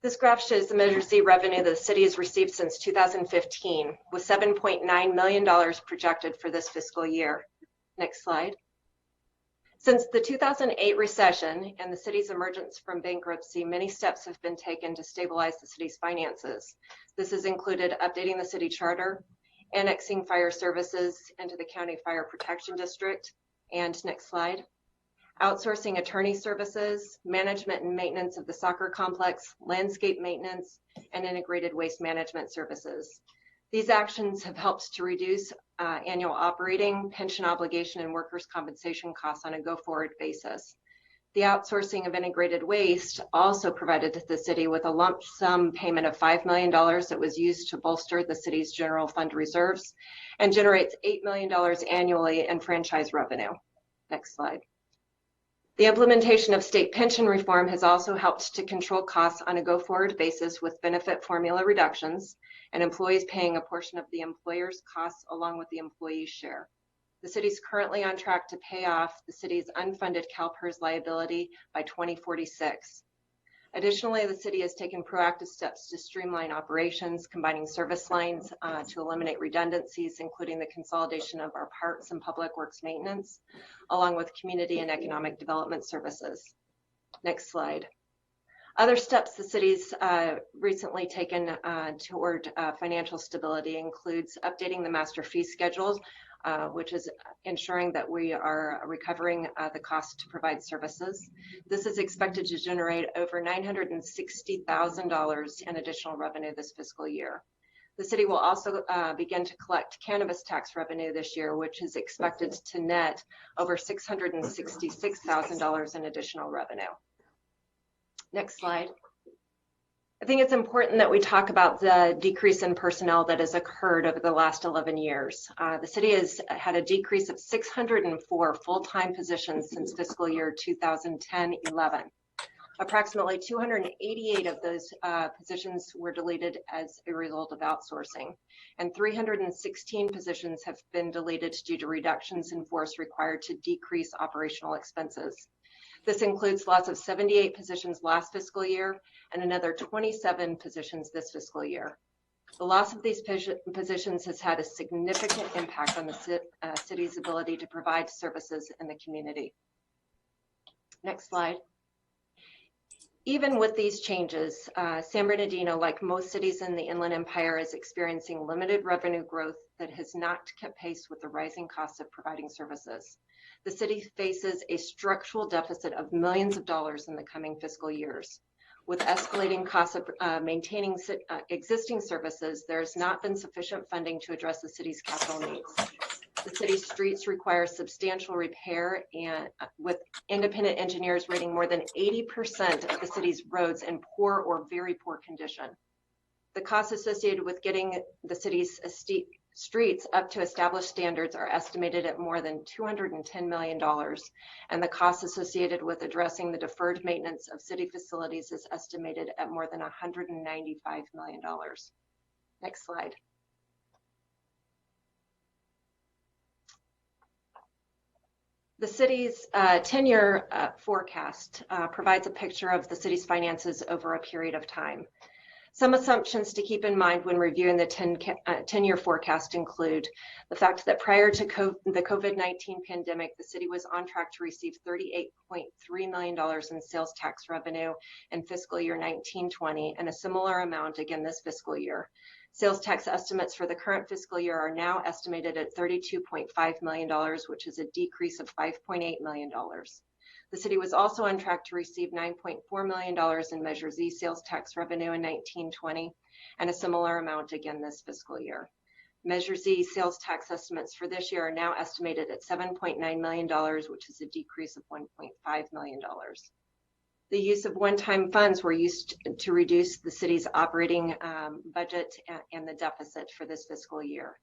This graph shows the Measure Z revenue that the city has received since 2015, with $7.9 million projected for this fiscal year. Next slide. Since the 2008 recession and the city's emergence from bankruptcy, many steps have been taken to stabilize the city's finances. This has included updating the city charter, annexing fire services into the county fire protection district, and next slide, outsourcing attorney services, management and maintenance of the soccer complex, landscape maintenance, and integrated waste management services. These actions have helped to reduce annual operating, pension obligation, and workers' compensation costs on a go-forward basis. The outsourcing of integrated waste also provided the city with a lump sum payment of $5 million that was used to bolster the city's general fund reserves and generates $8 million annually in franchise revenue. Next slide. The implementation of state pension reform has also helped to control costs on a go-forward basis with benefit formula reductions and employees paying a portion of the employer's costs along with the employee's share. The city is currently on track to pay off the city's unfunded CalPERS liability by 2046. Additionally, the city has taken proactive steps to streamline operations, combining service lines to eliminate redundancies, including the consolidation of our parks and public works maintenance, along with community and economic development services. Next slide. Other steps the city's recently taken toward financial stability includes updating the master fee schedule, which is ensuring that we are recovering the cost to provide services. This is expected to generate over $960,000 in additional revenue this fiscal year. The city will also begin to collect cannabis tax revenue this year, which is expected to net over $666,000 in additional revenue. Next slide. I think it's important that we talk about the decrease in personnel that has occurred over the last 11 years. The city has had a decrease of 604 full-time positions since fiscal year 2010-11. Approximately 288 of those positions were deleted as a result of outsourcing, and 316 positions have been deleted due to reductions in force required to decrease operational expenses. This includes loss of 78 positions last fiscal year and another 27 positions this fiscal year. The loss of these positions has had a significant impact on the city's ability to provide services in the community. Next slide. Even with these changes, San Bernardino, like most cities in the Inland Empire, is experiencing limited revenue growth that has not kept pace with the rising costs of providing services. The city faces a structural deficit of millions of dollars in the coming fiscal years. With escalating costs of maintaining existing services, there's not been sufficient funding to address the city's capital needs. The city's streets require substantial repair, and with independent engineers rating more than 80% of the city's roads in poor or very poor condition. The costs associated with getting the city's streets up to established standards are estimated at more than $210 million, and the costs associated with addressing the deferred maintenance of city facilities is estimated at more than $195 million. Next slide. The city's 10-year forecast provides a picture of the city's finances over a period of time. Some assumptions to keep in mind when reviewing the 10-year forecast include the fact that prior to the COVID-19 pandemic, the city was on track to receive $38.3 million in sales tax revenue in fiscal year 19-20, and a similar amount again this fiscal year. Sales tax estimates for the current fiscal year are now estimated at $32.5 million, which is a decrease of $5.8 million. The city was also on track to receive $9.4 million in Measure Z sales tax revenue in 19-20, and a similar amount again this fiscal year. Measure Z sales tax estimates for this year are now estimated at $7.9 million, which is a decrease of $1.5 million. The use of one-time funds were used to reduce the city's operating budget and the deficit for this fiscal year.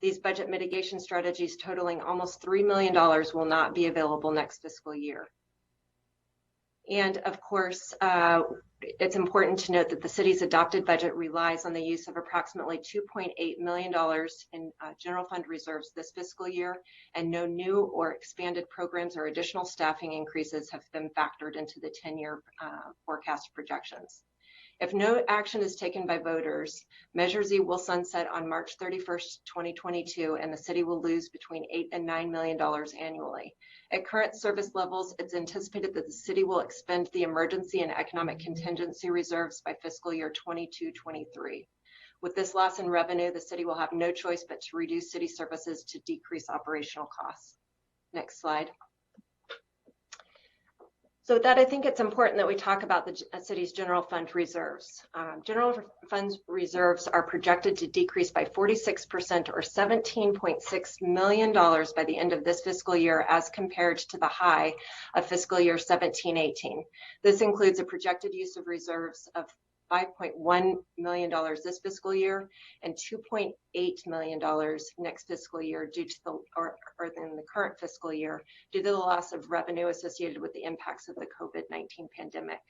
These budget mitigation strategies totaling almost $3 million will not be available next fiscal year. And of course, it's important to note that the city's adopted budget relies on the use of approximately $2.8 million in general fund reserves this fiscal year, and no new or expanded programs or additional staffing increases have been factored into the 10-year forecast projections. If no action is taken by voters, Measure Z will sunset on March 31st, 2022, and the city will lose between $8 and $9 million annually. At current service levels, it's anticipated that the city will expend the emergency and economic contingency reserves by fiscal year 22-23. With this loss in revenue, the city will have no choice but to reduce city services to decrease operational costs. Next slide. So with that, I think it's important that we talk about the city's general fund reserves. General fund reserves are projected to decrease by 46% or $17.6 million by the end of this fiscal year as compared to the high of fiscal year 17-18. This includes a projected use of reserves of $5.1 million this fiscal year and $2.8 million next fiscal year due to or in the current fiscal year due to the loss of revenue associated with the impacts of the COVID-19 pandemic.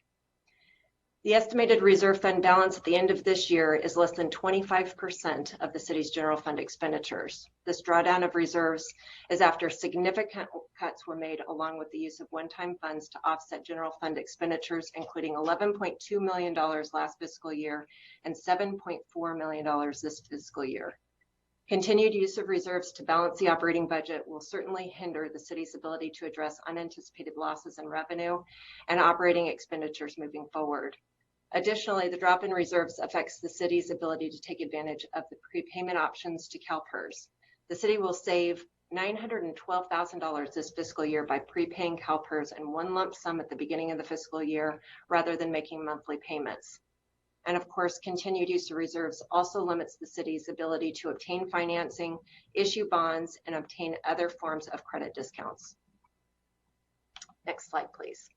The estimated reserve fund balance at the end of this year is less than 25% of the city's general fund expenditures. This drawdown of reserves is after significant cuts were made along with the use of one-time funds to offset general fund expenditures, including $11.2 million last fiscal year and $7.4 million this fiscal year. Continued use of reserves to balance the operating budget will certainly hinder the city's ability to address unanticipated losses in revenue and operating expenditures moving forward. Additionally, the drop in reserves affects the city's ability to take advantage of the prepayment options to CalPERS. The city will save $912,000 this fiscal year by prepaying CalPERS in one lump sum at the beginning of the fiscal year rather than making monthly payments. And of course, continued use of reserves also limits the city's ability to obtain financing, issue bonds, and obtain other forms of credit discounts. Next slide, please.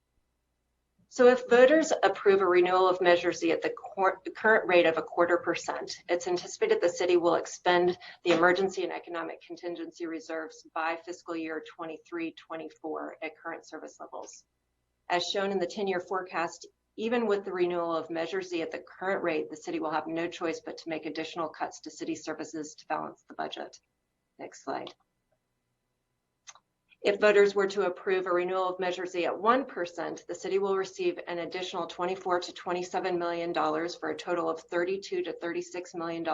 So if voters approve a renewal of Measure Z at the current rate of 0.25%, it's anticipated the city will expend the emergency and economic contingency reserves by fiscal year 23-24 at current service levels. As shown in the 10-year forecast, even with the renewal of Measure Z at the current rate, the city will have no choice but to make additional cuts to city services to balance the budget. Next slide. If voters were to approve a renewal of Measure Z at 1%, the city will receive an additional $24 to $27 million for a total of $32 to $36 million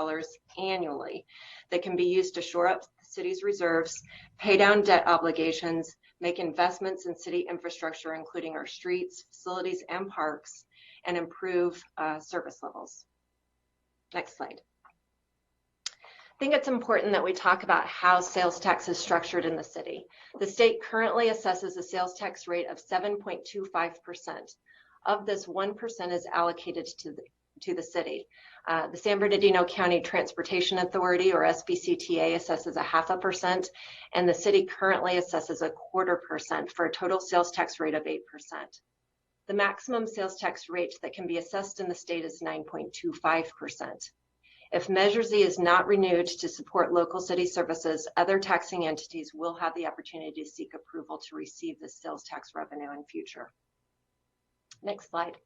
annually that can be used to shore up the city's reserves, pay down debt obligations, make investments in city infrastructure, including our streets, facilities, and parks, and improve service levels. Next slide. I think it's important that we talk about how sales tax is structured in the city. The state currently assesses a sales tax rate of 7.25%. Of this, 1% is allocated to the city. The San Bernardino County Transportation Authority, or SBCTA, assesses 0.5%, and the city currently assesses 0.25% for a total sales tax rate of 8%. The maximum sales tax rate that can be assessed in the state is 9.25%. If Measure Z is not renewed to support local city services, other taxing entities will have the opportunity to seek approval to receive this sales tax revenue in future. Next slide.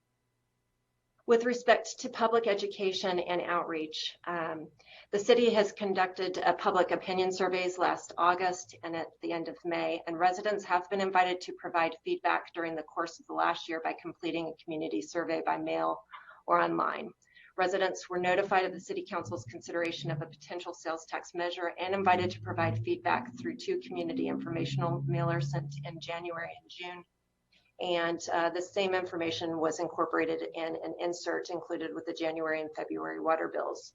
With respect to public education and outreach, the city has conducted public opinion surveys last August and at the end of May, and residents have been invited to provide feedback during the course of the last year by completing a community survey by mail or online. Residents were notified of the City Council's consideration of a potential sales tax measure and invited to provide feedback through 2 community informational mailers sent in January and June. And the same information was incorporated in an insert included with the January and February water bills.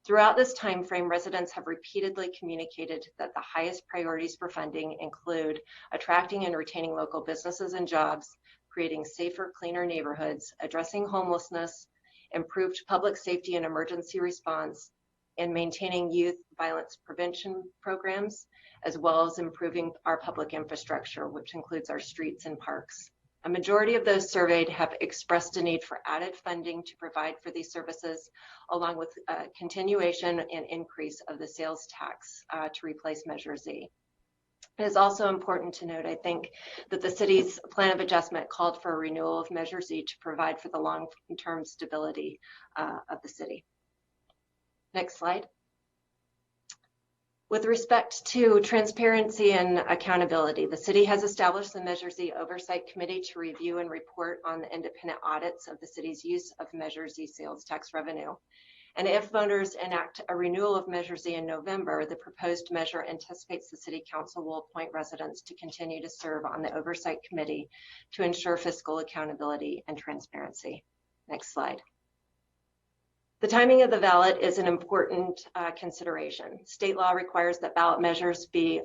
Throughout this time frame, residents have repeatedly communicated that the highest priorities for funding include attracting and retaining local businesses and jobs, creating safer, cleaner neighborhoods, addressing homelessness, improved public safety and emergency response, and maintaining youth violence prevention programs, as well as improving our public infrastructure, which includes our streets and parks. A majority of those surveyed have expressed a need for added funding to provide for these services, along with continuation and increase of the sales tax to replace Measure Z. It is also important to note, I think, that the city's plan of adjustment called for a renewal of Measure Z to provide for the long-term stability of the city. Next slide. With respect to transparency and accountability, the city has established the Measure Z Oversight Committee to review and report on the independent audits of the city's use of Measure Z sales tax revenue. And if voters enact a renewal of Measure Z in November, the proposed measure anticipates the City Council will appoint residents to continue to serve on the Oversight Committee to ensure fiscal accountability and transparency. Next slide. The timing of the ballot is an important consideration. State law requires that ballot measures be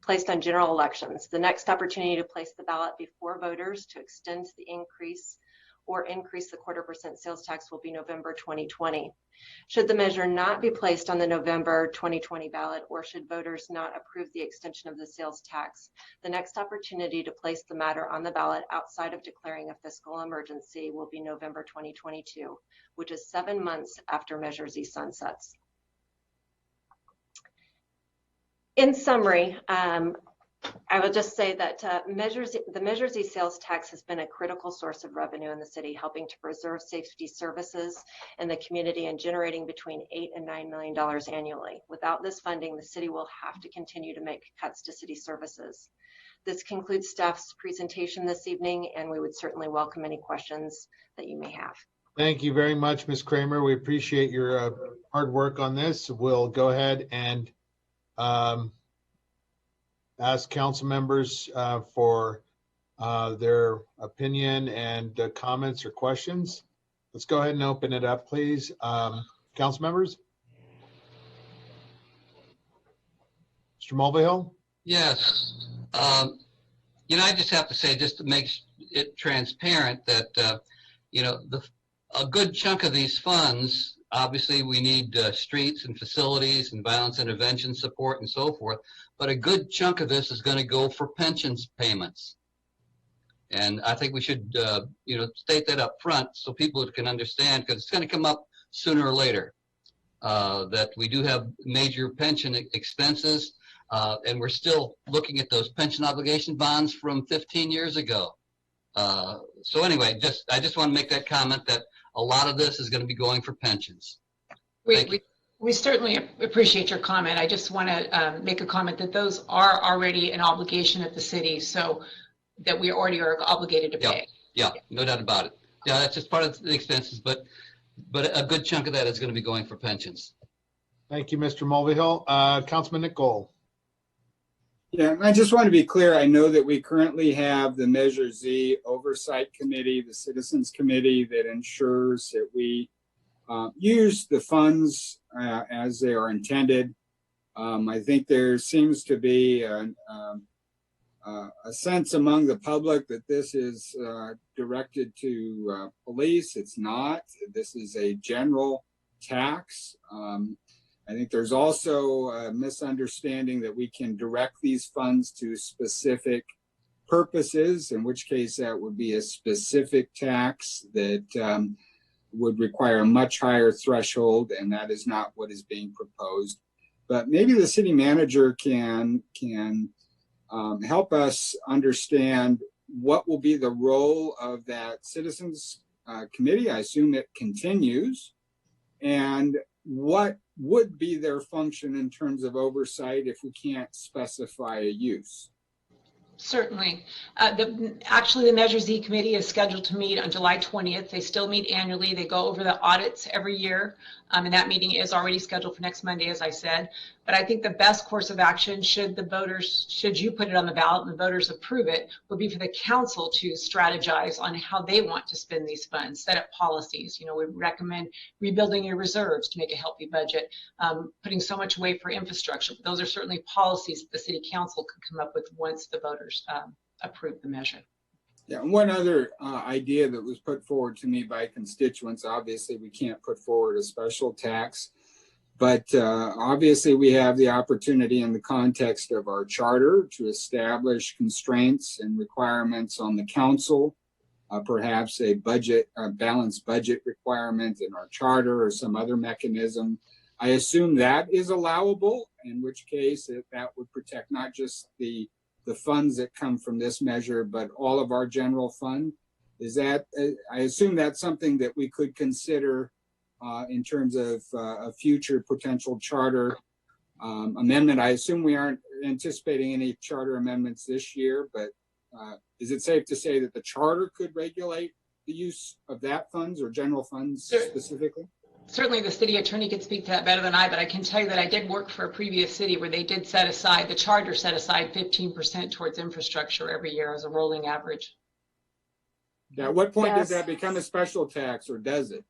placed on general elections. The next opportunity to place the ballot before voters to extend the increase or increase the 0.25% sales tax will be November 2020. Should the measure not be placed on the November 2020 ballot, or should voters not approve the extension of the sales tax, the next opportunity to place the matter on the ballot outside of declaring a fiscal emergency will be November 2022, which is 7 months after Measure Z sunsets. In summary, I will just say that the Measure Z sales tax has been a critical source of revenue in the city, helping to preserve safety services in the community and generating between $8 and $9 million annually. Without this funding, the city will have to continue to make cuts to city services. This concludes staff's presentation this evening, and we would certainly welcome any questions that you may have. Thank you very much, Ms. Kramer. We appreciate your hard work on this. We'll go ahead and ask council members for their opinion and comments or questions. Let's go ahead and open it up, please. Council members? Mr. Mulvihill? Yes. You know, I just have to say, just to make it transparent, that, you know, a good chunk of these funds, obviously we need streets and facilities and violence intervention support and so forth, but a good chunk of this is going to go for pensions payments. And I think we should, you know, state that up front so people can understand, because it's going to come up sooner or later, that we do have major pension expenses, and we're still looking at those pension obligation bonds from 15 years ago. So anyway, I just want to make that comment that a lot of this is going to be going for pensions. We certainly appreciate your comment. I just want to make a comment that those are already an obligation of the city, so that we already are obligated to pay. Yeah, no doubt about it. Yeah, that's just part of the expenses, but a good chunk of that is going to be going for pensions. Thank you, Mr. Mulvihill. Councilman Nick Gold. Yeah, I just want to be clear. I know that we currently have the Measure Z Oversight Committee, the Citizens Committee, that ensures that we use the funds as they are intended. I think there seems to be a a sense among the public that this is directed to police. It's not. This is a general tax. I think there's also a misunderstanding that we can direct these funds to specific purposes, in which case that would be a specific tax that would require a much higher threshold, and that is not what is being proposed. But maybe the city manager can help us understand what will be the role of that citizens committee. I assume it continues, and what would be their function in terms of oversight if we can't specify a use. Certainly. Actually, the Measure Z committee is scheduled to meet on July 20th. They still meet annually. They go over the audits every year. And that meeting is already scheduled for next Monday, as I said. But I think the best course of action, should you put it on the ballot and the voters approve it, would be for the council to strategize on how they want to spend these funds, set up policies. You know, we recommend rebuilding your reserves to make a healthy budget, putting so much away for infrastructure. But those are certainly policies that the city council could come up with once the voters approve the measure. Yeah, one other idea that was put forward to me by constituents, obviously we can't put forward a special tax, but obviously we have the opportunity in the context of our charter to establish constraints and requirements on the council, perhaps a balanced budget requirement in our charter or some other mechanism. I assume that is allowable, in which case that would protect not just the funds that come from this measure, but all of our general fund. Is that, I assume that's something that we could consider in terms of a future potential charter amendment. I assume we aren't anticipating any charter amendments this year, but is it safe to say that the charter could regulate the use of that funds or general funds specifically? Certainly the city attorney could speak to that better than I, but I can tell you that I did work for a previous city where they did set aside, the charter set aside 15% towards infrastructure every year as a rolling average. Now, at what point does that become a special tax, or does it?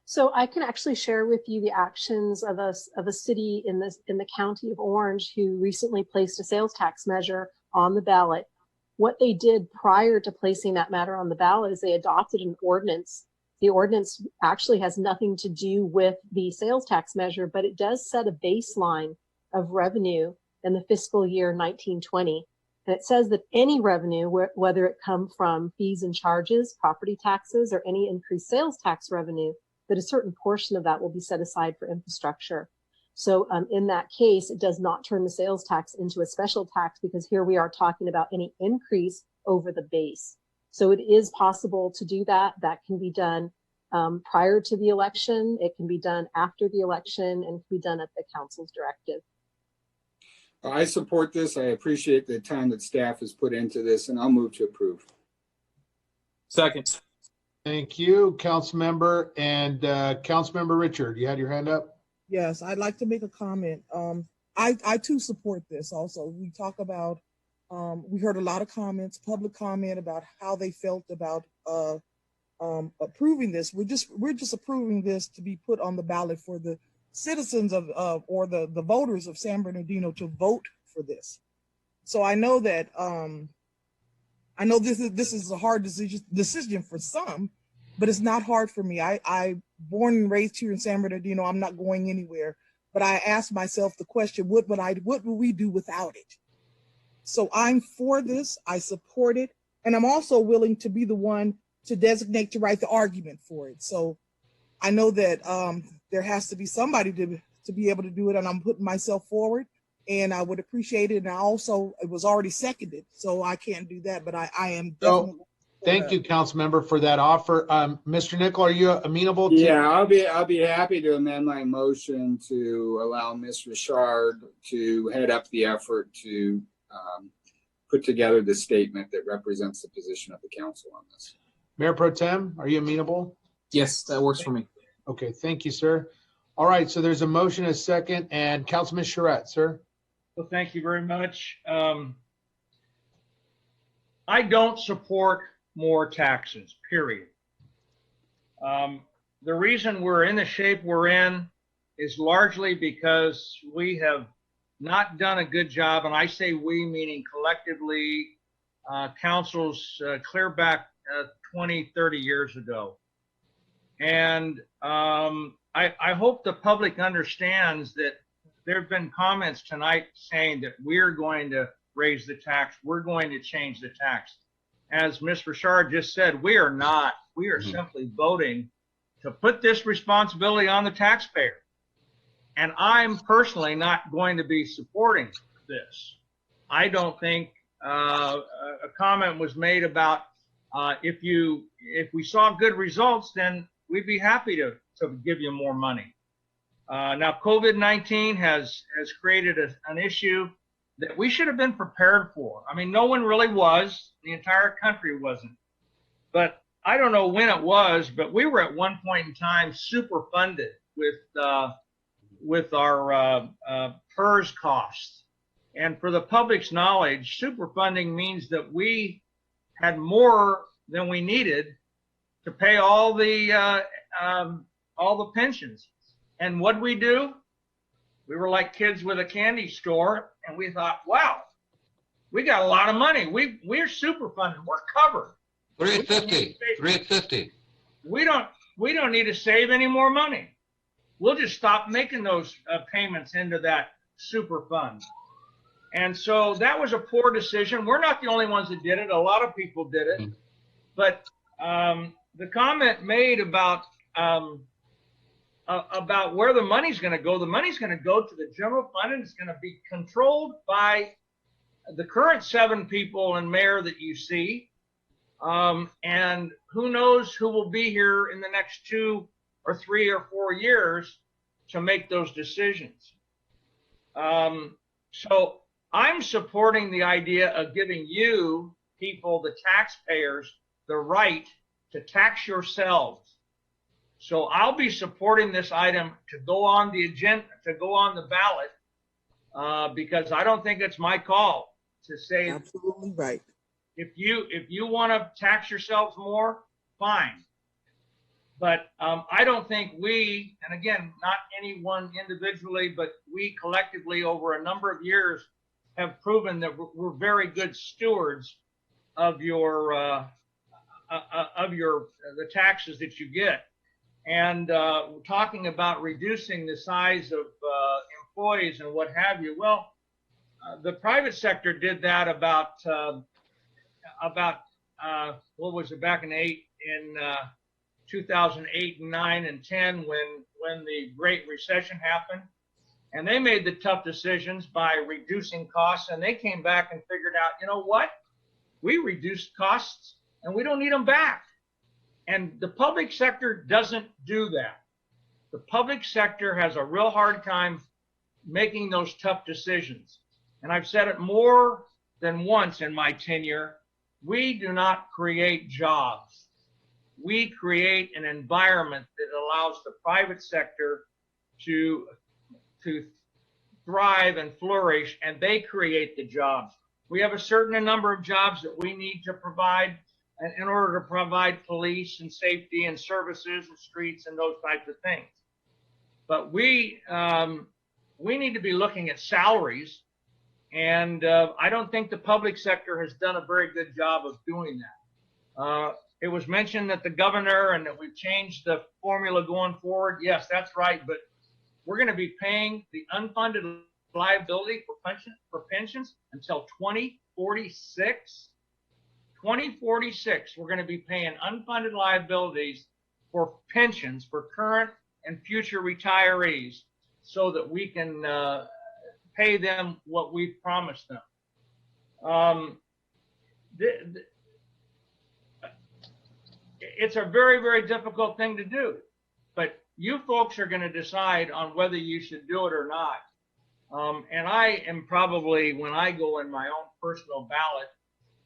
So I can actually share with you the actions of a city in the county of Orange who recently placed a sales tax measure on the ballot. What they did prior to placing that matter on the ballot is they adopted an ordinance. The ordinance actually has nothing to do with the sales tax measure, but it does set a baseline of revenue in the fiscal year 1920. And it says that any revenue, whether it come from fees and charges, property taxes, or any increased sales tax revenue, that a certain portion of that will be set aside for infrastructure. So in that case, it does not turn the sales tax into a special tax, because here we are talking about any increase over the base. So it is possible to do that. That can be done prior to the election. It can be done after the election, and can be done at the council's directive. I support this. I appreciate the time that staff has put into this, and I'll move to approve. Second. Thank you, Councilmember. And Councilmember Richard, you had your hand up? Yes, I'd like to make a comment. I too support this also. We talk about, we heard a lot of comments, public comment about how they felt about approving this. We're just approving this to be put on the ballot for the citizens of or the voters of San Bernardino to vote for this. So I know that I know this is a hard decision for some, but it's not hard for me. I born and raised here in San Bernardino. I'm not going anywhere. But I asked myself the question, what would we do without it? So I'm for this. I support it. And I'm also willing to be the one to designate to write the argument for it. So I know that there has to be somebody to be able to do it, and I'm putting myself forward, and I would appreciate it. And I also, it was already seconded, so I can't do that, but I am definitely. Thank you, Councilmember, for that offer. Mr. Nickel, are you amenable to? Yeah, I'll be happy to amend my motion to allow Ms. Richard to head up the effort to put together the statement that represents the position of the council on this. Mayor Pro Tem, are you amenable? Yes, that works for me. Okay, thank you, sir. All right, so there's a motion, a second, and Councilman Charette, sir. Well, thank you very much. I don't support more taxes, period. The reason we're in the shape we're in is largely because we have not done a good job, and I say we meaning collectively, councils clear back 20, 30 years ago. And I hope the public understands that there have been comments tonight saying that we're going to raise the tax, we're going to change the tax. As Ms. Richard just said, we are not. We are simply voting to put this responsibility on the taxpayer. And I'm personally not going to be supporting this. I don't think a comment was made about if we saw good results, then we'd be happy to give you more money. Now, COVID-19 has created an issue that we should have been prepared for. I mean, no one really was. The entire country wasn't. But I don't know when it was, but we were at one point in time super funded with our PERS costs. And for the public's knowledge, super funding means that we had more than we needed to pay all the pensions. And what'd we do? We were like kids with a candy store, and we thought, wow, we got a lot of money. We're super funded. We're covered. 350. We don't need to save any more money. We'll just stop making those payments into that super fund. And so that was a poor decision. We're not the only ones that did it. A lot of people did it. But the comment made about where the money's going to go, the money's going to go to the general fund, and it's going to be controlled by the current 7 people and mayor that you see. And who knows who will be here in the next 2 or 3 or 4 years to make those decisions. So I'm supporting the idea of giving you people, the taxpayers, the right to tax yourselves. So I'll be supporting this item to go on the agenda, to go on the ballot, because I don't think it's my call to say. Absolutely right. If you want to tax yourselves more, fine. But I don't think we, and again, not anyone individually, but we collectively over a number of years have proven that we're very good stewards of the taxes that you get. And talking about reducing the size of employees and what have you. Well, the private sector did that about what was it, back in 2008 and 9 and 10 when the Great Recession happened. And they made the tough decisions by reducing costs, and they came back and figured out, you know what? We reduced costs and we don't need them back. And the public sector doesn't do that. The public sector has a real hard time making those tough decisions. And I've said it more than once in my tenure, we do not create jobs. We create an environment that allows the private sector to thrive and flourish, and they create the jobs. We have a certain number of jobs that we need to provide in order to provide police and safety and services and streets and those types of things. But we need to be looking at salaries, and I don't think the public sector has done a very good job of doing that. It was mentioned that the governor and that we've changed the formula going forward. Yes, that's right, but we're going to be paying the unfunded liability for pensions until 2046. 2046, we're going to be paying unfunded liabilities for pensions for current and future retirees so that we can pay them what we've promised them. It's a very, very difficult thing to do, but you folks are going to decide on whether you should do it or not. And I am probably, when I go in my own personal ballot,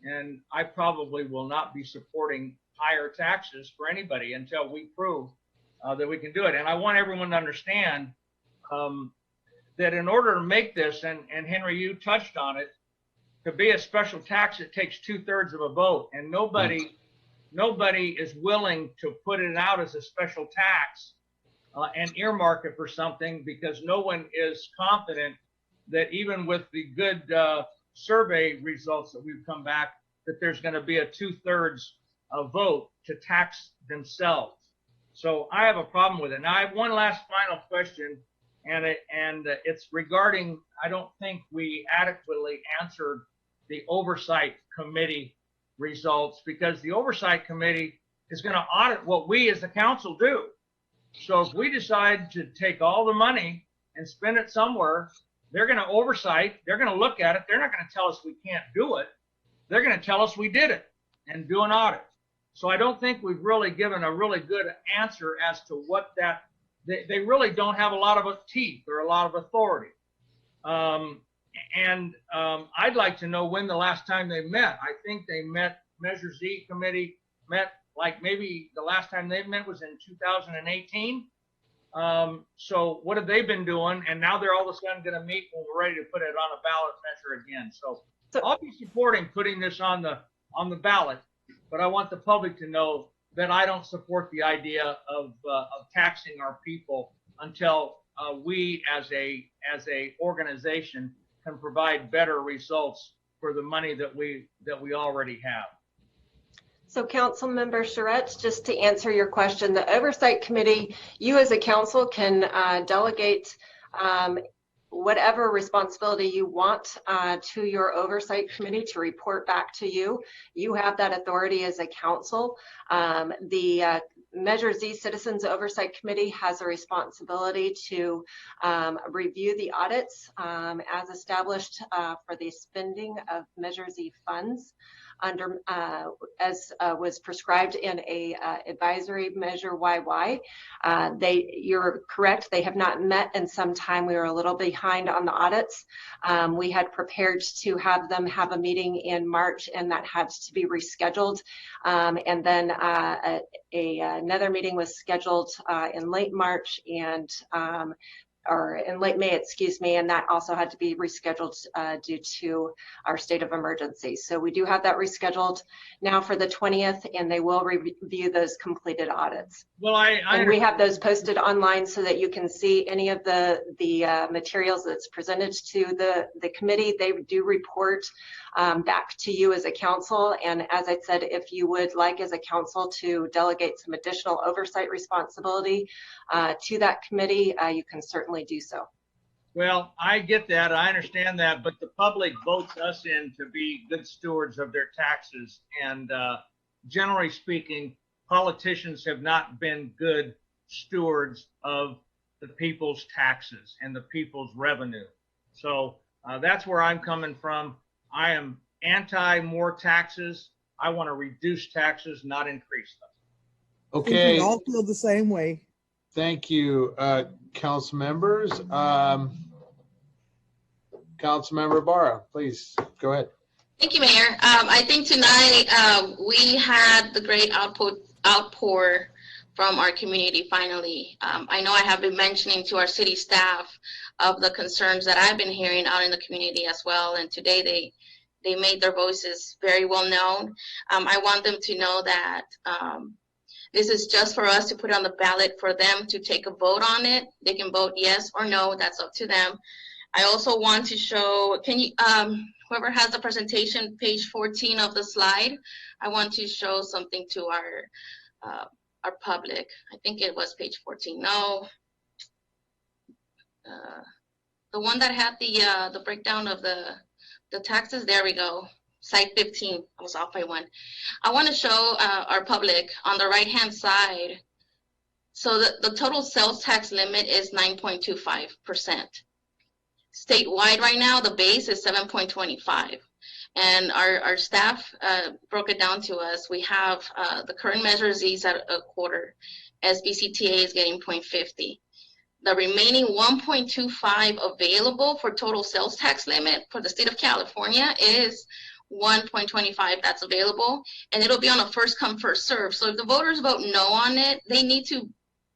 and I probably will not be supporting higher taxes for anybody until we prove that we can do it. And I want everyone to understand that in order to make this, and Henry, you touched on it, to be a special tax, it takes 2/3 of a vote, and nobody is willing to put it out as a special tax and earmark it for something because no one is confident that even with the good survey results that we've come back, that there's going to be a 2/3 vote to tax themselves. So I have a problem with it. Now I have one last final question, and it's regarding, I don't think we adequately answered the oversight committee results, because the oversight committee is going to audit what we as the council do. So if we decide to take all the money and spend it somewhere, they're going to oversight, they're going to look at it, they're not going to tell us we can't do it. They're going to tell us we did it and do an audit. So I don't think we've really given a really good answer as to what that, they really don't have a lot of teeth or a lot of authority. I'd like to know when the last time they met. I think they met, Measure Z committee met, like maybe the last time they met was in 2018. So what have they been doing? And now they're all of a sudden going to meet when we're ready to put it on a ballot measure again. So I'll be supporting putting this on the ballot, but I want the public to know that I don't support the idea of taxing our people until we as a organization can provide better results for the money that we already have. So Councilmember Charette, just to answer your question, the Oversight Committee, you as a council can delegate whatever responsibility you want to your Oversight Committee to report back to you. You have that authority as a council. The Measure Z Citizens Oversight Committee has a responsibility to review the audits as established for the spending of Measure Z funds under as was prescribed in a advisory measure YY. You're correct, they have not met in some time. We were a little behind on the audits. We had prepared to have them have a meeting in March, and that had to be rescheduled. And then another meeting was scheduled in late March or in late May, excuse me, and that also had to be rescheduled due to our state of emergency. So we do have that rescheduled now for the 20th, and they will review those completed audits. Well, and we have those posted online so that you can see any of the materials that's presented to the committee. They do report back to you as a council. And as I said, if you would like as a council to delegate some additional oversight responsibility to that committee, you can certainly do so. Well, I get that. I understand that. But the public votes us in to be good stewards of their taxes. And generally speaking, politicians have not been good stewards of the people's taxes and the people's revenue. So that's where I'm coming from. I am anti more taxes. I want to reduce taxes, not increase them. Okay. We all feel the same way. Thank you, council members. Councilmember Barra, please go ahead. Thank you, Mayor. I think tonight we had the great outpour from our community finally. I know I have been mentioning to our city staff of the concerns that I've been hearing out in the community as well, and today they made their voices very well known. I want them to know that this is just for us to put on the ballot for them to take a vote on it. They can vote yes or no, that's up to them. I also want to show, can you, whoever has the presentation, page 14 of the slide, I want to show something to our public. I think it was page 14. No, the one that had the breakdown of the taxes. There we go. Slide 15. I was off by one. I want to show our public on the right-hand side. So the total sales tax limit is 9.25%. Statewide right now, the base is 7.25. And our staff broke it down to us. We have the current Measure Z's at a quarter. SBCTA is getting 0.50. The remaining 1.25 available for total sales tax limit for the state of California is 1.25 that's available, and it'll be on a first come first serve. So if the voters vote no on it, they need to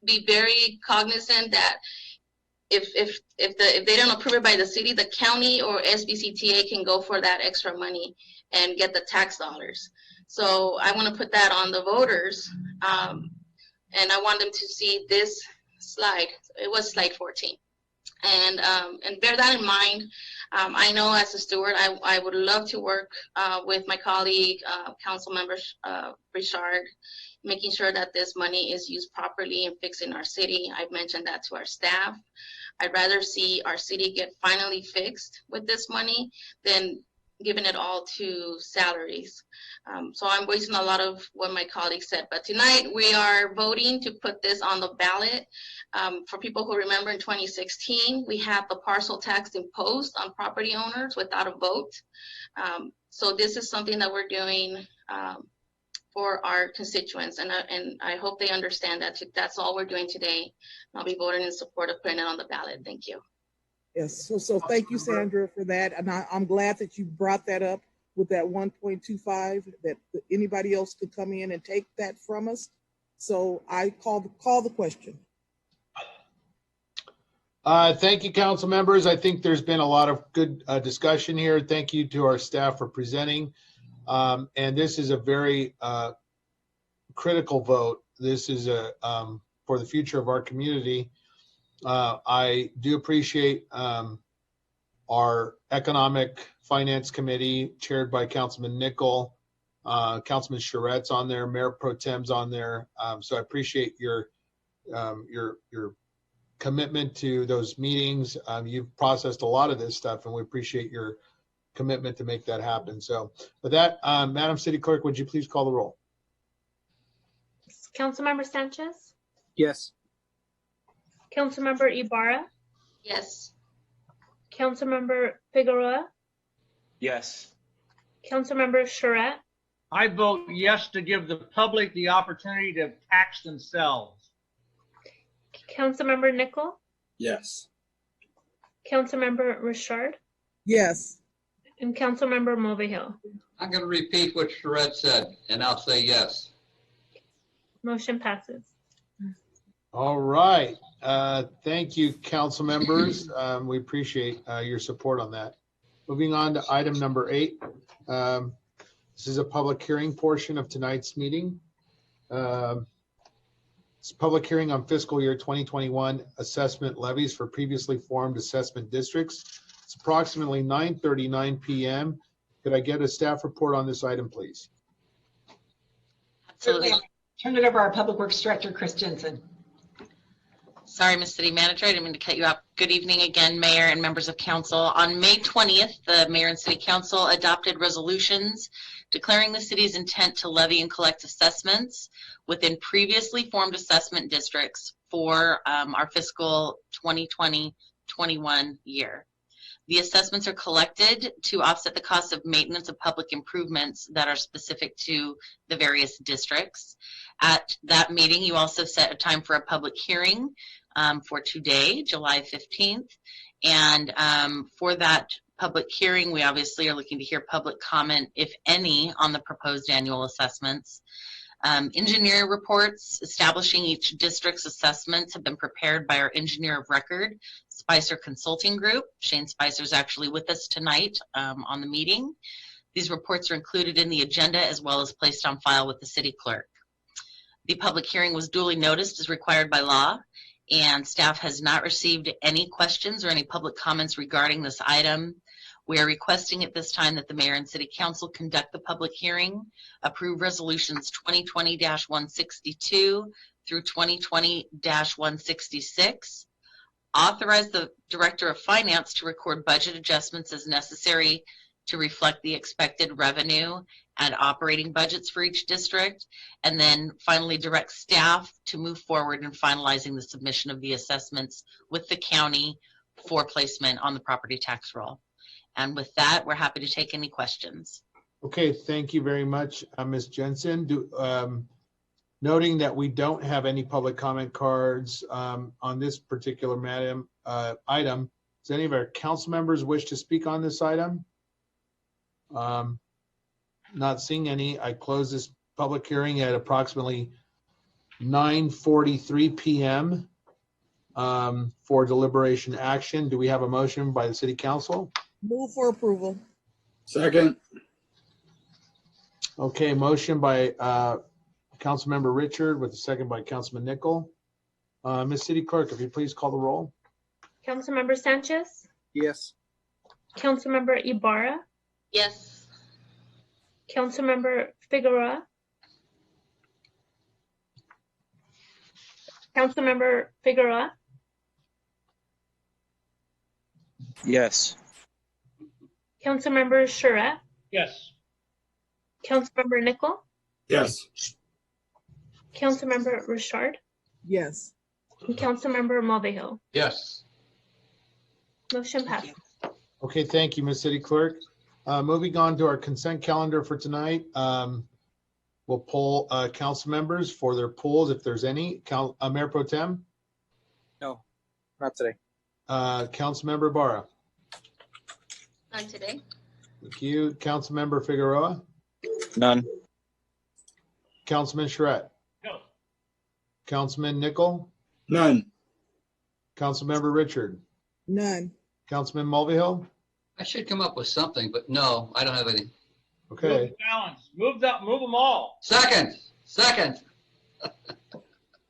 be very cognizant that if they don't approve it by the city, the county or SBCTA can go for that extra money and get the tax dollars. So I want to put that on the voters, and I want them to see this slide. It was slide 14. And bear that in mind. I know as a steward, I would love to work with my colleague, council member Richard, making sure that this money is used properly in fixing our city. I've mentioned that to our staff. I'd rather see our city get finally fixed with this money than giving it all to salaries. So I'm voicing a lot of what my colleagues said, but tonight we are voting to put this on the ballot. For people who remember, in 2016, we had the parcel tax imposed on property owners without a vote. So this is something that we're doing for our constituents, and I hope they understand that that's all we're doing today. I'll be voting in support of putting it on the ballot. Thank you. Yes, so thank you, Sandra, for that. And I'm glad that you brought that up with that 1.25, that anybody else could come in and take that from us. So I call the question. Thank you, council members. I think there's been a lot of good discussion here. Thank you to our staff for presenting. And this is a very critical vote. This is for the future of our community. I do appreciate our Economic Finance Committee chaired by Councilman Nickel, Councilman Charette's on there, Mayor Pro Tem's on there. So I appreciate your commitment to those meetings. You've processed a lot of this stuff, and we appreciate your commitment to make that happen. So with that, Madam City Clerk, would you please call the roll? Councilmember Sanchez? Yes. Councilmember Ibarra? Yes. Councilmember Figueroa? Yes. Councilmember Charette? I vote yes to give the public the opportunity to tax themselves. Councilmember Nickel? Yes. Councilmember Richard? Yes. And Councilmember Mulvihill? I'm going to repeat what Charette said, and I'll say yes. Motion passes. All right. Thank you, council members. We appreciate your support on that. Moving on to item number 8. This is a public hearing portion of tonight's meeting. It's a public hearing on fiscal year 2021 assessment levies for previously formed assessment districts. It's approximately 9:39 p.m. Could I get a staff report on this item, please? Absolutely. Turn it over to our Public Works Director, Chris Jensen. Sorry, Ms. City Manager, I didn't mean to cut you off. Good evening again, Mayor and members of council. On May 20th, the Mayor and City Council adopted resolutions declaring the city's intent to levy and collect assessments within previously formed assessment districts for our fiscal 2020-21 year. The assessments are collected to offset the cost of maintenance of public improvements that are specific to the various districts. At that meeting, you also set a time for a public hearing for today, July 15th. And for that public hearing, we obviously are looking to hear public comment, if any, on the proposed annual assessments. Engineer reports establishing each district's assessments have been prepared by our engineer of record, Spicer Consulting Group. Shane Spicer is actually with us tonight on the meeting. These reports are included in the agenda as well as placed on file with the city clerk. The public hearing was duly noticed as required by law, and staff has not received any questions or any public comments regarding this item. We are requesting at this time that the Mayor and City Council conduct the public hearing, approve resolutions 2020-162 through 2020-166, authorize the Director of Finance to record budget adjustments as necessary to reflect the expected revenue and operating budgets for each district, and then finally direct staff to move forward in finalizing the submission of the assessments with the county for placement on the property tax roll. And with that, we're happy to take any questions. Okay, thank you very much, Ms. Jensen. Noting that we don't have any public comment cards on this particular item, does any of our council members wish to speak on this item? Not seeing any. I close this public hearing at approximately 9:43 p.m. For deliberation action. Do we have a motion by the City Council? Move for approval. Second. Okay, motion by Councilmember Richard with a second by Councilman Nickel. Ms. City Clerk, if you please call the roll. Councilmember Sanchez, Yes. Councilmember Ibarra, Yes. Councilmember Figueroa, Councilmember Figueroa, Yes. Councilmember Charette, Yes. Councilmember Nickel, Yes. Councilmember Richard, Yes. and Councilmember Mulvihill. Yes. Motion passes. Okay, thank you, Ms. City Clerk. Moving on to our consent calendar for tonight. We'll poll council members for their polls if there's any. Mayor Pro Tem, No, not today. Councilmember Barra. None today. Thank you. Councilmember Figueroa, None. Councilman Charette, No. Councilman Nickel, None. Councilmember Richard, None. Councilman Mulvihill. I should come up with something, but no, I don't have any. Okay. Move the balance. Move them all. Second.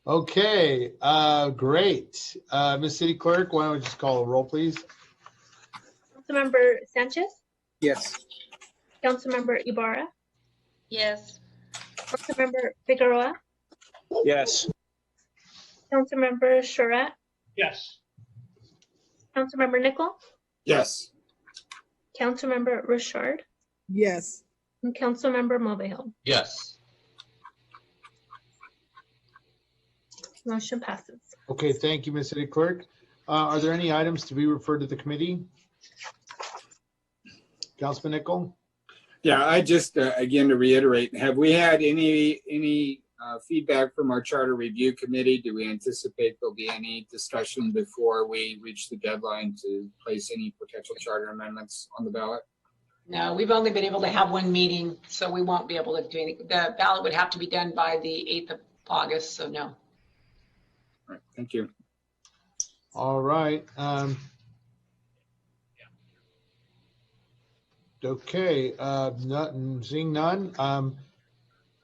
Okay, great. Ms. City Clerk, why don't we just call a roll, please? Councilmember Sanchez, Yes. Councilmember Ibarra, Yes. Councilmember Figueroa, Yes. Councilmember Charette, Yes. Councilmember Nickel, Yes. Councilmember Richard, Yes. and Councilmember Mulvihill. Yes. Motion passes. Okay, thank you, Ms. City Clerk. Are there any items to be referred to the committee? Councilman Nickel? Yeah, I just, again, to reiterate, have we had any feedback from our charter review committee? Do we anticipate there'll be any discussion before we reach the deadline to place any potential charter amendments on the ballot? No, we've only been able to have one meeting, so we won't be able to do anything. The ballot would have to be done by the 8th of August, so no. All right, thank you. All right. Okay, seeing none.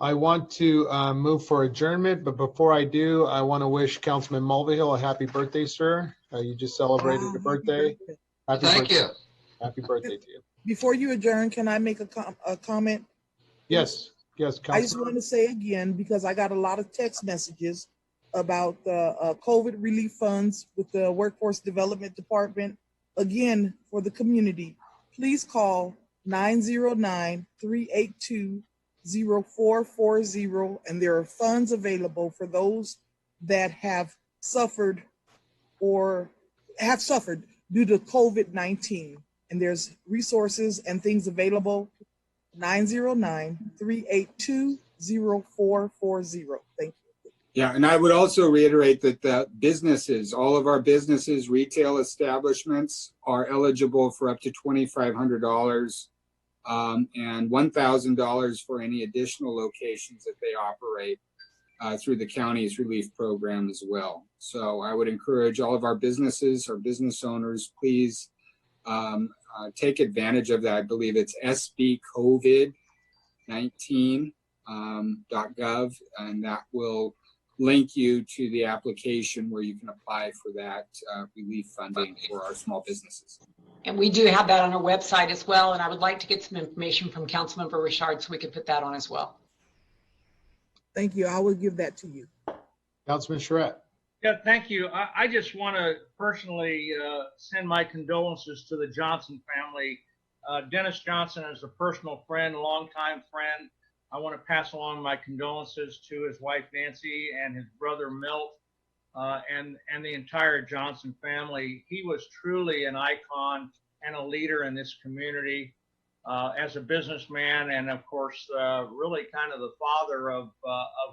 I want to move for adjournment, but before I do, I want to wish Councilman Mulvihill a happy birthday, sir. You just celebrated your birthday. Thank you. Happy birthday to you. Before you adjourn, can I make a comment? Yes, I just Councilman. want to say again, because I got a lot of text messages about the COVID relief funds with the Workforce Development Department. Again, for the community, please call 909-382-0440, and there are funds available for those that have suffered due to COVID-19. And there's resources and things available. 909-382-0440. Thank you. Yeah, and I would also reiterate that the businesses, all of our businesses, retail establishments are eligible for up to $2,500 and $1,000 for any additional locations that they operate through the county's relief program as well. So I would encourage all of our businesses, our business owners, please take advantage of that. I believe it's sbcovid19.gov, and that will link you to the application where you can apply for that relief funding for our small businesses. And we do have that on our website as well, and I would like to get some information from Councilmember Richard so we could put that on as well. Thank you. I will give that to you. Councilman Charette. Yeah, thank you. I just want to personally send my condolences to the Johnson family. Dennis Johnson is a personal friend, longtime friend. I want to pass along my condolences to his wife Nancy and his brother Milt and the entire Johnson family. He was truly an icon and a leader in this community as a businessman, and of course, really kind of the father of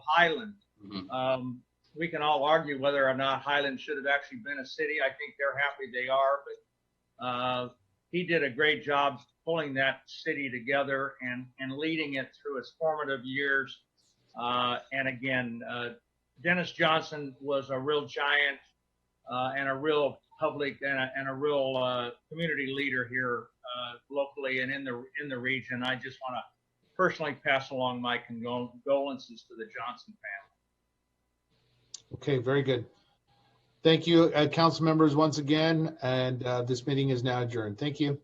Highland. Mm-hmm. We can all argue whether or not Highland should have actually been a city. I think they're happy they are, but he did a great job pulling that city together and leading it through its formative years. And again, Dennis Johnson was a real giant and a real public and a real community leader here locally and in the region. I just want to personally pass along my condolences to the Johnson family. Okay, very good. Thank you, council members, once again, and this meeting is now adjourned. Thank you.